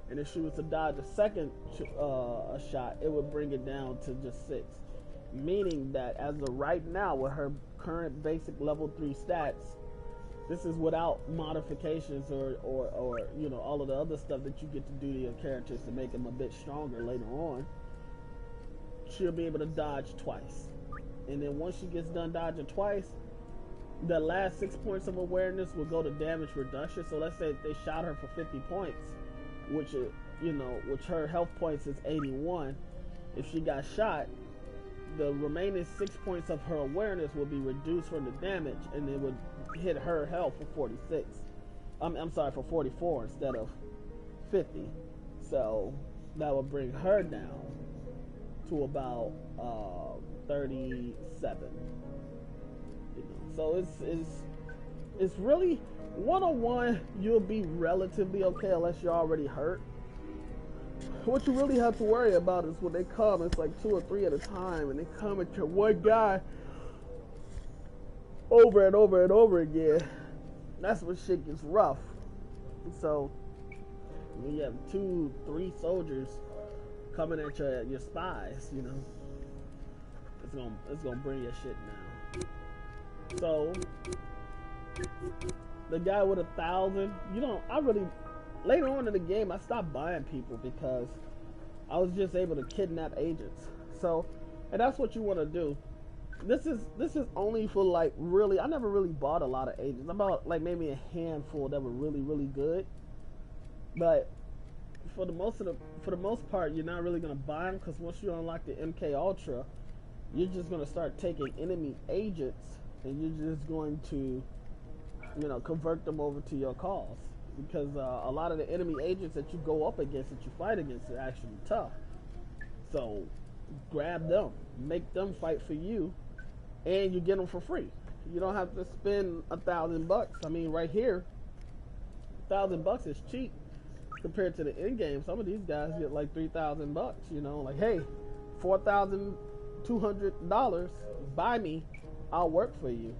And if she was to dodge a second shot, it would bring it down to just 6. Meaning that as of right now, with her current basic level 3 stats, this is without modifications or you know, all of the other stuff that you get to do to your characters to make them a bit stronger later on. She'll be able to dodge twice. And then once she gets done dodging twice, the last 6 points of awareness will go to damage reduction. So let's say if they shot her for 50 points, which which her health points is 81. If she got shot, the remaining 6 points of her awareness will be reduced from the damage, and it would hit her health for 46. I'm sorry, for 44 instead of 50. So that would bring her down to about 37. So it's really 101. You'll be relatively okay unless you're already hurt. What you really have to worry about is when they come, it's like 2 or 3 at a time, and they come at your one guy. over and over and over again, that's when shit gets rough. So when you have 2-3 soldiers coming at your spies, you know, it's gonna bring your shit down. So the guy with 1,000, you know, later on in the game I stopped buying people because I was just able to kidnap agents. So, and that's what you want to do. This is only for like really, I never really bought a lot of agents. I bought like maybe a handful that were really, really good. But for the most part, you're not really gonna buy them, because once you unlock the MK Ultra, you're just gonna start taking enemy agents and you're just going to, you know, convert them over to your cause, because a lot of the enemy agents that you go up against, that you fight against, are actually tough. So grab them, make them fight for you, and you get them for free. You don't have to spend $1,000. I mean, right here, $1,000 is cheap compared to the end game. Some of these guys get like $3,000. You know, like, hey, $4,200, buy me, I'll work for you.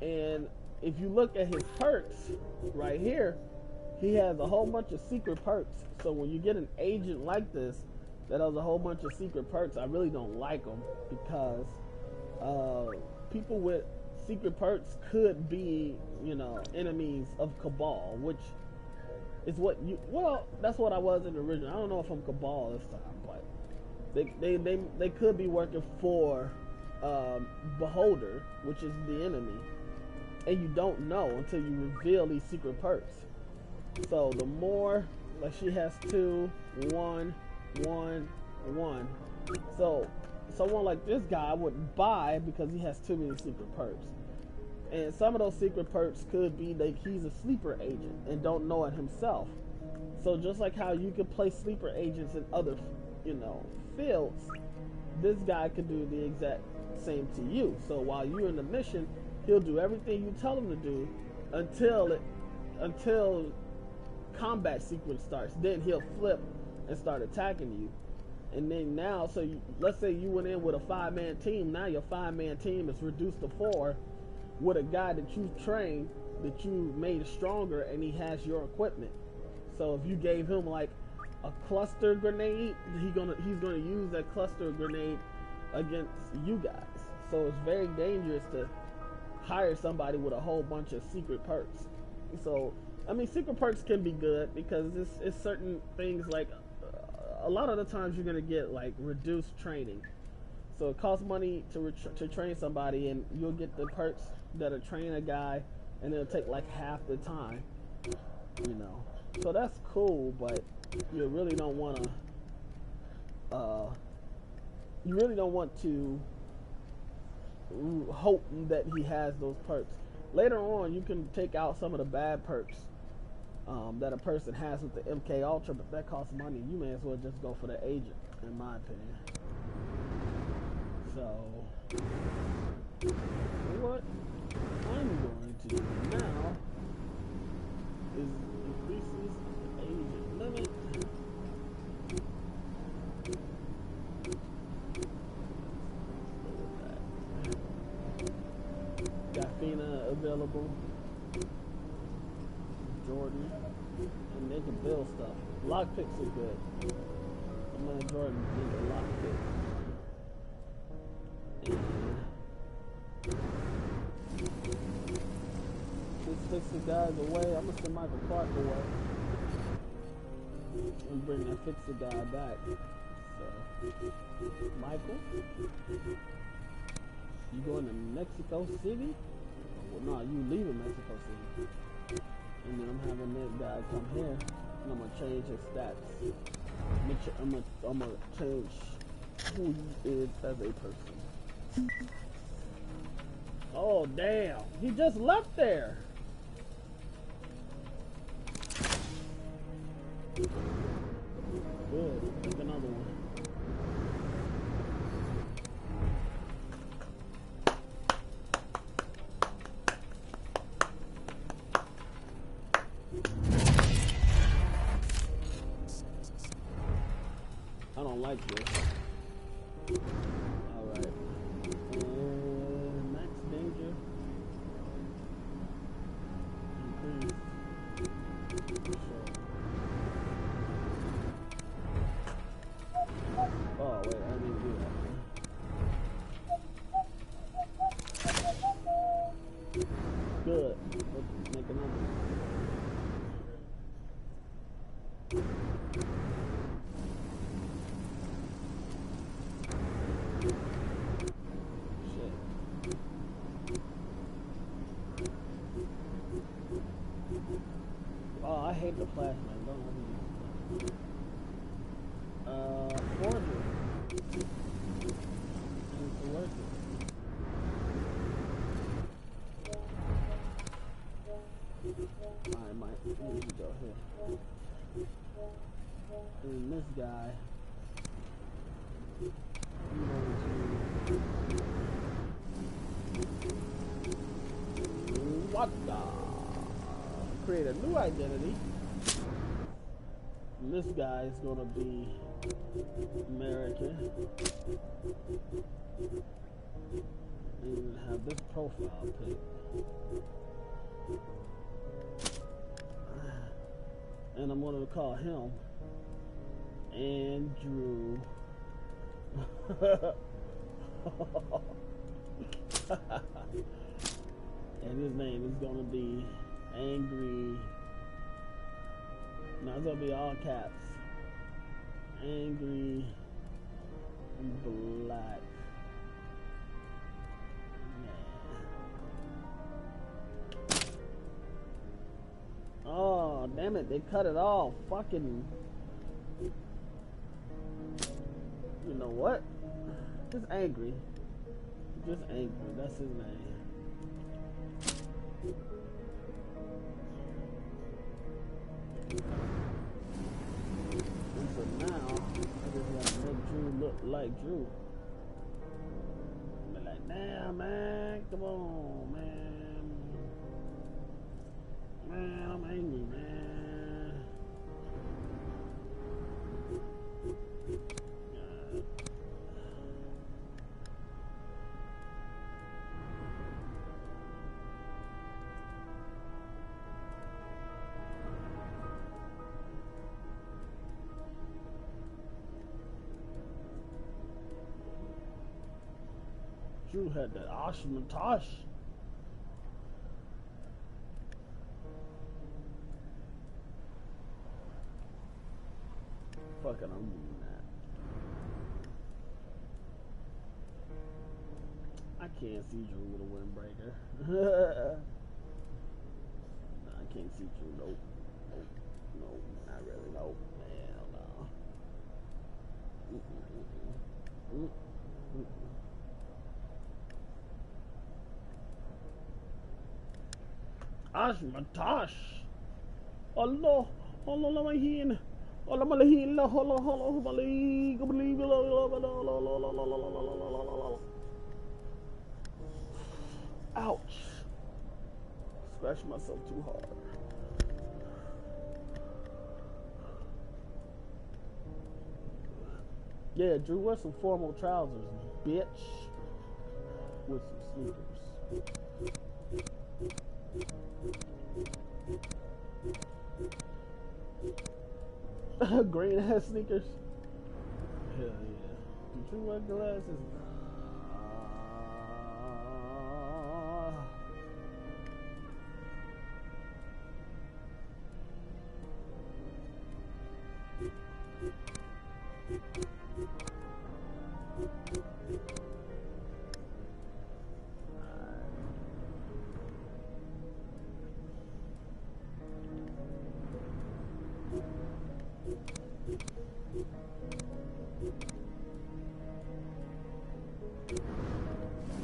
And if you look at his perks right here, he has a whole bunch of secret perks. So when you get an agent like this that has a whole bunch of secret perks, I really don't like them, because people with secret perks could be, you know, enemies of Cabal, which is what you, well, that's what I was in the original. I don't know if I'm Cabal this time, but they could be working for Beholder, which is the enemy, and you don't know until you reveal these secret perks. So the more, like, she has 2, 1, 1, 1. So someone like this guy would buy because he has too many secret perks. And some of those secret perks could be that he's a sleeper agent and don't know it himself. So just like how you could play sleeper agents in other, you know, fields, this guy could do the exact same to you. So while you're in the mission, he'll do everything you tell him to do until combat sequence starts. Then he'll flip and start attacking you. And then now, so let's say you went in with a 5-man team. Now your 5-man team is reduced to 4 with a guy that you trained, that you made stronger, and he has your equipment. So if you gave him like a cluster grenade, he's gonna use that cluster grenade against you guys. So it's very dangerous to hire somebody with a whole bunch of secret perks. So I mean, secret perks can be good because it's certain things, like a lot of the times you're gonna get like reduced training. So it costs money to train somebody, and you'll get the perks that'll train a guy, and it'll take like half the time, you know. So that's cool, but you really don't want to hope that he has those perks. Later on, you can take out some of the bad perks that a person has with the MK Ultra, but that costs money. You may as well just go for the agent, in my opinion. So what I'm going to do now is increases the agent limit. Got Fina available, Jordan, and they can build stuff. Lockpicks are good. I'm gonna Jordan need a lockpick. Just fix the guys away. I'm gonna send Michael Clark away and bring that fix the guy back. So, Michael, you going to Mexico City? Well, no, you leaving Mexico City. And then I'm having that guy come here, and I'm gonna change his stats. I'm gonna change who he is as a person. Oh damn! He just left there. Good. Take another one. I don't like this. Alright. Max danger. the flashlight, don't I? Forger. It's worth it. Alright, Mike, let me go here. And this guy, I'm going to what the? Create a new identity. And this guy is going to be American. And have this profile pic. And I'm going to call him Andrew. And his name is going to be Angry. No, it's going to be all caps. Angry Black. Oh, damn it, they cut it off. Fucking. You know what? Just angry. Just angry. That's his name. And so now, I just want to make Drew look like Drew. Be like, damn, man. Come on, man. Man, I'm angry, man. Drew had that awesome tosh. Fuck it, I'm doing that. I can't see Drew with a windbreaker. I can't see Drew. Nope. Nope. Nope. Not really. Nope. Hell no. Ashmatash. Allah. Allah lamahin. Allah malahin. Allah believe. Ouch. Scratched myself too hard. Yeah, Drew, wear some formal trousers, bitch. With some sneakers. Green ass sneakers. Hell yeah. Did you wear glasses?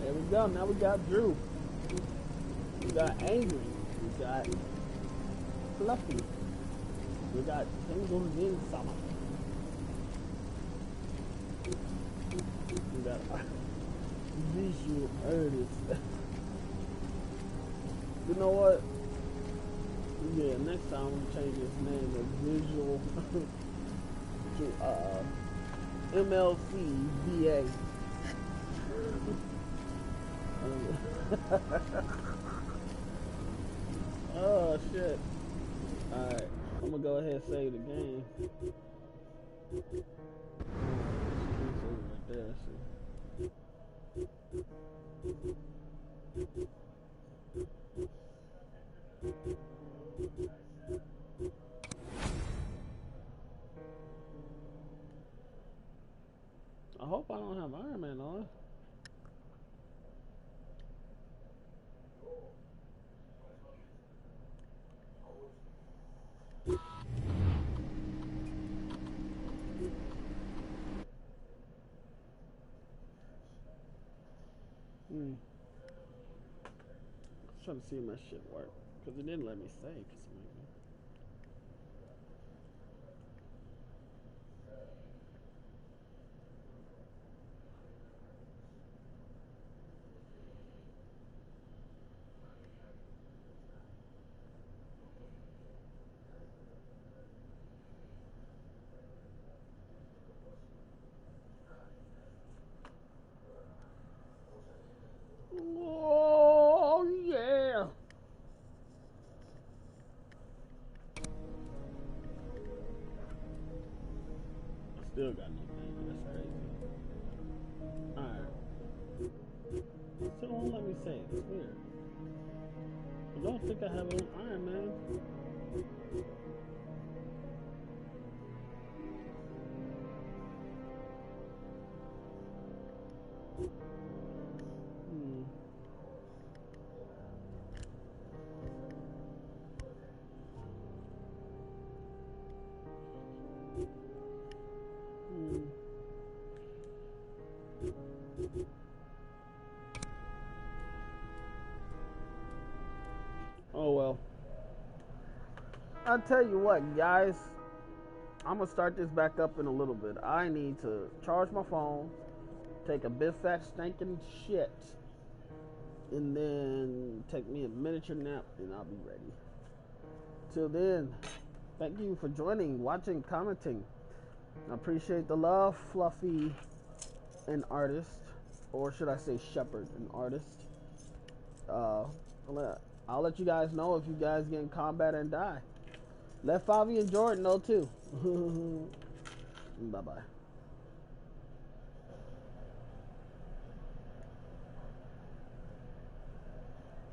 There we go. Now we got Drew. We got Angry. We got Fluffy. We got Tingles in Summer. We got Visual Artist. You know what? Yeah, next time I'm gonna change his name to Visual to MLC VA. Oh shit. Alright, I'm gonna go ahead and save the game. Right there, see. I hope I don't have Iron Man on. I'm trying to see if my shit work. Because it didn't let me save for some reason. Oh, yeah. I still got no thing. That's crazy. Alright. Still won't let me save. It's weird. I don't think I have an Iron Man. Oh well. I'll tell you what, guys. I'm gonna start this back up in a little bit. I need to charge my phone, take a big fat stinking shit, and then take me a miniature nap, and I'll be ready. Till then, thank you for joining, watching, commenting. I appreciate the love, Fluffy, an artist, or should I say shepherd, an artist. I'll let you guys know if you guys get in combat and die. Let Favi and Jordan know too. Bye bye.